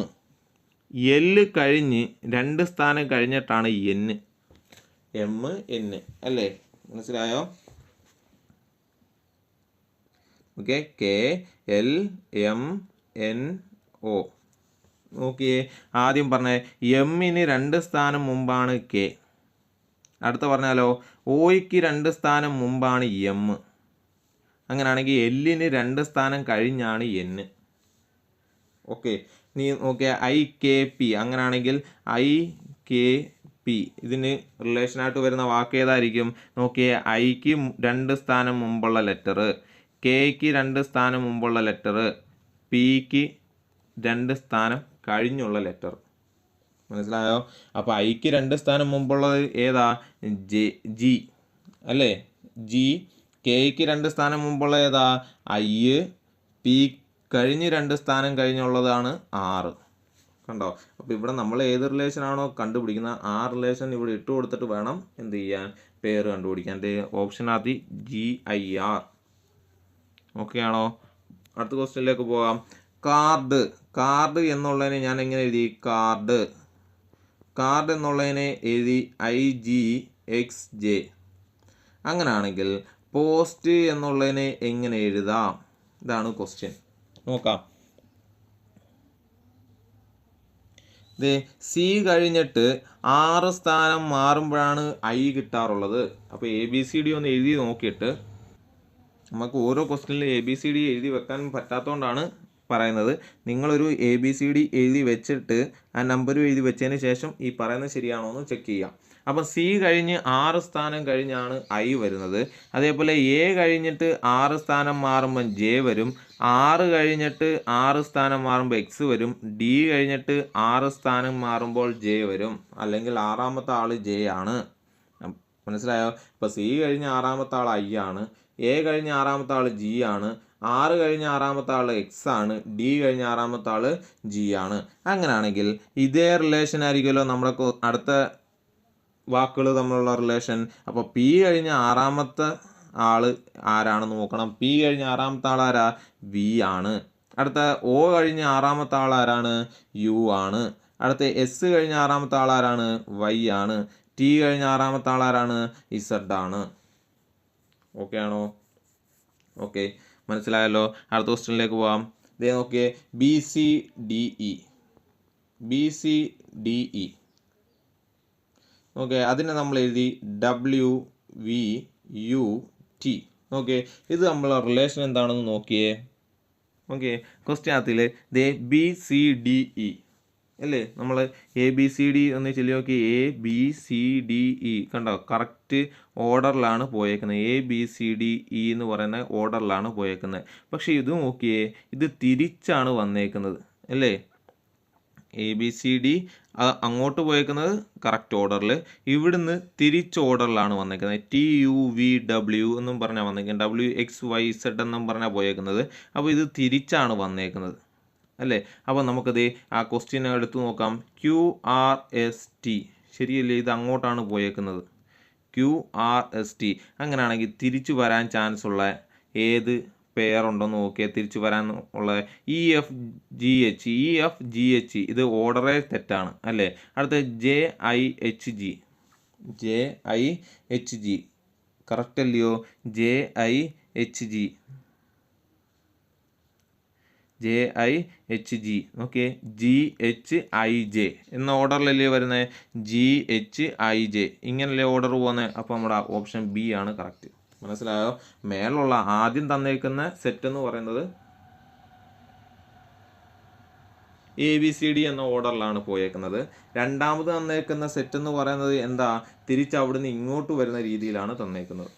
എൽ കഴിഞ്ഞ് 2 സ്ഥാനം കഴിഞ്ഞിട്ടാണ് എൻ. MN, അല്ലേ? മനസ്സിലായോ? Okay, KLMNO. നോക്കിയേ, ആദ്യം പറഞ്ഞേ എമ്മിന് 2 സ്ഥാനം മുമ്പാണ് കെ. അടുത്ത പറഞ്ഞാലോ ഓയ്ക്ക് 2 സ്ഥാനം മുമ്പാണ് എം. അങ്ങനെയാണെങ്കിൽ എല്ലിന് 2 സ്ഥാനം കഴിഞ്ഞാണ് എൻ. ഓക്കെ, നീ നോക്കിയ IKP. അങ്ങനെയാണെങ്കിൽ IKP പി. ഇതിന് റിലേഷനായിട്ട് വരുന്ന വാക്ക് ഏതായിരിക്കും? നോക്കിയേ, ഐക്ക് 2 സ്ഥാനം മുമ്പുള്ള ലെറ്റർ, കെയ്ക്ക് 2 സ്ഥാനം മുമ്പുള്ള ലെറ്റർ, പിക്ക് 2 സ്ഥാനം കഴിഞ്ഞുള്ള ലെറ്റർ. മനസ്സിലായോ? അപ്പോൾ ഐക്ക് 2 സ്ഥാനം മുമ്പുള്ളത് ഏതാ? ജി അല്ലേ? ജി. കെയ്ക്ക് 2 സ്ഥാനം മുമ്പുള്ള ഏതാ? ഐ. പി കഴിഞ്ഞ് 2 സ്ഥാനം കഴിഞ്ഞുള്ളതാണ് ആർ. കണ്ടോ? അപ്പോൾ ഇവിടെ നമ്മൾ ഏത് റിലേഷനാണോ കണ്ടുപിടിക്കുന്നത് ആ റിലേഷൻ ഇവിടെ ഇട്ട് കൊടുത്തിട്ട് വേണം എന്ത് ചെയ്യാൻ? പേര് കണ്ടുപിടിക്കാൻ. ഓപ്ഷനകത്ത് GIR. ഓക്കെ ആണോ? അടുത്ത ക്വസ്റ്റ്യനിലേക്ക് പോകാം. കാർഡ്. കാർഡ് എന്നുള്ളതിനെ ഞാൻ എങ്ങനെ എഴുതി? കാർഡ്. കാർഡ് എന്നുള്ളതിനെ എഴുതി IGXJ. അങ്ങനെയാണെങ്കിൽ പോസ്റ്റ് എന്നുള്ളതിനെ എങ്ങനെ എഴുതാം? ഇതാണ് ക്വസ്റ്റ്യൻ. നോക്കാം. സി കഴിഞ്ഞിട്ട് 6 സ്ഥാനം മാറുമ്പോഴാണ് ഐ കിട്ടാറുള്ളത്. അപ്പോൾ ABCD ഒന്ന് എഴുതി നോക്കിയിട്ട്, നമുക്ക് ഓരോ ക്വസ്റ്റ്യനിലും ABCD എഴുതി വെക്കാൻ പറ്റാത്തതുകൊണ്ടാണ് പറയുന്നത്. നിങ്ങളൊരു ABCD എഴുതി വെച്ചിട്ട് ആ നമ്പറും എഴുതി വെച്ചതിന് ശേഷം ഈ പറയുന്നത് ശരിയാണോ എന്ന് ചെക്ക് ചെയ്യാം. അപ്പം സി കഴിഞ്ഞ് 6 സ്ഥാനം കഴിഞ്ഞാണ് ഐ വരുന്നത്. അതേപോലെ എ കഴിഞ്ഞിട്ട് 6 സ്ഥാനം മാറുമ്പം ജെ വരും. 6 കഴിഞ്ഞിട്ട് 6 സ്ഥാനം മാറുമ്പോൾ എക്സ് വരും. ഡി കഴിഞ്ഞിട്ട് 6 സ്ഥാനം മാറുമ്പോൾ ജെ വരും. അല്ലെങ്കിൽ 6ാമത്തെ ആൾ ജെ ആണ്. മനസ്സിലായോ? ഇപ്പോൾ സി കഴിഞ്ഞ് 6ാമത്തെ ആൾ ഐ ആണ്, എ കഴിഞ്ഞ് 6ാമത്തെ ആൾ ജി ആണ്, 6 കഴിഞ്ഞ 6ാമത്തെ ആൾ എക്സ് ആണ്, ഡി കഴിഞ്ഞ 6ാമത്തെ ആൾ ജി ആണ്. അങ്ങനെയാണെങ്കിൽ ഇതേ റിലേഷൻ ആയിരിക്കുമല്ലോ നമ്മുടെ അടുത്ത വാക്കുകൾ തമ്മിലുള്ള റിലേഷൻ. അപ്പോൾ പി കഴിഞ്ഞ 6ാമത്തെ ആൾ ആരാണെന്ന് നോക്കണം. പി കഴിഞ്ഞ 6ാമത്തെ ആൾ ആരാ? വി ആണ്. അടുത്ത ഒ കഴിഞ്ഞ 6ാമത്തെ ആൾ ആരാണ്? യു ആണ്. അടുത്ത എസ് കഴിഞ്ഞ 6ാമത്തെ ആൾ ആരാണ്? വൈ ആണ്. ടി കഴിഞ്ഞ 6ാമത്തെ ആൾ ആരാണ്? ഇസഡ് ആണ്. ഓക്കെ ആണോ? ഓക്കെ, മനസ്സിലായല്ലോ. അടുത്ത ക്വസ്റ്റ്യനിലേക്ക് പോവാം. ഇതേ നോക്കിയേ, BCDE. BCDE. ഓക്കെ, അതിനെ നമ്മൾ എഴുതി WVUT. ഓക്കെ, ഇത് നമ്മളെ റിലേഷൻ എന്താണെന്ന് നോക്കിയേ. ഓക്കെ, ക്വസ്റ്റ്യനകത്തിൽ BCDE അല്ലേ? നമ്മൾ ABCD ഒന്ന് ചൊല്ലി നോക്കി. ABCDE കണ്ടോ? കറക്റ്റ് ഓർഡറിലാണ് പോയേക്കുന്നത്. ABCDE എന്ന് പറയുന്ന ഓർഡറിലാണ് പോയേക്കുന്നത്. പക്ഷേ ഇത് നോക്കിയേ, ഇത് തിരിച്ചാണ് വന്നേക്കുന്നത് അല്ലേ? ABCD അങ്ങോട്ട് പോയേക്കുന്നത് കറക്റ്റ് ഓർഡറിൽ, ഇവിടുന്ന് തിരിച്ച് ഓർഡറിലാണ് വന്നേക്കുന്നത്. TUVW എന്നും പറഞ്ഞാൽ വന്നേക്കുന്നത്. WXYZ എന്നും പറഞ്ഞാൽ പോയേക്കുന്നത്. അപ്പോൾ ഇത് തിരിച്ചാണ് വന്നേക്കുന്നത് അല്ലേ? അപ്പോൾ നമുക്കത് ആ ക്വസ്റ്റ്യൻ എടുത്ത് നോക്കാം. QRST ശരിയല്ലേ? ഇത് അങ്ങോട്ടാണ് പോയേക്കുന്നത്. QRST. അങ്ങനെയാണെങ്കിൽ തിരിച്ചു വരാൻ ചാൻസ് ഉള്ള ഏത് പെയറുണ്ടെന്ന് നോക്കിയാൽ തിരിച്ചു വരാൻ ഉള്ള EFGH. EFGH ഇത് ഓർഡറേ തെറ്റാണ് അല്ലേ? അടുത്ത JIHG. JIHG കറക്റ്റ് അല്ലയോ? JIHG. JIHG. ഓക്കെ, GHIJ എന്ന ഓർഡറിലല്ലേ വരുന്നത്? GHIJ ഇങ്ങനല്ലേ ഓർഡർ പോകുന്നത്? അപ്പോൾ നമ്മുടെ ഓപ്ഷൻ ബി ആണ് കറക്റ്റ്. മനസ്സിലായോ? മേലുള്ള ആദ്യം തന്നേക്കുന്ന സെറ്റ് എന്ന് പറയുന്നത് ABCD എന്ന ഓർഡറിലാണ് പോയേക്കുന്നത്. രണ്ടാമത് തന്നേക്കുന്ന സെറ്റ് എന്ന് പറയുന്നത് എന്താ? തിരിച്ച് അവിടുന്ന് ഇങ്ങോട്ട് വരുന്ന രീതിയിലാണ് തന്നേക്കുന്നത്.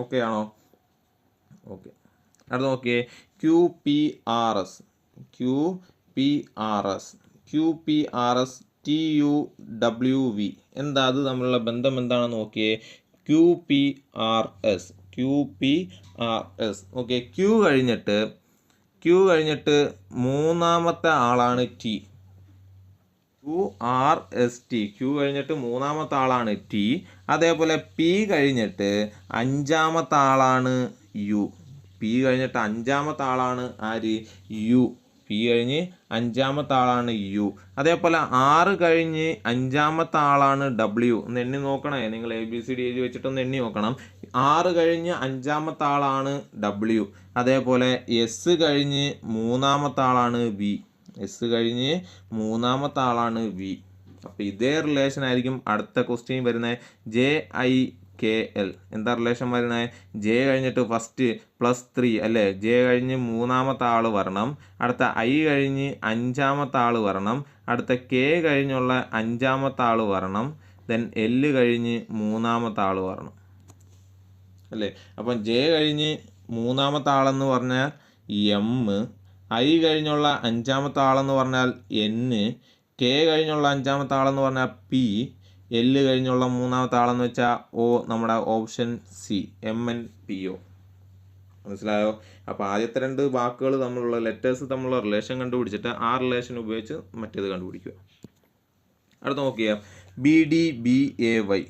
ഓക്കെ ആണോ? ഓക്കെ, അടുത്ത് നോക്കിയേ, QPRS. QPRS. QPRS TUWV എന്താ? അത് തമ്മിലുള്ള ബന്ധം എന്താണെന്ന് നോക്കിയേ. QPRS. ഓക്കെ, Q കഴിഞ്ഞിട്ട് മൂന്നാമത്തെ ആളാണ് T. QRST. Q കഴിഞ്ഞിട്ട് മൂന്നാമത്തെ ആളാണ് T. അതേപോലെ P കഴിഞ്ഞിട്ട് 5ാമത്തെ ആളാണ് U. P കഴിഞ്ഞിട്ട് 5ാമത്തെ ആളാണ് ആര്? U. P കഴിഞ്ഞ് 5ാമത്തെ ആളാണ് U. അതേപോലെ 6 കഴിഞ്ഞ് 5ാമത്തെ ആളാണ് W. ഒന്ന് എണ്ണി നോക്കണേ നിങ്ങൾ. ABCD എഴുതി വെച്ചിട്ടൊന്ന് എണ്ണി നോക്കണം. 6 കഴിഞ്ഞ് 5ാമത്തെ ആളാണ് W. അതേപോലെ S കഴിഞ്ഞ് 3ാമത്തെ ആളാണ് V. S കഴിഞ്ഞ് 3ാമത്തെ ആളാണ് V. അപ്പോൾ ഇതേ റിലേഷൻ ആയിരിക്കും അടുത്ത ക്വസ്റ്റ്യൻ വരുന്നത്. JIP. K L. എന്താ റിലേഷൻ വരുന്നത്? ജെ കഴിഞ്ഞിട്ട് ഫസ്റ്റ് +3 അല്ലേ, ജെ കഴിഞ്ഞ് മൂന്നാമത്തെ ആൾ വരണം, അടുത്ത ഐ കഴിഞ്ഞ് അഞ്ചാമത്തെ ആൾ വരണം, അടുത്ത കെ കഴിഞ്ഞുള്ള അഞ്ചാമത്തെ ആൾ വരണം, ദെൻ എൽ കഴിഞ്ഞ് മൂന്നാമത്തെ ആൾ വരണം അല്ലേ. അപ്പം ജെ കഴിഞ്ഞ് മൂന്നാമത്തെ ആളെന്ന് പറഞ്ഞാൽ എം, ഐ കഴിഞ്ഞുള്ള അഞ്ചാമത്തെ ആളെന്ന് പറഞ്ഞാൽ എൻ, കെ കഴിഞ്ഞുള്ള അഞ്ചാമത്തെ ആളെന്ന് പറഞ്ഞാൽ പി, എൽ കഴിഞ്ഞുള്ള മൂന്നാമത്തെ ആളെന്ന് വെച്ചാൽ ഒ, നമ്മുടെ ഓപ്ഷൻ സി, MNPO. മനസ്സിലായോ? അപ്പോൾ ആദ്യത്തെ രണ്ട് വാക്കുകൾ തമ്മിലുള്ള ലെറ്റേഴ്സ് തമ്മിലുള്ള റിലേഷൻ കണ്ടുപിടിച്ചിട്ട് ആ റിലേഷൻ ഉപയോഗിച്ച് മറ്റേത് കണ്ടുപിടിക്കുക. അടുത്ത നോക്കിയാൽ BDBAY,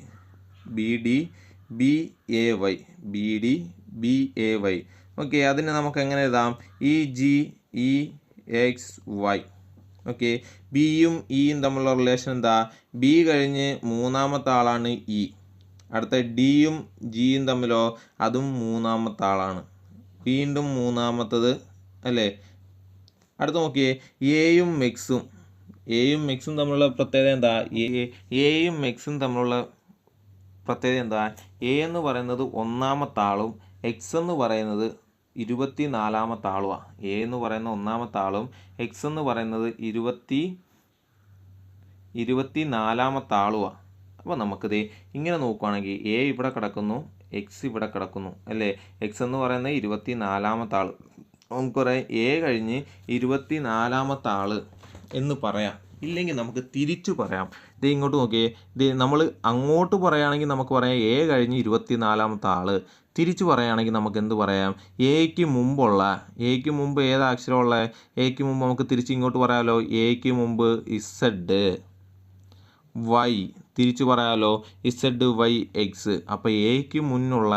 BDBAY, BDBAY. ഓക്കെ, അതിന് നമുക്ക് എങ്ങനെ എഴുതാം? EGEXY. ഓക്കെ, ബിയും ഇയും തമ്മിലുള്ള റിലേഷൻ എന്താ? ബി കഴിഞ്ഞ് മൂന്നാമത്തെ ആളാണ് ഇ, അടുത്ത ഡിയും ജിയും തമ്മിലോ അതും മൂന്നാമത്തെ ആളാണ്, വീണ്ടും മൂന്നാമത്തത് അല്ലേ. അടുത്ത നോക്കിയേ, എയും എക്സും തമ്മിലുള്ള പ്രത്യേകത എന്താ? എയും എക്സും തമ്മിലുള്ള പ്രത്യേകത എന്താ? എ എന്ന് പറയുന്നത് ഒന്നാമത്തെ ആളും എക്സ് എന്ന് പറയുന്നത് 24ാമത്തെ ആളുമാണ്. എ എന്ന് പറയുന്ന ഒന്നാമത്തെ ആളും എക്സ് എന്ന് പറയുന്നത് 24ാമത്തെ ആളുമാണ്. അപ്പോൾ നമുക്കിത് ഇങ്ങനെ നോക്കുകയാണെങ്കിൽ എ ഇവിടെ കിടക്കുന്നു, എക്സ് ഇവിടെ കിടക്കുന്നു അല്ലേ. എക്സ് എന്ന് പറയുന്നത് 24ാമത്തെ ആൾ, നമുക്ക് പറയാം എ കഴിഞ്ഞ് 24ാമത്തെ ആൾ എന്ന് പറയാം. ഇല്ലെങ്കിൽ നമുക്ക് തിരിച്ചു പറയാം. ഇത് ഇങ്ങോട്ട് നോക്കിയേ, ഇത് നമ്മൾ അങ്ങോട്ട് പറയുകയാണെങ്കിൽ നമുക്ക് പറയാം എ കഴിഞ്ഞ് 24ാമത്തെ ആൾ. തിരിച്ചു പറയുകയാണെങ്കിൽ നമുക്ക് എന്ത് പറയാം? എക്ക് മുമ്പ് ഏതാ അക്ഷരമുള്ള? എക്ക് മുമ്പ് നമുക്ക് തിരിച്ച് ഇങ്ങോട്ട് പറയാമല്ലോ. എക്ക് മുമ്പ് ഇസഡ്, വൈ തിരിച്ചു പറയാമല്ലോ, ZYX. അപ്പോൾ എക്ക് മുന്നുള്ള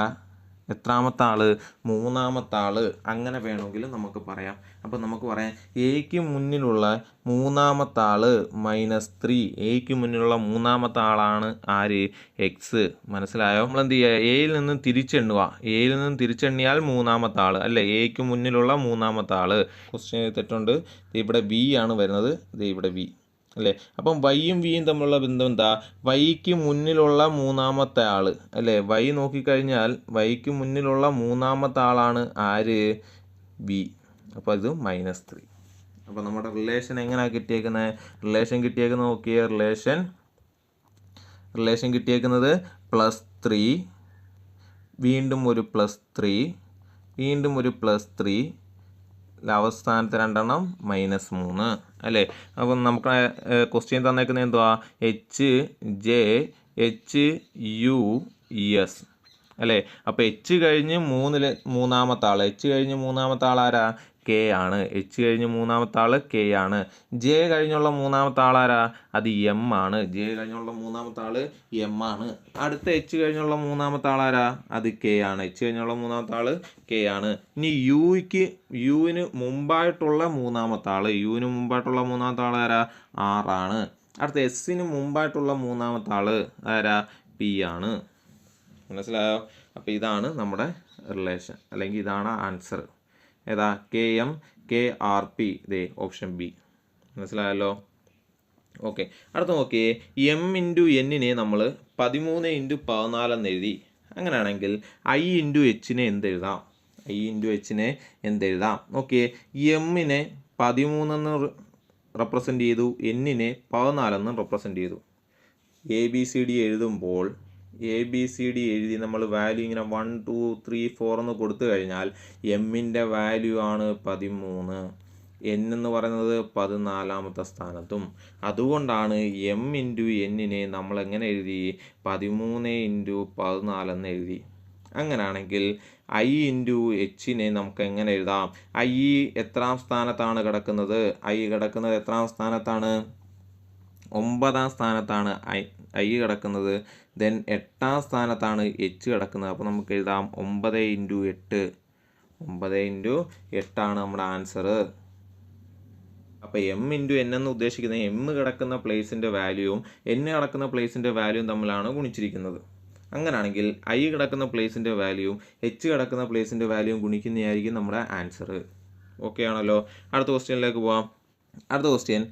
എത്രാമത്തെ ആൾ? മൂന്നാമത്തെ ആൾ. അങ്ങനെ വേണമെങ്കിൽ നമുക്ക് പറയാം. അപ്പോൾ നമുക്ക് പറയാം എക്ക് മുന്നിലുള്ള മൂന്നാമത്തെ ആൾ -3. എക്ക് മുന്നിലുള്ള മൂന്നാമത്തെ ആളാണ് ആര്? എക്സ്. മനസ്സിലായോ? നമ്മൾ എന്ത് ചെയ്യുക? എയിൽ നിന്ന് തിരിച്ചെണ്ണിയാൽ മൂന്നാമത്തെ ആൾ അല്ലേ, എക്ക് മുന്നിലുള്ള മൂന്നാമത്തെ ആൾ. ക്വസ്റ്റ്യൻ തെറ്റുണ്ട്, ഇവിടെ വി ആണ് വരുന്നത്, ഇവിടെ വി അല്ലേ. അപ്പം വൈയും വിയും തമ്മിലുള്ള ബന്ധം എന്താ? വൈക്ക് മുന്നിലുള്ള മൂന്നാമത്തെ ആൾ അല്ലേ. വൈ നോക്കിക്കഴിഞ്ഞാൽ വൈക്ക് മുന്നിലുള്ള മൂന്നാമത്തെ ആളാണ് ആര്? വി. അപ്പോൾ ഇത് -3. അപ്പോൾ നമ്മുടെ റിലേഷൻ എങ്ങനെയാണ് കിട്ടിയേക്കുന്നത്? റിലേഷൻ നോക്കിയ റിലേഷൻ കിട്ടിയേക്കുന്നത് +3, വീണ്ടും ഒരു +3, വീണ്ടും ഒരു +3, അവസാനത്തെ രണ്ടെണ്ണം -3 അല്ലേ. അപ്പം നമുക്ക് ക്വസ്റ്റ്യൻ തന്നേക്കുന്നത് എന്തുവാ? HJHUES അല്ലേ. അപ്പോൾ എച്ച് കഴിഞ്ഞ് മൂന്നാമത്തെ ആൾ ആരാ? കെ ആണ്. എച്ച് കഴിഞ്ഞ് മൂന്നാമത്തെ ആൾ കെ ആണ്. ജെ കഴിഞ്ഞുള്ള മൂന്നാമത്തെ ആൾ ആരാ? അത് എം ആണ്. അടുത്ത എച്ച് കഴിഞ്ഞുള്ള മൂന്നാമത്തെ ആൾ ആരാ? അത് കെ ആണ്. എച്ച് കഴിഞ്ഞുള്ള മൂന്നാമത്തെ ആൾ കെ ആണ്. ഇനി യുവിന് മുമ്പായിട്ടുള്ള മൂന്നാമത്തെ ആൾ ആരാ? ആറാണ്. അടുത്ത എസ്സിന് മുമ്പായിട്ടുള്ള മൂന്നാമത്തെ ആൾ ആരാ? പി ആണ്. മനസ്സിലായോ? അപ്പോൾ ഇതാണ് നമ്മുടെ റിലേഷൻ, അല്ലെങ്കിൽ ഇതാണ് ആൻസർ. ഏതാ? KMKRP. ഇതേ ഓപ്ഷൻ ബി. മനസ്സിലായല്ലോ? ഓക്കെ, അടുത്ത നോക്കിയേ, M × N നമ്മൾ 13 × 14 എന്ന് എഴുതി. അങ്ങനെയാണെങ്കിൽ I × H എന്തെഴുതാം? നോക്കിയേ, എമ്മിനെ 13 എന്ന് റെപ്രസെൻ്റ് ചെയ്തു, എന്നിനെ 14 എന്ന് റെപ്രസെൻ്റ് ചെയ്തു. ABCD എഴുതുമ്പോൾ ABCD എഴുതി നമ്മൾ വാല്യൂ ഇങ്ങനെ 1 2 3 4 എന്ന് കൊടുത്തു കഴിഞ്ഞാൽ എമ്മിൻ്റെ വാല്യൂ ആണ് 13, എൻ എന്ന് പറയുന്നത് 14ാമത്തെ സ്ഥാനത്തും. അതുകൊണ്ടാണ് M × N നമ്മൾ എങ്ങനെ എഴുതി? 13 × 14 എന്ന് എഴുതി. അങ്ങനെയാണെങ്കിൽ I × H നമുക്ക് എങ്ങനെ എഴുതാം? I എത്രാം സ്ഥാനത്താണ് കിടക്കുന്നത്? എത്രാം സ്ഥാനത്താണ്? 9ാം സ്ഥാനത്താണ് I കിടക്കുന്നത്. ദെൻ 8ാം സ്ഥാനത്താണ് H കിടക്കുന്നത്. അപ്പോൾ നമുക്ക് എഴുതാം 9 × 8 ആണ് നമ്മുടെ ആൻസർ. അപ്പോൾ M × N എന്ന് ഉദ്ദേശിക്കുന്നത് M കിടക്കുന്ന പ്ലേസിൻ്റെ വാല്യൂവും N കിടക്കുന്ന പ്ലേസിൻ്റെ വാല്യൂവും തമ്മിലാണ് ഗുണിച്ചിരിക്കുന്നത്. അങ്ങനെയാണെങ്കിൽ I കിടക്കുന്ന പ്ലേസിൻ്റെ വാല്യൂവും H കിടക്കുന്ന പ്ലേസിൻ്റെ വാല്യൂവും ഗുണിക്കുന്നതായിരിക്കും നമ്മുടെ ആൻസർ. ഓക്കെ ആണല്ലോ? അടുത്ത ക്വസ്റ്റ്യനിലേക്ക് പോവാം. അടുത്ത ക്വസ്റ്റ്യൻ,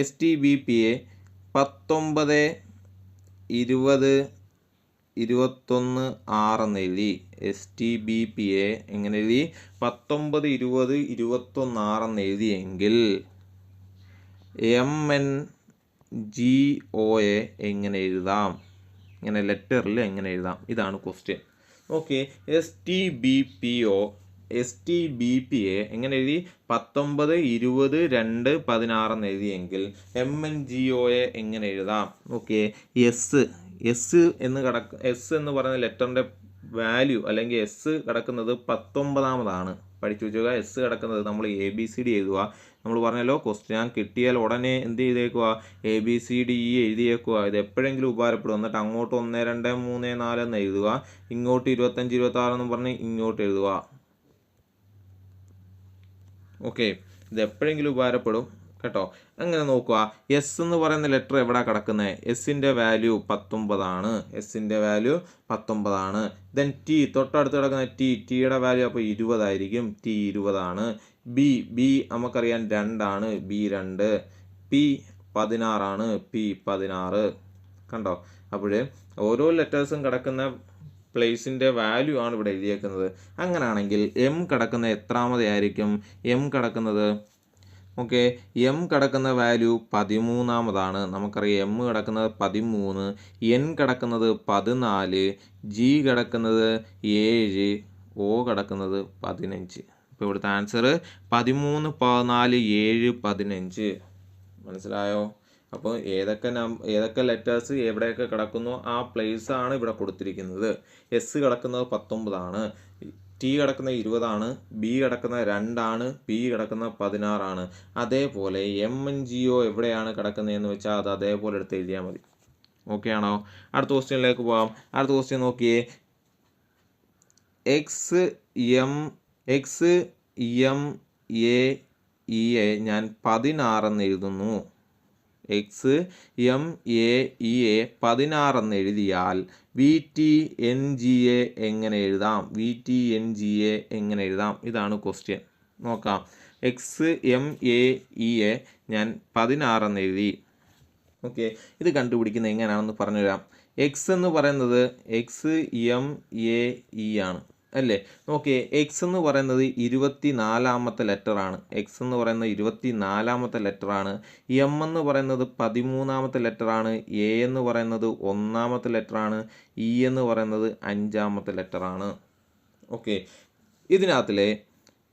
STBPA 19, 20, 21, 6 എന്ന് എഴുതി. STBPA എങ്ങനെ എഴുതി? 19, 20, 21, 6 എന്ന് എഴുതിയെങ്കിൽ MNGOA എങ്ങനെ എഴുതാം? ഇങ്ങനെ ലെറ്ററിൽ എങ്ങനെ എഴുതാം? ഇതാണ് ക്വസ്റ്റ്യൻ. ഓക്കെ, STBPA എങ്ങനെ എഴുതി? 19, 20, 2, 16 എന്ന് എഴുതിയെങ്കിൽ MNGOA എങ്ങനെ എഴുതാം? ഓക്കെ, എസ് എന്ന് പറയുന്ന ലെറ്ററിൻ്റെ വാല്യൂ അല്ലെങ്കിൽ എസ് കിടക്കുന്നത് 19ാമതാണ്. പഠിച്ചു വെച്ചുക. എസ് കിടക്കുന്നത് നമ്മൾ ABCD എഴുതുക. നമ്മൾ പറഞ്ഞല്ലോ ക്വസ്റ്റ്യൻ കിട്ടിയാൽ ഉടനെ എന്ത് ചെയ്തേക്കുക? ABCD എഴുതിയേക്കുക. ഇത് എപ്പോഴെങ്കിലും ഉപകാരപ്പെടും. എന്നിട്ട് അങ്ങോട്ട് 1, 2, 3, 4 എന്ന് എഴുതുക. ഇങ്ങോട്ട് 25, 26 എന്ന് പറഞ്ഞ് ഇങ്ങോട്ട് എഴുതുക. ഓക്കെ, ഇത് എപ്പോഴെങ്കിലും ഉപകാരപ്പെടും കേട്ടോ. അങ്ങനെ നോക്കുക. എസ് എന്ന് പറയുന്ന ലെറ്റർ എവിടെ കിടക്കുന്നത്? എസിൻ്റെ വാല്യൂ 19ആണ്. ദെൻ ടി തൊട്ടടുത്ത് കിടക്കുന്ന ടിയുടെ വാല്യൂ അപ്പോൾ 20 ആയിരിക്കും. ടി 20 ആണ്. ബി നമുക്കറിയാം 2 ആണ്. ബി 2. പി 16 ആണ്. പി 16. കണ്ടോ? അപ്പോൾ ഓരോ ലെറ്റേഴ്സും കിടക്കുന്ന പ്ലേസിൻ്റെ വാല്യൂ ആണ് ഇവിടെ എഴുതിയേക്കുന്നത്. അങ്ങനെയാണെങ്കിൽ എം കിടക്കുന്ന എത്രാമതായിരിക്കും? എം കിടക്കുന്നത് എം കിടക്കുന്ന വാല്യൂ 13ാമതാണ്. നമുക്കറിയാം എം കിടക്കുന്നത് 13, എൻ കിടക്കുന്നത് 14, ജി കിടക്കുന്നത് 7, ഒ കിടക്കുന്നത് 15. അപ്പോൾ ഇവിടുത്തെ ആൻസർ 13, 14, 7, 15. മനസ്സിലായോ? അപ്പോൾ ഏതൊക്കെ ലെറ്റേഴ്സ് എവിടെയൊക്കെ കിടക്കുന്നു ആ പ്ലേസ് ആണ് ഇവിടെ കൊടുത്തിരിക്കുന്നത്. എസ് കിടക്കുന്നത് 19 ആണ്. ടി കിടക്കുന്ന 20 ആണ്. ബി കിടക്കുന്ന 2 ആണ്. പി കിടക്കുന്ന 16 ആണ്. അതേപോലെ MNGO എവിടെയാണ് കിടക്കുന്നതെന്ന് വെച്ചാൽ അത് അതേപോലെ എടുത്ത് എഴുതിയാൽ മതി. ഓക്കെ ആണോ? അടുത്ത ക്വസ്റ്റ്യനിലേക്ക് പോകാം. അടുത്ത ക്വസ്റ്റ്യൻ നോക്കിയേ. XMAEA ഞാൻ 16 എന്ന് എഴുതുന്നു. XMAEA 16 എന്ന് എഴുതിയാൽ VTNGA എങ്ങനെ എഴുതാം? ഇതാണ് ക്വസ്റ്റ്യൻ. നോക്കാം. XMAEA ഞാൻ 16 എന്ന് എഴുതി. ഓക്കെ, ഇത് കണ്ടുപിടിക്കുന്നത് എങ്ങനെയാണെന്ന് പറഞ്ഞുതരാം. എക്സ് എന്ന് പറയുന്നത് XMAE ആണ് അല്ലേ? നോക്കിയേ, എക്സ് എന്ന് പറയുന്നത് 24ാമത്തെ ലെറ്ററാണ്. എം എന്ന് പറയുന്നത് 13ാമത്തെ ലെറ്ററാണ്. എ എന്ന് പറയുന്നത് 1ാമത്തെ ലെറ്ററാണ്. ഇ എന്ന് പറയുന്നത് 5ാമത്തെ ലെറ്ററാണ്. ഓക്കെ, ഇതിനകത്തിലെ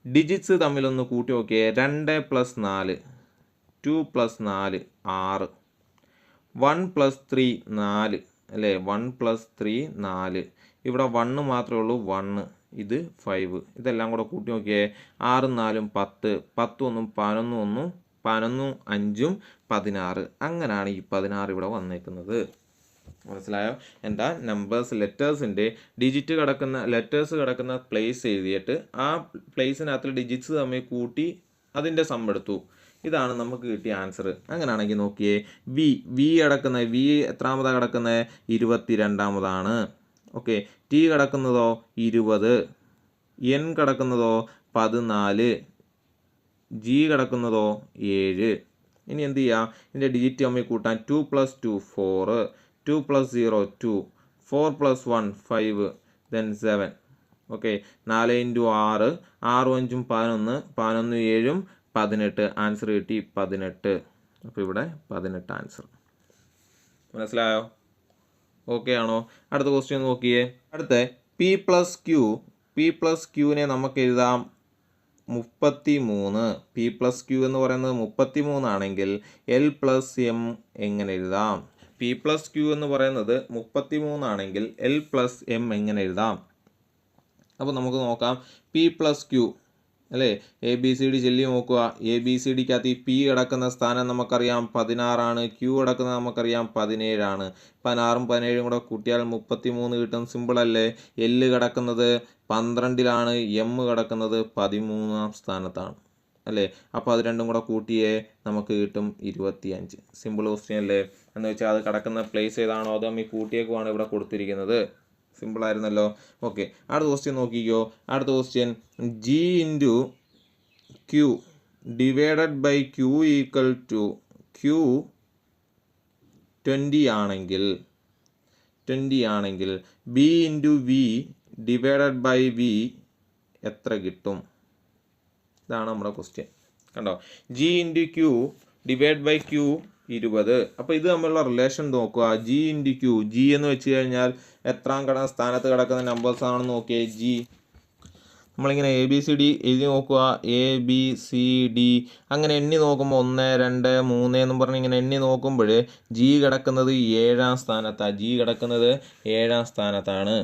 ഡിജിറ്റ്സ് തമ്മിലൊന്ന് കൂട്ടി നോക്കിയേ. 2 + 4, 2 + 4 6, 1 + 3 4 അല്ലേ? 1 + 3 4. ഇവിടെ 1 മാത്രമേ ഉള്ളൂ. 1, ഇത് 5. ഇതെല്ലാം കൂടെ കൂട്ടി നോക്കിയേ. 6, 4, 10, 10, 1, 11, 11, 5, 16. അങ്ങനെയാണ് ഈ 16 ഇവിടെ വന്നേക്കുന്നത്. മനസ്സിലായോ? എന്താ ലെറ്റേഴ്സ് കിടക്കുന്ന പ്ലേസ് എഴുതിയിട്ട് ആ പ്ലേസിനകത്ത് ഡിജിറ്റ്സ് തമ്മിൽ കൂട്ടി അതിൻ്റെ സം എടുത്തു. ഇതാണ് നമുക്ക് കിട്ടിയ ആൻസർ. അങ്ങനെയാണെങ്കിൽ നോക്കിയേ, വി എത്രാമതാണ് കിടക്കുന്നത്? 22ാമതാണ്. ഓക്കെ, ടി കിടക്കുന്നതോ 20, എൻ കിടക്കുന്നതോ 14, ജി കിടക്കുന്നതോ 7. ഇനി എന്ത് ചെയ്യാം? ഇതിൻ്റെ ഡിജിറ്റ് തമ്മിൽ കൂട്ടാൻ 2 + 2 4, 2 + 0 2, 4 + 1 5, then 7. ഓക്കെ, 4 × 6, 6, 5, 11, 11, 7, 18. ആൻസർ കിട്ടി 18. അപ്പോൾ ഇവിടെ 18 ആൻസർ. മനസ്സിലായോ? ഓക്കെ ആണോ? അടുത്ത ക്വസ്റ്റ്യൻ നോക്കിയേ. അടുത്ത P + Qനെ നമുക്ക് എഴുതാം 33. P + Q എന്ന് പറയുന്നത് 33 ആണെങ്കിൽ L + M എങ്ങനെ എഴുതാം? P + Q എന്ന് പറയുന്നത് 33 ആണെങ്കിൽ L + M എങ്ങനെ എഴുതാം? അപ്പോൾ നമുക്ക് നോക്കാം. P + Q അല്ലേ? ABCD ചൊല്ലി നോക്കുക. ABCDക്കകത്ത് ഈ P കിടക്കുന്ന സ്ഥാനം നമുക്കറിയാം 16 ആണ്. Q കിടക്കുന്നത് നമുക്കറിയാം 17 ആണ്. 16ഉം 17ഉം കൂടെ കൂട്ടിയാൽ 33 കിട്ടും. സിമ്പിൾ അല്ലേ? L കിടക്കുന്നത് 12ലാണ്. M കിടക്കുന്നത് 13ാം സ്ഥാനത്താണ് അല്ലേ? അപ്പോൾ അത് രണ്ടും കൂടെ കൂട്ടിയേ നമുക്ക് കിട്ടും 25. സിമ്പിൾ ക്വസ്റ്റ്യൻ അല്ലേ? എന്ന് വെച്ചാൽ അത് കിടക്കുന്ന പ്ലേസ് ഏതാണോ അത് നമ്മൾ കൂട്ടിയേക്കുവാണ് ഇവിടെ കൊടുത്തിരിക്കുന്നത്. സിമ്പിളായിരുന്നല്ലോ. ഓക്കെ, അടുത്ത ക്വസ്റ്റ്യൻ നോക്കിക്കോ. അടുത്ത question G × Q / Q = Q 20 ആണെങ്കിൽ B into V divided by V എത്ര കിട്ടും? ഇതാണ് നമ്മുടെ ക്വസ്റ്റ്യൻ. കണ്ടോ, G into Q divide by Q 20. അപ്പോൾ ഇത് തമ്മിലുള്ള റിലേഷൻ നോക്കുക. ജി ഇൻറ്റു ക്യൂ, ജി എന്ന് വെച്ച് കഴിഞ്ഞാൽ എത്രാം സ്ഥാനത്ത് കിടക്കുന്ന നമ്പേഴ്സ് ആണെന്ന് നോക്കിയേ. ജി നമ്മളിങ്ങനെ ABCD എഴുതി നോക്കുക. ABCD അങ്ങനെ എണ്ണി നോക്കുമ്പോൾ 1 2 3 എന്നും പറഞ്ഞ് ഇങ്ങനെ എണ്ണി നോക്കുമ്പോൾ ജി കിടക്കുന്നത് 7-ാം സ്ഥാനത്താണ്. ജി കിടക്കുന്നത് 7-ാം സ്ഥാനത്താണ്.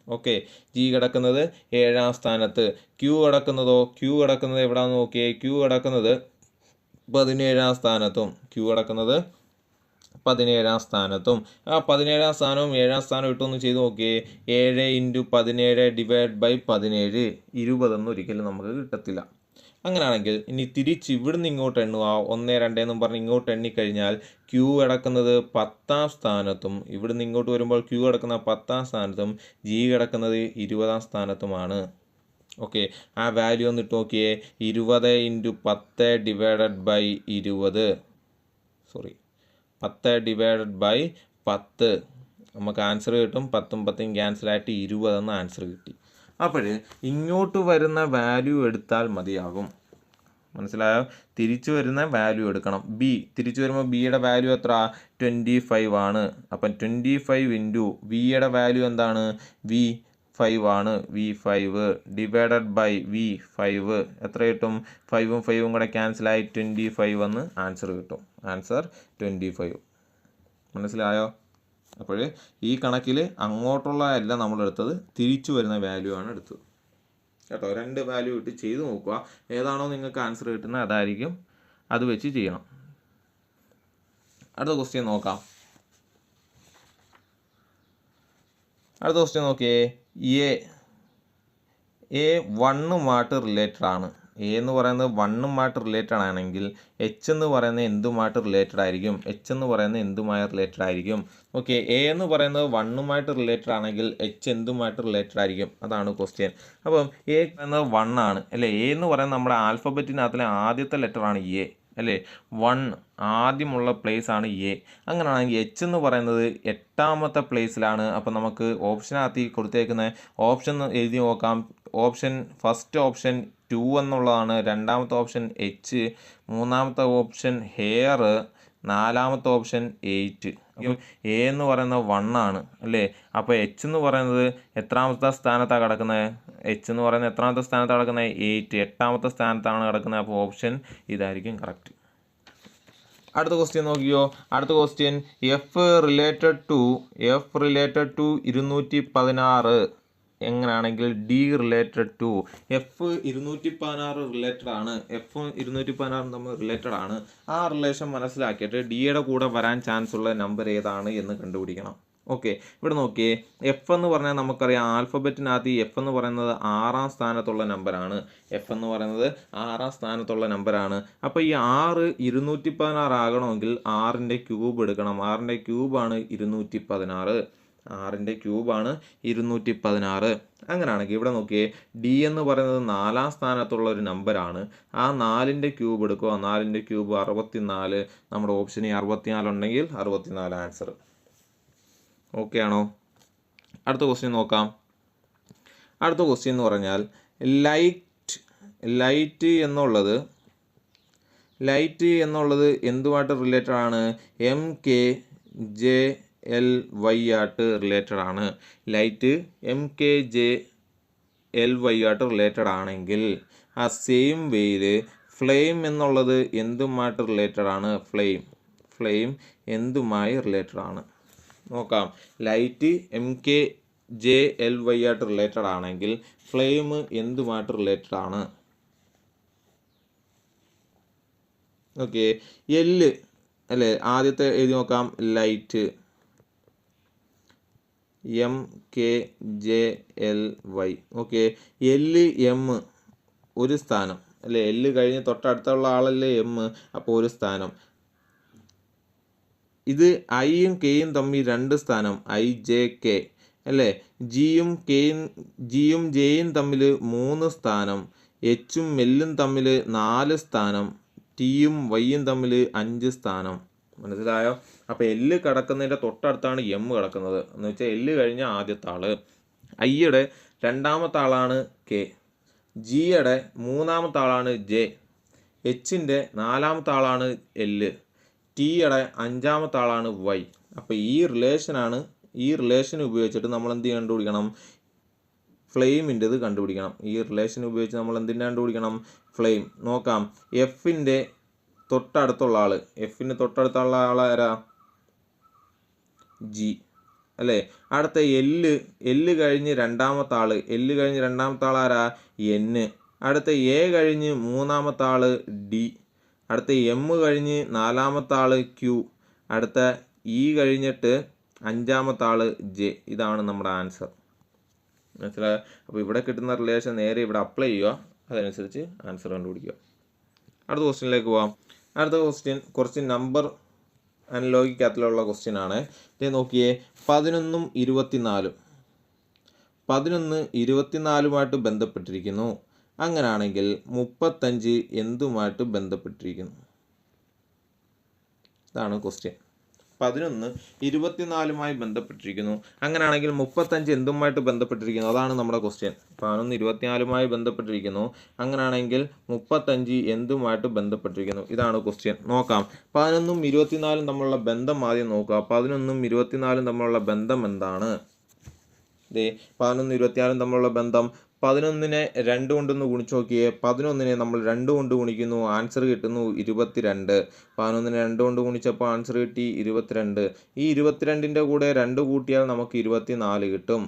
ഓക്കെ, ജി കിടക്കുന്നത് 7-ാം സ്ഥാനത്ത്. ക്യൂ കിടക്കുന്നതോ? ക്യൂ കിടക്കുന്നത് എവിടെയാണെന്ന് നോക്കിയേ. ക്യൂ കിടക്കുന്നത് 17-ാം സ്ഥാനത്തും. ക്യൂ കിടക്കുന്നത് 17-ാം സ്ഥാനത്തും. ആ 17-ാം സ്ഥാനവും 7-ാം സ്ഥാനവും ഇട്ടൊന്ന് ചെയ്ത് നോക്കിയേ. 7 ഇൻറ്റു 17 ഡിവൈഡ് ബൈ 17 20 ഒരിക്കലും നമുക്ക് കിട്ടത്തില്ല. അങ്ങനെയാണെങ്കിൽ ഇനി തിരിച്ച് ഇവിടുന്ന് ഇങ്ങോട്ട് എണ്ണുക. 1 2 എന്നും പറഞ്ഞ് ഇങ്ങോട്ട് എണ്ണിക്കഴിഞ്ഞാൽ ക്യൂ കിടക്കുന്നത് 10-ാം സ്ഥാനത്തും. ഇവിടുന്ന് ഇങ്ങോട്ട് വരുമ്പോൾ ക്യൂ കിടക്കുന്ന 10-ാം സ്ഥാനത്തും ജി കിടക്കുന്നത് 20-ാം സ്ഥാനത്തുമാണ്. ഓക്കെ, ആ വാല്യൂ ഒന്ന് ഇട്ട് നോക്കിയേ. 20 into 10 divided by 20 10 divided by 10 നമുക്ക് ആൻസർ കിട്ടും. 10ഉം 10ഉം ക്യാൻസലായിട്ട് 20 എന്ന ആൻസർ കിട്ടി. അപ്പോൾ ഇങ്ങോട്ട് വരുന്ന വാല്യൂ എടുത്താൽ മതിയാകും. മനസ്സിലായോ? തിരിച്ചു വരുന്ന വാല്യൂ എടുക്കണം. ബി തിരിച്ചു വരുമ്പോൾ ബിയുടെ വാല്യൂ എത്ര? 25 ആണ്. അപ്പം 25 ഇൻറ്റു വിയുടെ വാല്യൂ എന്താണ്? V5 ആണ്. V5 ഡിവൈഡഡ് ബൈ V5 എത്ര കിട്ടും? 5ഉം 5ഉം കൂടെ ക്യാൻസലായി 25 എന്ന് ആൻസർ കിട്ടും. ആൻസർ 25. മനസ്സിലായോ? അപ്പോൾ ഈ കണക്കിൽ അങ്ങോട്ടുള്ള അല്ല നമ്മൾ എടുത്തത്, തിരിച്ചു വരുന്ന വാല്യൂ ആണ് എടുത്തത് കേട്ടോ. 2 വാല്യൂ ഇട്ട് ചെയ്ത് നോക്കുക. ഏതാണോ നിങ്ങൾക്ക് ആൻസർ കിട്ടുന്നത് അതായിരിക്കും, അത് വെച്ച് ചെയ്യണം. അടുത്ത ക്വസ്റ്റ്യൻ നോക്കാം. അടുത്ത ക്വസ്റ്റ്യൻ നോക്കിയേ. എ 1ഉമായിട്ട് റിലേറ്റഡ് ആണ്. എ എന്ന് പറയുന്നത് 1ഉമായിട്ട് റിലേറ്റഡ് ആണെങ്കിൽ എച്ച് എന്ന് പറയുന്നത് എന്തുമായിട്ട് റിലേറ്റഡ് ആയിരിക്കും? എച്ച് എന്ന് പറയുന്നത് എന്തുമായി റിലേറ്റഡ് ആയിരിക്കും? ഓക്കെ, എ എന്ന് പറയുന്നത് 1ഉമായിട്ട് റിലേറ്റഡ് ആണെങ്കിൽ എച്ച് എന്തുമായിട്ട് റിലേറ്റഡ് ആയിരിക്കും? അതാണ് ക്വസ്റ്റ്യൻ. അപ്പം എ എന്നത് 1 ആണ് അല്ലേ. എ എന്ന് പറയുന്നത് നമ്മുടെ ആൽഫബറ്റിനകത്തിലെ ആദ്യത്തെ ലെറ്റർ ആണ് എ അല്ലേ. 1 ആദ്യമുള്ള പ്ലേസ് ആണ് എ. അങ്ങനെയാണെങ്കിൽ എച്ച് എന്ന് പറയുന്നത് 8ാമത്തെ പ്ലേസിലാണ്. അപ്പം നമുക്ക് ഓപ്ഷനകത്ത് കൊടുത്തേക്കുന്ന ഓപ്ഷൻ എഴുതി നോക്കാം. ഫസ്റ്റ് ഓപ്ഷൻ 2 എന്നുള്ളതാണ്. രണ്ടാമത്തെ ഓപ്ഷൻ എച്ച്, മൂന്നാമത്തെ ഓപ്ഷൻ ഹെയർ, നാലാമത്തെ ഓപ്ഷൻ 8. എ എന്ന് പറയുന്നത് 1 ആണ് അല്ലേ. അപ്പോൾ എച്ച് എന്ന് പറയുന്നത് എത്രാമത്തെ സ്ഥാനത്താണ് കിടക്കുന്നത്? എച്ച് എന്ന് പറയുന്നത് എത്രാമത്തെ സ്ഥാനത്താണ് കിടക്കുന്നത്? 8, 8ാമത്തെ സ്ഥാനത്താണ് കിടക്കുന്നത്. അപ്പോൾ ഓപ്ഷൻ ഇതായിരിക്കും കറക്റ്റ്. അടുത്ത ക്വസ്റ്റ്യൻ നോക്കിയോ. അടുത്ത ക്വസ്റ്റ്യൻ എഫ് റിലേറ്റഡ് ടു 216 എങ്ങനെയാണെങ്കിൽ D related to F 216 related ആണ്. എഫ് 216 തമ്മിൽ റിലേറ്റഡ് ആണ്. ആ റിലേഷൻ മനസ്സിലാക്കിയിട്ട് ഡിയുടെ കൂടെ വരാൻ ചാൻസ് ഉള്ള നമ്പർ ഏതാണ് എന്ന് കണ്ടുപിടിക്കണം. ഓക്കെ, ഇവിടെ നോക്കിയേ. എഫ് എന്ന് പറഞ്ഞാൽ നമുക്കറിയാം ആൽഫബറ്റിനകത്ത് എഫ് എന്ന് പറയുന്നത് 6ാം സ്ഥാനത്തുള്ള നമ്പറാണ്. എഫ് എന്ന് പറയുന്നത് 6ാം സ്ഥാനത്തുള്ള നമ്പറാണ്. അപ്പോൾ ഈ 6 216 ആകണമെങ്കിൽ 6ൻ്റെ ക്യൂബ് എടുക്കണം. 6ൻ്റെ ക്യൂബാണ് 216. 6ൻ്റെ ക്യൂബാണ് 216. അങ്ങനെയാണെങ്കിൽ ഇവിടെ നോക്കിയേ. ഡി എന്ന് പറയുന്നത് 4ാം സ്ഥാനത്തുള്ള ഒരു നമ്പറാണ്. ആ 4ൻ്റെ ക്യൂബ് എടുക്കുക. 4ൻ്റെ ക്യൂബ് 64. നമ്മുടെ ഓപ്ഷനിൽ 64 ഉണ്ടെങ്കിൽ 64 ആൻസർ. ഓക്കെ ആണോ? അടുത്ത ക്വസ്റ്റ്യൻ നോക്കാം. അടുത്ത ക്വസ്റ്റ്യൻ എന്ന് പറഞ്ഞാൽ ലൈറ്റ് എന്നുള്ളത് എന്തുമായിട്ട് റിലേറ്റഡ് ആണ്? MKJLY ആയിട്ട് റിലേറ്റഡ് ആണ്. ലൈറ്റ് MKJLY ആയിട്ട് റിലേറ്റഡ് ആണെങ്കിൽ ആ സെയിം വേയിൽ ഫ്ലെയിം എന്നുള്ളത് എന്തുമായിട്ട് റിലേറ്റഡ് ആണ്? ഫ്ലെയിം എന്തുമായി റിലേറ്റഡ് ആണ്? നോക്കാം. ലൈറ്റ് MKJLY ആയിട്ട് റിലേറ്റഡ് ആണെങ്കിൽ ഫ്ലെയിം എന്തുമായിട്ട് റിലേറ്റഡ് ആണ്? ഓക്കെ, എല്ല് അല്ലേ. ആദ്യത്തെ എഴുതി നോക്കാം. Light MKJLY. ഓക്കെ, എല്ല് എം ഒരു സ്ഥാനം അല്ലേ. എല്ല് കഴിഞ്ഞ് തൊട്ടടുത്തുള്ള ആളല്ലേ എം, അപ്പോൾ ഒരു സ്ഥാനം. ഇത് ഐയും കെയും തമ്മിൽ 2 സ്ഥാനം, IJK അല്ലേ. ജിയും ജെയും തമ്മിൽ 3 സ്ഥാനം. എച്ചും എല്ലും തമ്മിൽ 4 സ്ഥാനം. ടിയും വൈയും തമ്മിൽ 5 സ്ഥാനം. മനസ്സിലായോ? അപ്പോൾ എല്ല് കിടക്കുന്നതിൻ്റെ തൊട്ടടുത്താണ് എം കിടക്കുന്നത് എന്ന് വെച്ചാൽ എല്ല് കഴിഞ്ഞ ആദ്യത്തെ ആള്. ഐയുടെ രണ്ടാമത്തെ ആളാണ് കെ, ജിയുടെ മൂന്നാമത്തെ ആളാണ് ജെ, എച്ചിൻ്റെ നാലാമത്തെ ആളാണ് എല്ല്, ടിയുടെ അഞ്ചാമത്തെ ആളാണ് വൈ. അപ്പോൾ ഈ റിലേഷൻ ഉപയോഗിച്ചിട്ട് നമ്മൾ എന്ത് കണ്ടുപിടിക്കണം? ഫ്ലെയിമിൻ്റെത് കണ്ടുപിടിക്കണം. ഈ റിലേഷൻ ഉപയോഗിച്ച് നമ്മൾ എന്തിൻ്റെ കണ്ടുപിടിക്കണം? ഫ്ലെയിം. നോക്കാം, എഫിൻ്റെ തൊട്ടടുത്തുള്ള ആൾ, എഫിൻ്റെ തൊട്ടടുത്തുള്ള ആളാരാ? ജി അല്ലേ. അടുത്ത എല്ല് കഴിഞ്ഞ് രണ്ടാമത്തെ ആളാരാ? എന്ന്. അടുത്ത എ കഴിഞ്ഞ് മൂന്നാമത്തെ ആൾ ഡി, അടുത്ത എം കഴിഞ്ഞ് നാലാമത്തെ ആൾ ക്യൂ, അടുത്ത ഇ കഴിഞ്ഞിട്ട് അഞ്ചാമത്തെ ആൾ ജെ. ഇതാണ് നമ്മുടെ ആൻസർ. മനസ്സിലായോ? അപ്പോൾ ഇവിടെ കിട്ടുന്ന റിലേഷൻ നേരെ ഇവിടെ അപ്ലൈ ചെയ്യുക, അതനുസരിച്ച് ആൻസർ കണ്ടുപിടിക്കുക. അടുത്ത ക്വസ്റ്റ്യനിലേക്ക് പോവാം. അടുത്ത ക്വസ്റ്റ്യൻ കുറച്ച് നമ്പർ ആൻഡ് ലോജിക്കകത്തിലുള്ള ക്വസ്റ്റ്യൻ ആണ്. ഇത് നോക്കിയേ, 11ഉം 24. 11 24മായിട്ട് ബന്ധപ്പെട്ടിരിക്കുന്നു. അങ്ങനാണെങ്കിൽ 35 എന്തുമായിട്ട് ബന്ധപ്പെട്ടിരിക്കുന്നു? ഇതാണ് ക്വസ്റ്റ്യൻ. 11 24മായി ബന്ധപ്പെട്ടിരിക്കുന്നു. അങ്ങനെയാണെങ്കിൽ 35 എന്തുമായിട്ട് ബന്ധപ്പെട്ടിരിക്കുന്നു? അതാണ് നമ്മുടെ ക്വസ്റ്റ്യൻ. 11 24മായി ബന്ധപ്പെട്ടിരിക്കുന്നു. അങ്ങനെയാണെങ്കിൽ 35 എന്തുമായിട്ട് ബന്ധപ്പെട്ടിരിക്കുന്നു? ഇതാണ് ക്വസ്റ്റ്യൻ. നോക്കാം, 11ഉം 24ഉം തമ്മിലുള്ള ബന്ധം ആദ്യം നോക്കുക. 11ഉം 24ഉം തമ്മിലുള്ള ബന്ധം എന്താണ്? 11ഉം 24ഉം തമ്മിലുള്ള ബന്ധം, 11നെ 2 കൊണ്ടൊന്ന് ഗുണിച്ച് നോക്കിയേ. 11നെ നമ്മൾ 2 കൊണ്ട് ഗുണിക്കുന്നു, ആൻസർ കിട്ടുന്നു 22. 11നെ 2 കൊണ്ട് ഗുണിച്ചപ്പോൾ ആൻസർ കിട്ടി 22. ഈ 22ൻ്റെ കൂടെ 2 കൂട്ടിയാൽ നമുക്ക് 24 കിട്ടും.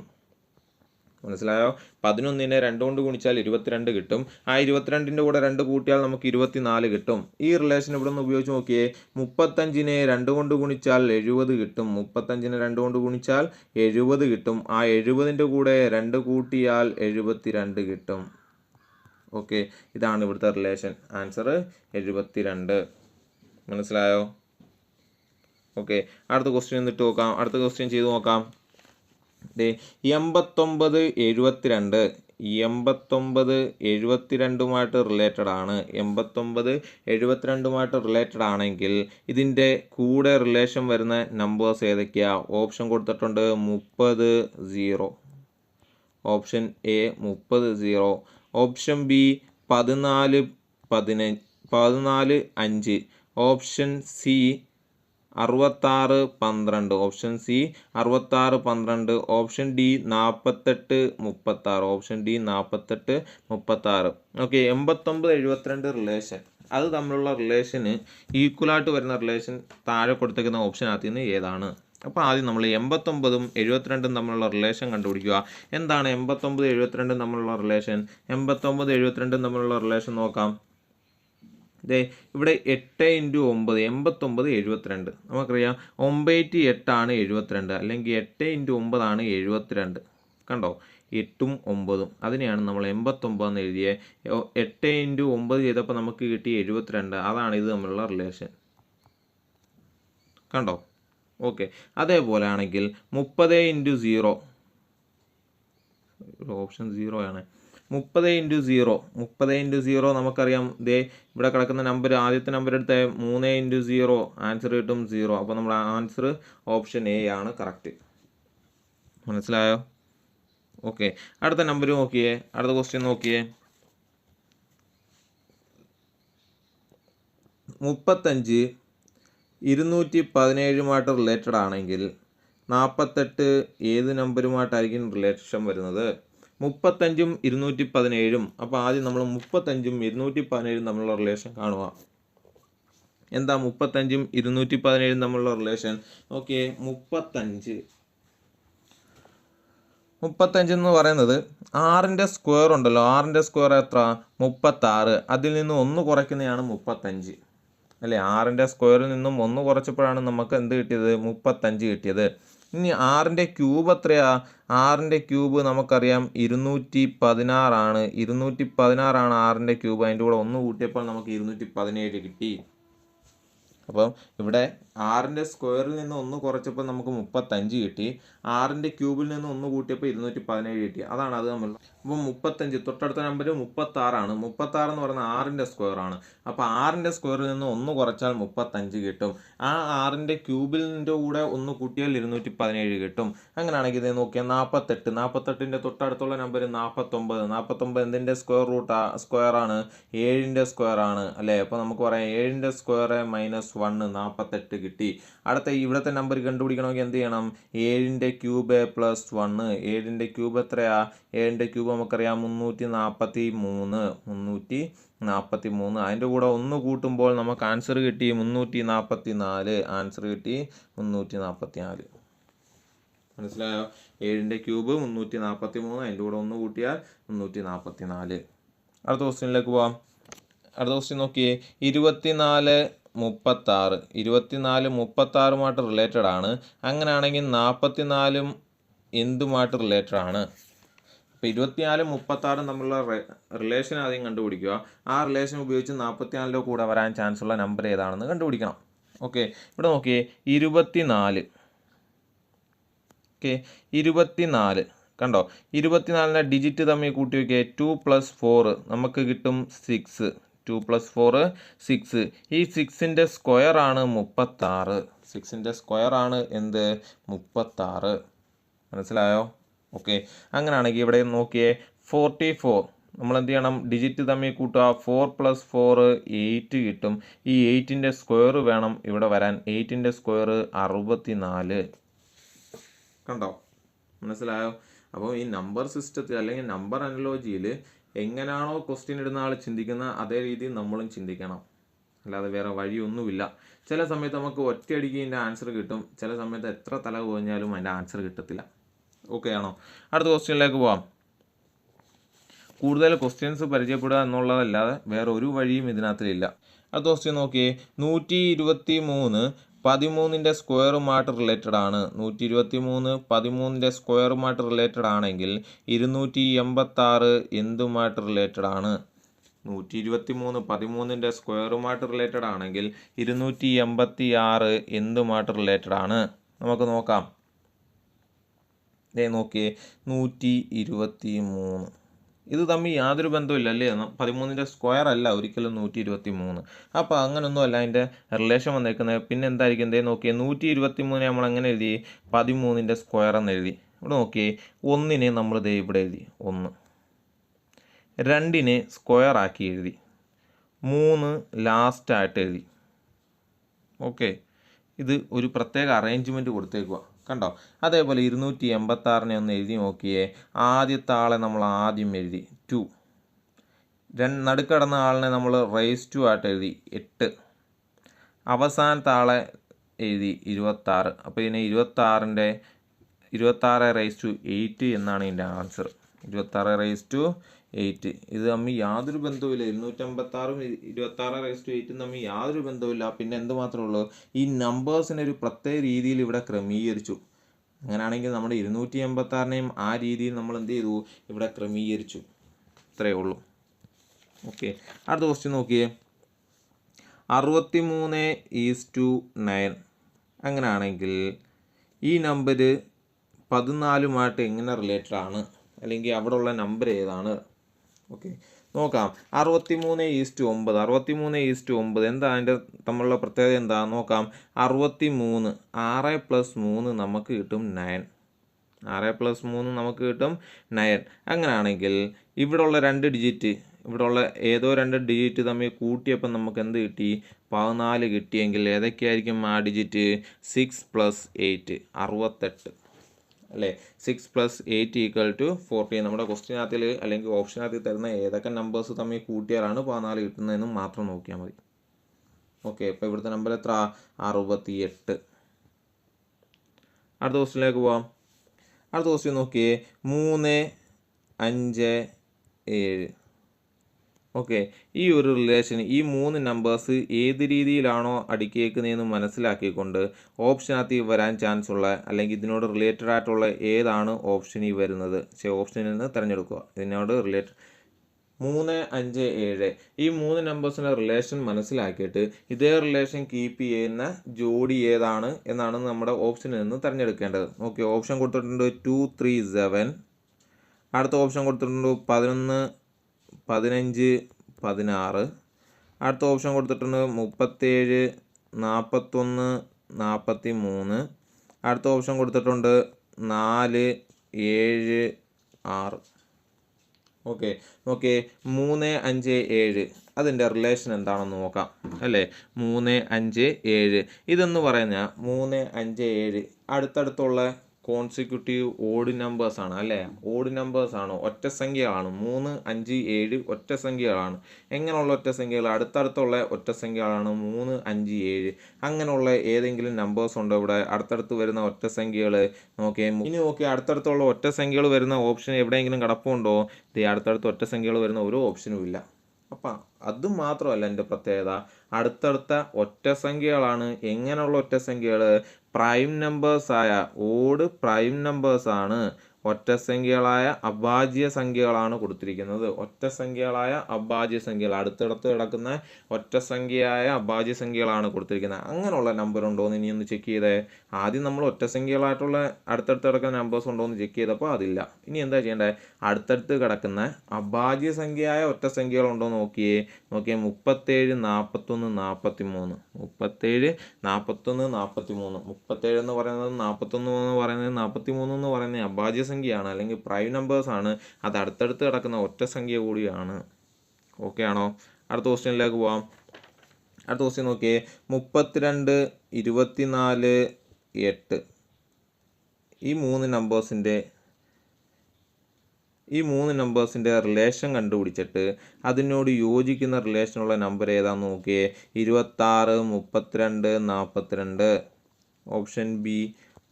മനസ്സിലായോ? 11നെ 2 കൊണ്ട് ഗുണിച്ചാൽ 22 കിട്ടും. ആ 22ൻ്റെ കൂടെ 2 കൂട്ടിയാൽ നമുക്ക് 24 കിട്ടും. ഈ റിലേഷൻ ഇവിടെ നിന്ന് ഉപയോഗിച്ച് നോക്കിയേ. 35നെ 2 കൊണ്ട് ഗുണിച്ചാൽ 70 കിട്ടും. 35നെ 2 കൊണ്ട് ഗുണിച്ചാൽ 70 കിട്ടും. ആ 70ൻ്റെ കൂടെ 2 കൂട്ടിയാൽ 72 കിട്ടും. ഓക്കെ, ഇതാണ് ഇവിടുത്തെ റിലേഷൻ. ആൻസർ 72. മനസ്സിലായോ? ഓക്കെ, അടുത്ത ക്വസ്റ്റ്യൻ എന്നിട്ട് നോക്കാം. അടുത്ത ക്വസ്റ്റ്യൻ ചെയ്ത് നോക്കാം. 89 72. 89 72മായിട്ട് റിലേറ്റഡ് ആണ്. 89 72മായിട്ട് റിലേറ്റഡ് ആണെങ്കിൽ ഇതിൻ്റെ കൂടെ റിലേഷൻ വരുന്ന നമ്പേഴ്സ് ഏതൊക്കെയാണ്? ഓപ്ഷൻ കൊടുത്തിട്ടുണ്ട് 30 0, option A 30 0, option B 14 5, option C 66 12, option C 66 12, option D 48 36, option D 48 36. Okay, 89 72 relation, അത് തമ്മിലുള്ള റിലേഷന് ഈക്വലായിട്ട് വരുന്ന റിലേഷൻ താഴെ കൊടുത്തേക്കുന്ന ഓപ്ഷനകത്ത് നിന്ന് ഏതാണ്? അപ്പോൾ ആദ്യം നമ്മൾ 89ഉം 72ഉം തമ്മിലുള്ള റിലേഷൻ കണ്ടുപിടിക്കുക. എന്താണ് 89 72ഉം തമ്മിലുള്ള റിലേഷൻ? 89 72ഉം തമ്മിലുള്ള റിലേഷൻ നോക്കാം. ഇവിടെ 8 × 9 89 72. നമുക്കറിയാം 9 8 ആണ് 72, അല്ലെങ്കിൽ 8 × 9 ആണ് 72. കണ്ടോ, 8ഉം 9ഉം, അതിനെയാണ് നമ്മൾ 89 എന്ന് എഴുതിയത്. 8 × 9 ചെയ്തപ്പോൾ നമുക്ക് കിട്ടി 72. അതാണ് ഇത് തമ്മിലുള്ള റിലേഷൻ. കണ്ടോ? ഓക്കെ, അതേപോലെ ആണെങ്കിൽ 30 × 0, ഓപ്ഷൻ 0 ആണ്. 30 × 0 നമുക്കറിയാം. ഇവിടെ കിടക്കുന്ന നമ്പർ, ആദ്യത്തെ നമ്പർ എടുത്ത 3 × 0, ആൻസർ കിട്ടും 0. അപ്പോൾ നമ്മുടെ ആൻസർ ഓപ്ഷൻ എ ആണ് കറക്റ്റ്. മനസ്സിലായോ? ഓക്കെ, അടുത്ത നമ്പർ നോക്കിയേ. അടുത്ത ക്വസ്റ്റ്യൻ നോക്കിയേ. 35 217മായിട്ട് റിലേറ്റഡ് ആണെങ്കിൽ 48 ഏത് നമ്പറുമായിട്ടായിരിക്കും റിലേഷൻ വരുന്നത്? 35ഉം 217ഉം. അപ്പോൾ ആദ്യം നമ്മൾ 35ഉം 217ഉം തമ്മിലുള്ള റിലേഷൻ കാണുക. എന്താ 35ഉം 217ഉം തമ്മിലുള്ള റിലേഷൻ? ഓക്കെ, 35 എന്ന് പറയുന്നത് 6ൻ്റെ സ്ക്വയർ ഉണ്ടല്ലോ. 6ൻ്റെ സ്ക്വയർ എത്ര? 36. അതിൽ നിന്ന് 1 കുറയ്ക്കുന്നതാണ് 35 അല്ലേ. 6ൻ്റെ സ്ക്വയറിൽ നിന്നും 1 കുറച്ചപ്പോഴാണ് നമുക്ക് എന്ത് കിട്ടിയത്? 35 കിട്ടിയത്. ഇനി 6ൻ്റെ ക്യൂബ് എത്രയാ? 6ൻ്റെ ക്യൂബ് നമുക്കറിയാം 216 ആണ്. 216 ആണ് 6ൻ്റെ ക്യൂബ്. അതിൻ്റെ കൂടെ 1 കൂട്ടിയപ്പോൾ നമുക്ക് 217 കിട്ടി. അപ്പം ഇവിടെ 6ൻ്റെ സ്ക്വയറിൽ നിന്ന് 1 കുറച്ചപ്പോൾ നമുക്ക് 35 കിട്ടി. 6ൻ്റെ ക്യൂബിൽ നിന്ന് 1 കൂട്ടിയപ്പോൾ 217 കിട്ടി. അതാണ് അത് തമ്മിലുള്ള. അപ്പം 35 തൊട്ടടുത്ത നമ്പർ 36 ആണ്. 36 എന്ന് പറയുന്നത് 6ൻ്റെ സ്ക്വയറാണ്. അപ്പോൾ 6ൻ്റെ സ്ക്വയറിൽ നിന്ന് 1 കുറച്ചാൽ 35 കിട്ടും. ആ 6ൻ്റെ ക്യൂബിലിൻ്റെ കൂടെ 1 കൂട്ടിയാൽ 217 കിട്ടും. അങ്ങനെയാണെങ്കിൽ ഇത് നോക്കിയാൽ 48. 48ൻ്റെ തൊട്ടടുത്തുള്ള നമ്പർ 49. 49 എന്തിൻ്റെ സ്ക്വയറാണ്? 7ൻ്റെ സ്ക്വയറാണ് അല്ലേ? അപ്പോൾ നമുക്ക് പറയാം 7ൻ്റെ സ്ക്വയർ -1 48 കിട്ടി. അടുത്ത ഇവിടുത്തെ നമ്പർ കണ്ടുപിടിക്കണമെങ്കിൽ എന്ത് ചെയ്യണം? 7ൻ്റെ ക്യൂബ് +1. 7ൻ്റെ ക്യൂബ് എത്രയാ? 7ൻ്റെ ക്യൂബ് നമുക്കറിയാം 343. അതിൻ്റെ കൂടെ 1 കൂട്ടുമ്പോൾ നമുക്ക് ആൻസർ കിട്ടി 344. ആൻസർ കിട്ടി 344. മനസ്സിലായോ? 7ൻ്റെ ക്യൂബ് 343, അതിൻ്റെ കൂടെ 1 കൂട്ടിയാൽ 344. അടുത്ത ക്വസ്റ്റ്യനിലേക്ക് പോവാം. അടുത്ത ക്വസ്റ്റ്യൻ നോക്കിയേ. 24 36. 24 36മായിട്ട് റിലേറ്റഡ് ആണ്. അങ്ങനെയാണെങ്കിൽ 44 എന്തുമായിട്ട് റിലേറ്റഡ് ആണ്? അപ്പോൾ 24 36 തമ്മിലുള്ള റിലേഷൻ ആദ്യം കണ്ടുപിടിക്കുക. ആ റിലേഷൻ ഉപയോഗിച്ച് 44ൻ്റെ കൂടെ വരാൻ ചാൻസ് ഉള്ള നമ്പർ ഏതാണെന്ന് കണ്ടുപിടിക്കണം. ഓക്കെ, ഇവിടെ നോക്കിയേ 24. ഓക്കെ, 24 കണ്ടോ? 24ൻ്റെ ഡിജിറ്റ് തമ്മിൽ കൂട്ടി വയ്ക്കുക. 2 + 4 നമുക്ക് കിട്ടും 6. 2 + 4 6. ഈ 6ൻ്റെ സ്ക്വയർ ആണ് 36. 6ൻ്റെ സ്ക്വയർ ആണ് എന്ത്? 36. മനസ്സിലായോ? ഓക്കെ, അങ്ങനെയാണെങ്കിൽ ഇവിടെ നോക്കിയേ 44. നമ്മൾ എന്ത് ചെയ്യണം? ഡിജിറ്റ് തമ്മിൽ കൂട്ടുക. 4 + 4 8 കിട്ടും. ഈ 8ൻ്റെ സ്ക്വയർ വേണം ഇവിടെ വരാൻ. 8ൻ്റെ സ്ക്വയർ 64. കണ്ടോ? മനസ്സിലായോ? അപ്പോൾ ഈ നമ്പർ സിസ്റ്റത്തിൽ അല്ലെങ്കിൽ നമ്പർ അനലോജിയിൽ എങ്ങനെയാണോ ക്വസ്റ്റ്യൻ ഇടുന്ന ആൾ ചിന്തിക്കുന്ന അതേ രീതിയിൽ നമ്മളും ചിന്തിക്കണം. അല്ലാതെ വേറെ വഴിയൊന്നുമില്ല. ചില സമയത്ത് നമുക്ക് ഒറ്റയടിക്ക് ഇതിൻ്റെ ആൻസർ കിട്ടും. ചില സമയത്ത് എത്ര തല പോഞ്ഞാലും അതിൻ്റെ ആൻസർ കിട്ടത്തില്ല. ഓക്കെ ആണോ? അടുത്ത ക്വസ്റ്റ്യനിലേക്ക് പോവാം. കൂടുതൽ ക്വസ്റ്റ്യൻസ് പരിചയപ്പെടുക എന്നുള്ളതല്ലാതെ വേറെ ഒരു വഴിയും ഇതിനകത്തിലില്ല. അടുത്ത ക്വസ്റ്റ്യൻ നോക്കിയേ. 123 13ൻ്റെ സ്ക്വയറുമായിട്ട് റിലേറ്റഡ് ആണ്. 123 13ൻ്റെ സ്ക്വയറുമായിട്ട് റിലേറ്റഡ് ആണെങ്കിൽ 286 എന്തുമായിട്ട് റിലേറ്റഡ് ആണ്? 123 13ൻ്റെ സ്ക്വയറുമായിട്ട് റിലേറ്റഡ് ആണെങ്കിൽ 286 എന്തുമായിട്ട് റിലേറ്റഡ് ആണ്? നമുക്ക് നോക്കാം. നോക്കിയേ 123 ഇത് തമ്മിൽ യാതൊരു ബന്ധമില്ല അല്ലേ? 13ൻ്റെ സ്ക്വയർ അല്ല ഒരിക്കലും 123. അപ്പോൾ അങ്ങനൊന്നും അല്ല അതിൻ്റെ റിലേഷൻ വന്നേക്കുന്നത്. പിന്നെ എന്തായിരിക്കും? നോക്കിയേ 123 നമ്മൾ എങ്ങനെ എഴുതി? 13ൻ്റെ സ്ക്വയർ എന്ന് എഴുതി. ഇവിടെ നോക്കിയേ 1നെ നമ്മൾ ഇവിടെ എഴുതി 1. 2നെ സ്ക്വയർ ആക്കി എഴുതി. 3 ലാസ്റ്റായിട്ട് എഴുതി. ഓക്കെ, ഇത് ഒരു പ്രത്യേക അറേഞ്ച്മെൻറ്റ് കൊടുത്തേക്കുക. കണ്ടോ? അതേപോലെ 286നെ ഒന്ന് എഴുതി നോക്കിയേ. ആദ്യത്തെ ആളെ നമ്മൾ ആദ്യം എഴുതി 2. നടുക്കടന്ന ആളിനെ നമ്മൾ റേസ് 2 ആയിട്ട് എഴുതി 8. അവസാനത്തെ ആളെ എഴുതി 26. അപ്പോൾ ഇതിനെ 26 റേസ് ടു 8 എന്നാണ് ഇതിൻ്റെ ആൻസർ. 26 raise to 8. ഇത് തമ്മിൽ യാതൊരു ബന്ധവുമില്ല. 256ഉം 26 റേസ് ടു 8ഉം തമ്മിൽ യാതൊരു ബന്ധവുമില്ല. പിന്നെ എന്ത് മാത്രമേ ഉള്ളൂ? ഈ നമ്പേഴ്സിനെ ഒരു പ്രത്യേക രീതിയിൽ ഇവിടെ ക്രമീകരിച്ചു. അങ്ങനെയാണെങ്കിൽ നമ്മുടെ 286നെയും ആ രീതിയിൽ നമ്മൾ എന്ത് ചെയ്തു? ഇവിടെ ക്രമീകരിച്ചു. ഇത്രയേ ഉള്ളൂ. ഓക്കെ, അടുത്ത ക്വസ്റ്റ്യൻ നോക്കിയേ. 63:9. അങ്ങനെയാണെങ്കിൽ ഈ നമ്പർ 14മായിട്ട് എങ്ങനെ റിലേറ്റഡ് ആണ്? അല്ലെങ്കിൽ അവിടെ ഉള്ള നമ്പർ ഏതാണ്? ഓക്കെ, നോക്കാം. 63:9. 63:9 എന്താ അതിൻ്റെ തമ്മിലുള്ള പ്രത്യേകത എന്താ നോക്കാം. 63 6 + 3 നമുക്ക് കിട്ടും 9. 6 + 3 നമുക്ക് കിട്ടും 9. അങ്ങനെയാണെങ്കിൽ ഇവിടെയുള്ള 2 ഡിജിറ്റ്, ഇവിടെയുള്ള ഏതോ 2 ഡിജിറ്റ് തമ്മിൽ കൂട്ടിയപ്പോൾ നമുക്ക് എന്ത് കിട്ടി? 14 കിട്ടിയെങ്കിൽ ഏതൊക്കെയായിരിക്കും ആ ഡിജിറ്റ്? 6 + 8 68 അല്ലേ? 6 + 8 = 14. നമ്മുടെ ക്വസ്റ്റ്യനകത്തിൽ അല്ലെങ്കിൽ ഓപ്ഷനകത്തിൽ തരുന്ന ഏതൊക്കെ നമ്പേഴ്സ് തമ്മിൽ കൂട്ടിയാലാണ് 14 കിട്ടുന്നതെന്നും മാത്രം നോക്കിയാൽ മതി. ഓക്കെ, ഇപ്പോൾ ഇവിടുത്തെ നമ്പർ എത്ര? 68. അടുത്ത ക്വസ്റ്റ്യനിലേക്ക് പോവാം. അടുത്ത ക്വസ്റ്റ്യൻ നോക്കിയേ. 3, 5, 7. ഓക്കെ, ഈ ഒരു റിലേഷൻ, ഈ 3 നമ്പേഴ്സ് ഏത് രീതിയിലാണോ അടുക്കിയേക്കുന്നതെന്ന് മനസ്സിലാക്കിക്കൊണ്ട് ഓപ്ഷനകത്ത് വരാൻ ചാൻസ് ഉള്ള അല്ലെങ്കിൽ ഇതിനോട് റിലേറ്റഡ് ആയിട്ടുള്ള ഏതാണ് ഓപ്ഷനിൽ വരുന്നത് ഓപ്ഷനിൽ നിന്ന് തിരഞ്ഞെടുക്കുക. ഇതിനോട് 3, 5, 7 ഈ 3 നമ്പേഴ്സിൻ്റെ റിലേഷൻ മനസ്സിലാക്കിയിട്ട് ഇതേ റിലേഷൻ കീപ്പ് ചെയ്യുന്ന ജോഡി ഏതാണ് എന്നാണ് നമ്മുടെ ഓപ്ഷനിൽ നിന്ന് തിരഞ്ഞെടുക്കേണ്ടത്. ഓക്കെ, ഓപ്ഷൻ കൊടുത്തിട്ടുണ്ട് 2, 3, 7. അടുത്ത ഓപ്ഷൻ കൊടുത്തിട്ടുണ്ട് 11, 15, 16. അടുത്ത ഓപ്ഷൻ കൊടുത്തിട്ടുണ്ട് 37, 41, 43. അടുത്ത ഓപ്ഷൻ കൊടുത്തിട്ടുണ്ട് 4, 7, 6. ഓക്കെ, നോക്കിയേ 3, 5, 7 അതിൻ്റെ റിലേഷൻ എന്താണെന്ന് നോക്കാം അല്ലേ. 3, 5, 7 ഇതെന്ന് പറഞ്ഞാൽ 3, 5, 7 അടുത്തടുത്തുള്ള കോൺസിക്യൂട്ടീവ് ഓഡ് നമ്പേഴ്സാണ് അല്ലേ. ഓഡ് നമ്പേഴ്സാണ്, ഒറ്റ സംഖ്യകളാണ്. 3, 5, 7 ഒറ്റ സംഖ്യകളാണ്. എങ്ങനെയുള്ള ഒറ്റ സംഖ്യകൾ? അടുത്തടുത്തുള്ള ഒറ്റ സംഖ്യകളാണ് 3, 5, 7. അങ്ങനെയുള്ള ഏതെങ്കിലും നമ്പേഴ്സ് ഉണ്ടോ ഇവിടെ അടുത്തടുത്ത് വരുന്ന ഒറ്റ സംഖ്യകൾ? നോക്കിയേ, ഇനി നോക്കിയേ അടുത്തടുത്തുള്ള ഒറ്റ സംഖ്യകൾ വരുന്ന ഓപ്ഷൻ എവിടെയെങ്കിലും കിടപ്പുണ്ടോ? ഇത് അടുത്തടുത്ത് ഒറ്റ സംഖ്യകൾ വരുന്ന ഒരു ഓപ്ഷനും ഇല്ല. അപ്പം അത് മാത്രമല്ല എൻ്റെ പ്രത്യേകത, അടുത്തടുത്ത ഒറ്റ സംഖ്യകളാണ്. എങ്ങനെയുള്ള ഒറ്റ സംഖ്യകൾ? പ്രൈം നമ്പേഴ്സായ ഓഡ് പ്രൈം നമ്പേഴ്സാണ്. ഒറ്റ സംഖ്യകളായ അഭാജ്യ സംഖ്യകളാണ് കൊടുത്തിരിക്കുന്നത്. ഒറ്റ സംഖ്യകളായ അഭാജ്യ സംഖ്യകൾ, അടുത്തടുത്ത് കിടക്കുന്ന ഒറ്റ സംഖ്യയായ അഭാജ്യ സംഖ്യകളാണ് കൊടുത്തിരിക്കുന്നത്. അങ്ങനെയുള്ള നമ്പർ ഉണ്ടോ എന്ന് ഇനി ഒന്ന് ചെക്ക് ചെയ്തേ. ആദ്യം നമ്മൾ ഒറ്റ സംഖ്യകളായിട്ടുള്ള അടുത്തടുത്ത് കിടക്കുന്ന നമ്പേഴ്സ് ഉണ്ടോ എന്ന് ചെക്ക് ചെയ്തപ്പോൾ അതില്ല. ഇനി എന്താ ചെയ്യേണ്ടത്? അടുത്തടുത്ത് കിടക്കുന്ന അഭാജ്യ സംഖ്യയായ ഒറ്റ സംഖ്യകളുണ്ടോ നോക്കിയേ. 37, 41, 43. 37, 41, 43. 37 എന്ന് പറയുന്നത് 41 എന്ന് പറയുന്നത് 43 എന്ന് പറയുന്നത് അഭാജ്യ സംഖ്യയാണ്, അല്ലെങ്കിൽ പ്രൈം നമ്പേഴ്സാണ്. അത് അടുത്തടുത്ത് കിടക്കുന്ന ഒറ്റ സംഖ്യ കൂടിയാണ്. ഓക്കെ ആണോ? അടുത്ത ക്വസ്റ്റ്യനിലേക്ക് പോവാം. അടുത്ത ക്വസ്റ്റ്യൻ നോക്കിയേ, 32, 24, 8 ഈ മൂന്ന് നമ്പേഴ്സിൻ്റെ റിലേഷൻ കണ്ടുപിടിച്ചിട്ട് അതിനോട് യോജിക്കുന്ന റിലേഷനുള്ള നമ്പർ ഏതാണെന്ന് നോക്കിയേ. 26, 32, 42. Option B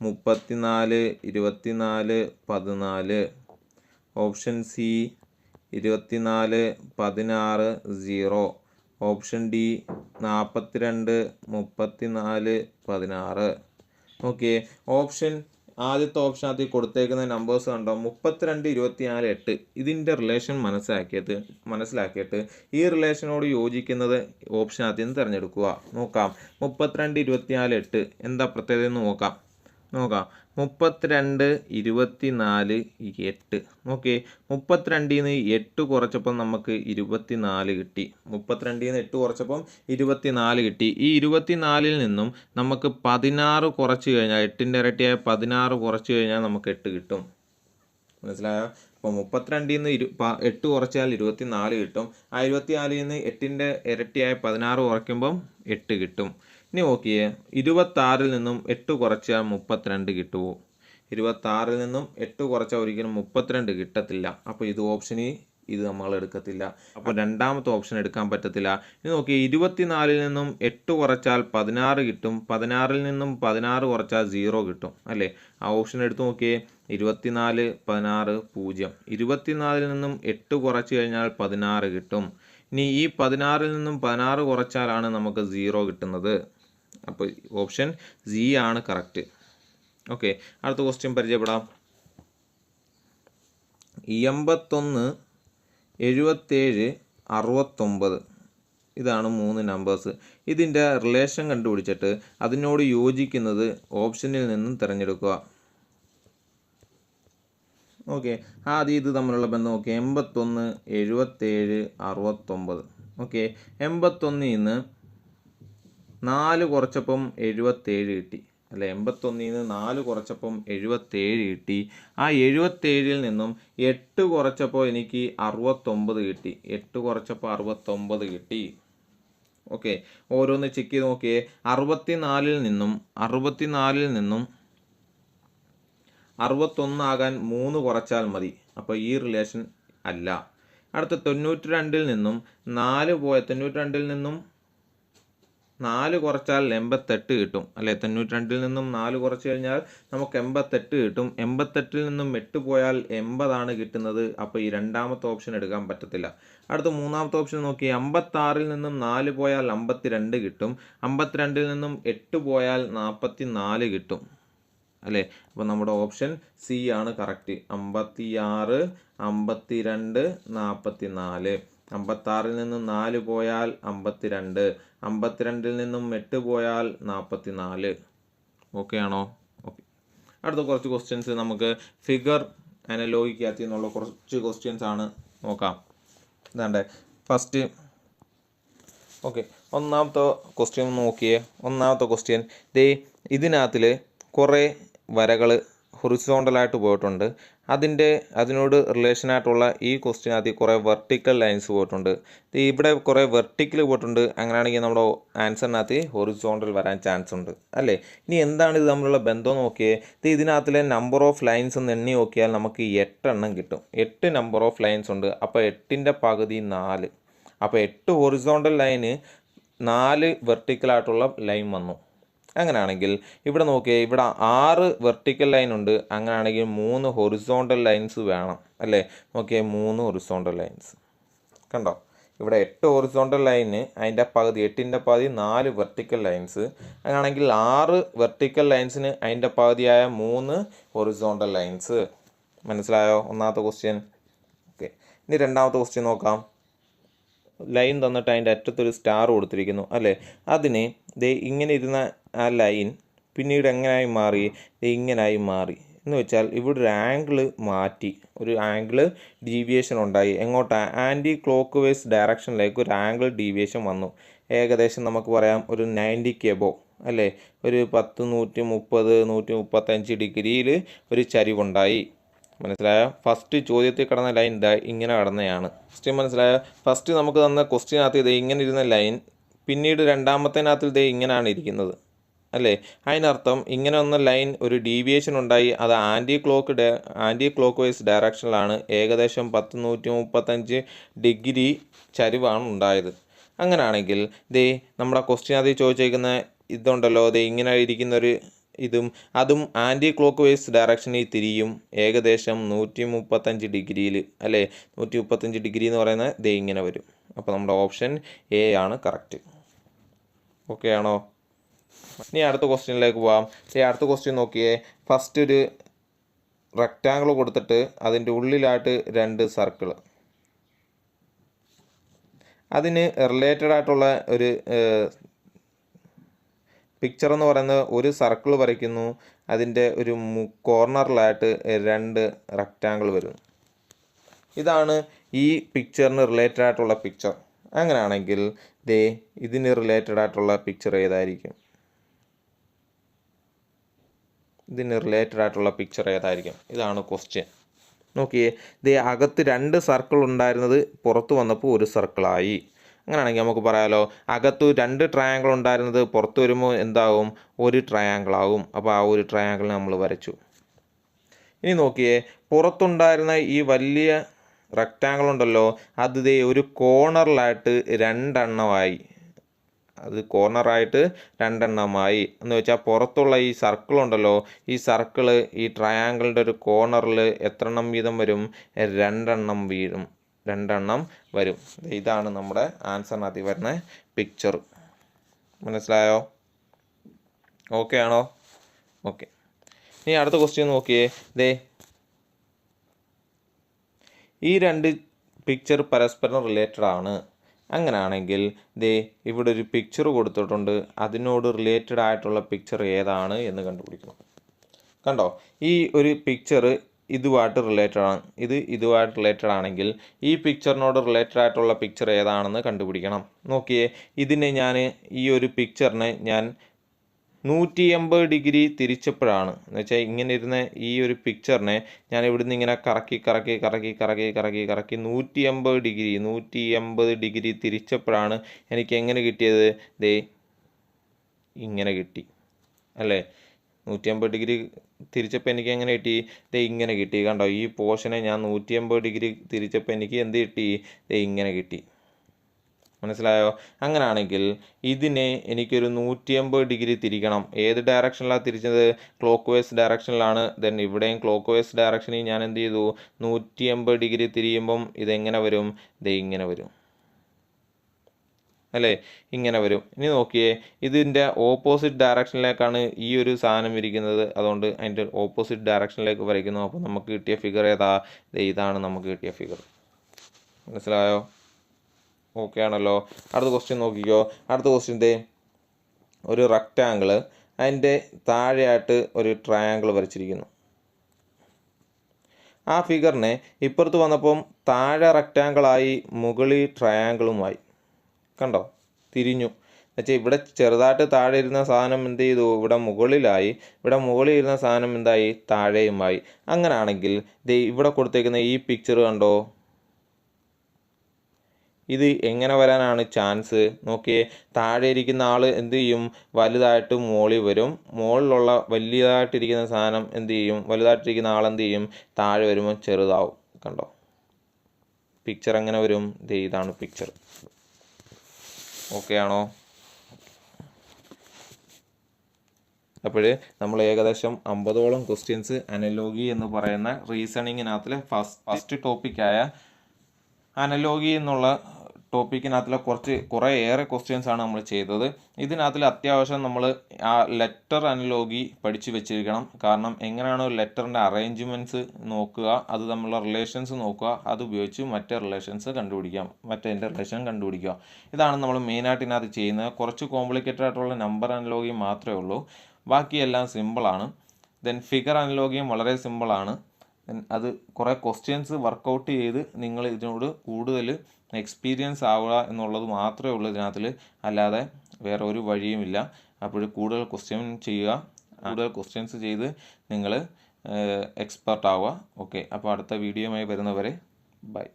34, 24, 14. Option C 24, 16, 0. Option D 42, 34, 16. Okay, ആദ്യത്തെ ഓപ്ഷനകത്ത് കൊടുത്തേക്കുന്ന നമ്പേഴ്സ് കണ്ടോ? 32, 24, 8 ഇതിൻ്റെ റിലേഷൻ മനസ്സിലാക്കിയിട്ട് ഈ റിലേഷനോട് യോജിക്കുന്നത് ഓപ്ഷനകത്ത് നിന്ന് തിരഞ്ഞെടുക്കുക. നോക്കാം, 32, 24, 8 എന്താ പ്രത്യേകത എന്ന് നോക്കാം. 32, 24, 8. ഓക്കെ, 32ൽ നിന്ന് 8 കുറച്ചപ്പം നമുക്ക് 24 കിട്ടി. 32ൽ നിന്ന് 8 കുറച്ചപ്പം 24 കിട്ടി. ഈ 24ൽ നിന്നും നമുക്ക് 16 കുറച്ച് കഴിഞ്ഞാൽ, 8ൻ്റെ ഇരട്ടിയായ 16 കുറച്ച് കഴിഞ്ഞാൽ നമുക്ക് 8 കിട്ടും. മനസ്സിലായോ? അപ്പോൾ 32ൽ നിന്ന് 8 കുറച്ചാൽ 24 കിട്ടും. ആ 24ൽ നിന്ന് 8ൻ്റെ ഇരട്ടിയായ 16 കുറയ്ക്കുമ്പം 8 കിട്ടും. ഇനി നോക്കിയേ, 26ൽ നിന്നും 8 കുറച്ചാൽ 32 കിട്ടുമോ? 26ൽ നിന്നും 8 കുറച്ചാൽ ഒരിക്കലും 32 കിട്ടത്തില്ല. അപ്പോൾ ഇത് നമ്മൾ എടുക്കത്തില്ല. അപ്പോൾ രണ്ടാമത്തെ ഓപ്ഷൻ എടുക്കാൻ പറ്റത്തില്ല. ഇനി നോക്കി, 24ൽ നിന്നും 8 കുറച്ചാൽ 16 കിട്ടും. 16ൽ നിന്നും 16 കുറച്ചാൽ 0 കിട്ടും അല്ലേ. ആ ഓപ്ഷൻ എടുത്ത് നോക്കിയേ, 24, 16, 0. 24ൽ നിന്നും 8 കുറച്ച് കഴിഞ്ഞാൽ 16 കിട്ടും. ഇനി ഈ 16ൽ നിന്നും 16 കുറച്ചാലാണ് നമുക്ക് 0 കിട്ടുന്നത്. അപ്പോൾ ഓപ്ഷൻ സി ആണ് കറക്റ്റ്. ഓക്കെ, അടുത്ത ക്വസ്റ്റ്യൻ പരിചയപ്പെടാം. 81, 77, 69 ഇതാണ് 3 നമ്പേഴ്സ്. ഇതിൻ്റെ റിലേഷൻ കണ്ടുപിടിച്ചിട്ട് അതിനോട് യോജിക്കുന്നത് ഓപ്ഷനിൽ നിന്നും തിരഞ്ഞെടുക്കുക. ഓക്കെ, ആദ്യം ഇത് തമ്മിലുള്ള ബന്ധം നോക്കി. 81, 77, 69. ഓക്കെ, 81ൽ നിന്ന് 4 കുറച്ചപ്പം 77 കിട്ടി അല്ലേ. 81ൽ നിന്ന് 4 കുറച്ചപ്പം 77 കിട്ടി. ആ 77ൽ നിന്നും 8 കുറച്ചപ്പോൾ എനിക്ക് 69 കിട്ടി. 8 കുറച്ചപ്പോൾ 69 കിട്ടി. ഓക്കെ, ഓരോന്ന് ചെക്ക് ചെയ്ത് നോക്കിയേ. 64ൽ നിന്നും 61 ആകാൻ 3 കുറച്ചാൽ മതി. അപ്പോൾ ഈ റിലേഷൻ അല്ല. അടുത്ത 92ൽ നിന്നും 92ൽ നിന്നും 4 കുറച്ചാൽ 88 കിട്ടും അല്ലേ. 92ൽ നിന്നും 4 കുറച്ച് കഴിഞ്ഞാൽ നമുക്ക് 88 കിട്ടും. 88ൽ നിന്നും 8 പോയാൽ 80 കിട്ടുന്നത്. അപ്പോൾ ഈ രണ്ടാമത്തെ ഓപ്ഷൻ എടുക്കാൻ പറ്റത്തില്ല. അടുത്ത മൂന്നാമത്തെ ഓപ്ഷൻ നോക്കി. 56ൽ നിന്നും 4 പോയാൽ 52 കിട്ടും. 52ൽ നിന്നും 8 പോയാൽ 44 കിട്ടും. അല്ലേ? അപ്പോൾ നമ്മുടെ ഓപ്ഷൻ സി ആണ് കറക്റ്റ്. 56, 52, 44. 56-ൽ നിന്നും 4 പോയാൽ 52, 52-ൽ നിന്നും 8 പോയാൽ 44. ഓക്കെ ആണോ? ഓക്കെ. അടുത്ത കുറച്ച് ക്വസ്റ്റ്യൻസ് നമുക്ക് ഫിഗർ അനലോഗിക്കകത്ത് നിന്നുള്ള കുറച്ച് ക്വസ്റ്റ്യൻസ് ആണ് നോക്കാം. ഇതാണ്ടേ ഫസ്റ്റ്. ഓക്കെ, ഒന്നാമത്തെ ക്വസ്റ്റ്യൻ നോക്കിയേ. ഒന്നാമത്തെ ക്വസ്റ്റ്യൻ ദേ ഇതിനകത്തിൽ കുറേ വരകൾ ഹൊറിസോണ്ടലായിട്ട് പോയിട്ടുണ്ട്. അതിനോട് റിലേഷനായിട്ടുള്ള ഈ ക്വസ്റ്റ്യനകത്ത് കുറേ വെർട്ടിക്കൽ ലൈൻസ് പോയിട്ടുണ്ട്. ഇവിടെ കുറേ വെർട്ടിക്കൽ പോയിട്ടുണ്ട്. അങ്ങനെയാണെങ്കിൽ നമ്മുടെ ആൻസറിനകത്ത് ഹൊറിസോണ്ടൽ വരാൻ ചാൻസ് ഉണ്ട് അല്ലേ? ഇനി എന്താണ് ഇത് തമ്മിലുള്ള ബന്ധം നോക്കിയേ. ഇതിനകത്തിലെ നമ്പർ ഓഫ് ലൈൻസ് ഒന്ന് എണ്ണി നോക്കിയാൽ നമുക്ക് 8 എണ്ണം കിട്ടും. 8 നമ്പർ ഓഫ് ലൈൻസ് ഉണ്ട്. അപ്പോൾ 8ൻ്റെ പകുതി 4. അപ്പോൾ 8 ഹൊറിസോണ്ടൽ ലൈന് 4 വെർട്ടിക്കലായിട്ടുള്ള ലൈൻ വന്നു. അങ്ങനെയാണെങ്കിൽ ഇവിടെ നോക്കിയേ, ഇവിടെ 6 വെർട്ടിക്കൽ ലൈൻ ഉണ്ട്. അങ്ങനെയാണെങ്കിൽ 3 ഹൊറിസോണ്ടൽ ലൈൻസ് വേണം അല്ലേ? നോക്കിയേ, 3 ഹൊറിസോണ്ടൽ ലൈൻസ് കണ്ടോ? ഇവിടെ 8 ഹൊറിസോണ്ടൽ ലൈന്, അതിൻ്റെ പകുതി 8ൻ്റെ പകുതി 4 വെർട്ടിക്കൽ ലൈൻസ്. അങ്ങനെയാണെങ്കിൽ 6 വെർട്ടിക്കൽ ലൈൻസിന് അതിൻ്റെ പകുതിയായ 3 ഹൊറിസോണ്ടൽ ലൈൻസ്. മനസ്സിലായോ ഒന്നാമത്തെ ക്വസ്റ്റ്യൻ? ഓക്കെ. ഇനി രണ്ടാമത്തെ ക്വസ്റ്റ്യൻ നോക്കാം. ലൈൻ തന്നിട്ട് അതിൻ്റെ അറ്റത്തൊരു സ്റ്റാർ കൊടുത്തിരിക്കുന്നു അല്ലേ? അതിന് ഇങ്ങനെ ഇരുന്ന ആ ലൈൻ പിന്നീട് എങ്ങനെയായി മാറി? ഇങ്ങനായി മാറി എന്ന് വെച്ചാൽ ഇവിടെ ഒരു ആംഗിൾ മാറ്റി, ഒരു ആംഗിൾ ഡീവിയേഷൻ ഉണ്ടായി. എങ്ങോട്ടാ? ആൻറ്റി ക്ലോക്ക് വൈസ് ഡയറക്ഷനിലേക്ക് ഒരു ആംഗിൾ ഡീവിയേഷൻ വന്നു. ഏകദേശം നമുക്ക് പറയാം ഒരു 90 എബോവ് അല്ലേ? ഒരു 10, 130, 135 ഡിഗ്രിയിൽ ഒരു ചരിവുണ്ടായി. മനസ്സിലായോ? ഫസ്റ്റ് ചോദ്യത്തിൽ കിടന്ന ലൈൻ ഇങ്ങനെ കിടന്നതാണ്. ഫസ്റ്റ് മനസ്സിലായോ? ഫസ്റ്റ് നമുക്ക് തന്ന ക്വസ്റ്റ്യനകത്ത് ഇങ്ങനെ ഇരുന്ന ലൈൻ പിന്നീട് രണ്ടാമത്തേനകത്തിൽ ഇങ്ങനെയാണ് ഇരിക്കുന്നത് അല്ലേ? അതിനർത്ഥം ഇങ്ങനെ വന്ന ലൈൻ ഒരു ഡീവിയേഷൻ ഉണ്ടായി. അത് ആൻറ്റി ക്ലോക്ക് വൈസ് ഡയറക്ഷനിലാണ്. ഏകദേശം 10, 135 ഡിഗ്രി ചരിവാണ് ഉണ്ടായത്. അങ്ങനെയാണെങ്കിൽ നമ്മുടെ ക്വസ്റ്റ്യനകത്ത് ചോദിച്ചേക്കുന്ന ഇതുണ്ടല്ലോ, ഇങ്ങനെ ഇരിക്കുന്നൊരു അതും ആൻറ്റി ക്ലോക്ക് വൈസ് ഡയറക്ഷനിൽ തിരിയും. ഏകദേശം 135 ഡിഗ്രിയിൽ അല്ലേ? 135 ഡിഗ്രി എന്ന് പറയുന്നത് ഇങ്ങനെ വരും. അപ്പോൾ നമ്മുടെ ഓപ്ഷൻ എ ആണ് കറക്റ്റ്. ഓക്കെ ആണോ? ഇനി അടുത്ത ക്വസ്റ്റ്യനിലേക്ക് പോവാം. അടുത്ത ക്വസ്റ്റ്യൻ നോക്കിയേ. ഫസ്റ്റ് ഒരു റെക്റ്റാങ്കിൾ കൊടുത്തിട്ട് അതിൻ്റെ ഉള്ളിലായിട്ട് 2 സർക്കിൾ. അതിന് റിലേറ്റഡ് ആയിട്ടുള്ള ഒരു പിക്ചർ എന്ന് പറയുന്നത് ഒരു സർക്കിൾ വരയ്ക്കുന്നു. അതിൻ്റെ ഒരു കോർണറിലായിട്ട് 2 റെക്റ്റാങ്കിൾ വരുന്നു. ഇതാണ് ഈ പിക്ചറിന് റിലേറ്റഡ് ആയിട്ടുള്ള പിക്ചർ. അങ്ങനെയാണെങ്കിൽ ഇതിന് റിലേറ്റഡ് ആയിട്ടുള്ള പിക്ചർ ഏതായിരിക്കും? ഇതിന് റിലേറ്റഡ് ആയിട്ടുള്ള പിക്ചർ ഏതായിരിക്കും? ഇതാണ് ക്വസ്റ്റ്യൻ. നോക്കിയേ, അകത്ത് 2 സർക്കിൾ ഉണ്ടായിരുന്നത് പുറത്ത് വന്നപ്പോൾ ഒരു സർക്കിളായി. അങ്ങനെയാണെങ്കിൽ നമുക്ക് പറയാമല്ലോ, അകത്ത് 2 ട്രയാങ്കിൾ ഉണ്ടായിരുന്നത് പുറത്ത് വരുമ്പോൾ എന്താവും? ഒരു ട്രയാങ്കിൾ ആവും. അപ്പോൾ ആ ഒരു ട്രയാങ്കിൾ നമ്മൾ വരച്ചു. ഇനി നോക്കിയേ, പുറത്തുണ്ടായിരുന്ന ഈ വലിയ റെക്റ്റാങ്കിൾ ഉണ്ടല്ലോ, അത് ഒരു കോർണറിലായിട്ട് 2 എണ്ണമായി. അത് കോർണറായിട്ട് 2 എണ്ണമായി എന്ന് വെച്ചാൽ പുറത്തുള്ള ഈ സർക്കിൾ ഉണ്ടല്ലോ, ഈ സർക്കിള് ഈ ട്രയാങ്കിളിൻ്റെ ഒരു കോർണറിൽ എത്ര എണ്ണം വീതം വരും? 2 എണ്ണം വീഴും. 2 എണ്ണം വരും. ഇതാണ് നമ്മുടെ ആൻസറിനകത്ത് വരുന്ന പിക്ചർ. മനസ്സിലായോ? ഓക്കെ ആണോ? ഓക്കെ. ഇനി അടുത്ത ക്വസ്റ്റ്യൻ നോക്കിയേ. ഈ 2 പിക്ചർ പരസ്പരം റിലേറ്റഡ് ആണ്. അങ്ങനെയാണെങ്കിൽ ഇവിടെ ഒരു പിക്ചർ കൊടുത്തിട്ടുണ്ട്. അതിനോട് റിലേറ്റഡ് ആയിട്ടുള്ള പിക്ചർ ഏതാണ് എന്ന് കണ്ടുപിടിക്കണം. കണ്ടോ? ഈ ഒരു പിക്ചർ ഇതുമായിട്ട് റിലേറ്റഡ് ആണ്. ഇതുമായിട്ട് റിലേറ്റഡ് ആണെങ്കിൽ ഈ പിക്ചറിനോട് റിലേറ്റഡ് ആയിട്ടുള്ള പിക്ചർ ഏതാണെന്ന് കണ്ടുപിടിക്കണം. നോക്കിയേ, ഈ ഒരു പിക്ചറിനെ ഞാൻ 180 ഡിഗ്രി തിരിച്ചപ്പോഴാണ് എന്ന് വെച്ചാൽ ഇങ്ങനെ ഇരുന്ന ഈ ഒരു പിക്ചറിനെ ഞാൻ ഇവിടുന്ന് ഇങ്ങനെ കറക്കി 180 ഡിഗ്രി തിരിച്ചപ്പോഴാണ് എനിക്ക് എങ്ങനെ കിട്ടിയത്? ഇങ്ങനെ കിട്ടി അല്ലേ? 180 ഡിഗ്രി തിരിച്ചപ്പോൾ എനിക്ക് എങ്ങനെ കിട്ടി? ഇങ്ങനെ കിട്ടി. കണ്ടോ? ഈ പോർഷനെ ഞാൻ 180 ഡിഗ്രി തിരിച്ചപ്പോൾ എനിക്ക് എന്ത് കിട്ടി? ഇങ്ങനെ കിട്ടി. മനസ്സിലായോ? അങ്ങനെയാണെങ്കിൽ ഇതിനെ എനിക്കൊരു 180 ഡിഗ്രി തിരിക്കണം. ഏത് ഡയറക്ഷനിലാണ് തിരിച്ചത്? ക്ലോക്ക് വൈസ് ഡയറക്ഷനിലാണ്. ദെൻ ഇവിടെയും ക്ലോക്ക് വൈസ് ഡയറക്ഷനിൽ ഞാൻ എന്ത് ചെയ്തു? 180 ഡിഗ്രി തിരിയുമ്പം ഇതെങ്ങനെ വരും? ഇങ്ങനെ വരും. അല്ലേ, ഇങ്ങനെ വരും. ഇനി നോക്കിയേ, ഇതിൻ്റെ ഓപ്പോസിറ്റ് ഡയറക്ഷനിലേക്കാണ് ഈ ഒരു സാധനം ഇരിക്കുന്നത്, അതുകൊണ്ട് അതിൻ്റെ ഓപ്പോസിറ്റ് ഡയറക്ഷനിലേക്ക് വരയ്ക്കുന്നു. അപ്പോൾ നമുക്ക് കിട്ടിയ ഫിഗർ ഏതാ? ഇതാണ് നമുക്ക് കിട്ടിയ ഫിഗർ. മനസ്സിലായോ? ഓക്കെ ആണല്ലോ. അടുത്ത ക്വസ്റ്റ്യൻ നോക്കിക്കോ. അടുത്ത ക്വസ്റ്റ്യൻ്റെ ഒരു റെക്റ്റാങ്കിള്, അതിൻ്റെ താഴെയായിട്ട് ഒരു ട്രയാങ്കിൾ വരച്ചിരിക്കുന്നു. ആ ഫിഗറിനെ ഇപ്പുറത്ത് വന്നപ്പം താഴെ റെക്റ്റാങ്കിളായി മുകളിൽ ട്രയാങ്കിളുമായി. കണ്ടോ? തിരിഞ്ഞു. എന്നുവെച്ചാൽ ഇവിടെ ചെറുതായിട്ട് താഴെ ഇരുന്ന സാധനം എന്ത് ചെയ്തു? ഇവിടെ മുകളിലായി. ഇവിടെ മുകളിൽ ഇരുന്ന സാധനം എന്തായി? താഴെയുമായി. അങ്ങനെയാണെങ്കിൽ ഇവിടെ കൊടുത്തേക്കുന്ന ഈ പിക്ചർ കണ്ടോ? ഇത് എങ്ങനെ വരാനാണ് ചാൻസ്? നോക്കിയേ, താഴെ ഇരിക്കുന്ന ആൾ എന്ത് ചെയ്യും? വലുതായിട്ട് മുകളിൽ വരും. മുകളിലുള്ള വലിയതായിട്ടിരിക്കുന്ന സാധനം എന്ത് ചെയ്യും? വലുതായിട്ടിരിക്കുന്ന ആൾ എന്ത് ചെയ്യും? താഴെ വരുമ്പോൾ ചെറുതാവും. കണ്ടോ? പിക്ചർ എങ്ങനെ വരും? ഇതാണ് പിക്ചർ. ഓക്കെ ആണോ? അപ്പോൾ നമ്മൾ ഏകദേശം 50ഓളം ക്വസ്റ്റ്യൻസ് അനലോഗി എന്ന് പറയുന്ന റീസണിങ്ങിനകത്തിലെ ഫസ്റ്റ് ടോപ്പിക്കായ അനലോഗി എന്നുള്ള ടോപ്പിക്കിനകത്തിലെ കുറേയേറെ ക്വസ്റ്റ്യൻസ് ആണ് നമ്മൾ ചെയ്തത്. ഇതിനകത്തിൽ അത്യാവശ്യം നമ്മൾ ആ ലെറ്റർ അനലോഗി പഠിച്ചു വെച്ചിരിക്കണം. കാരണം എങ്ങനെയാണ് ഒരു ലെറ്ററിൻ്റെ അറേഞ്ച്മെൻറ്റ്സ് നോക്കുക, അത് തമ്മിലുള്ള റിലേഷൻസ് നോക്കുക, അത് ഉപയോഗിച്ച് മറ്റേ റിലേഷൻസ് കണ്ടുപിടിക്കാം, മറ്റേതിൻ്റെ റിലേഷൻ കണ്ടുപിടിക്കുക. ഇതാണ് നമ്മൾ മെയിനായിട്ട് ഇതിനകത്ത് ചെയ്യുന്നത്. കുറച്ച് കോംപ്ലിക്കേറ്റഡ് ആയിട്ടുള്ള നമ്പർ അനലോഗി മാത്രമേ ഉള്ളൂ, ബാക്കിയെല്ലാം സിമ്പിളാണ്. ദെൻ ഫിഗർ അനലോഗിയും വളരെ സിമ്പിളാണ്. അത് കുറേ ക്വസ്റ്റ്യൻസ് വർക്കൗട്ട് ചെയ്ത് നിങ്ങൾ ഇതിനോട് കൂടുതൽ എക്സ്പീരിയൻസ് ആവുക എന്നുള്ളത് മാത്രമേ ഉള്ളൂ ഇതിനകത്തിൽ, അല്ലാതെ വേറെ ഒരു വഴിയുമില്ല. അപ്പോൾ കൂടുതൽ ക്വസ്റ്റ്യൻസ് ചെയ്ത് നിങ്ങൾ എക്സ്പെർട്ട് ആവുക. ഓക്കെ, അപ്പോൾ അടുത്ത വീഡിയോയുമായി വരുന്നവരെ ബൈ.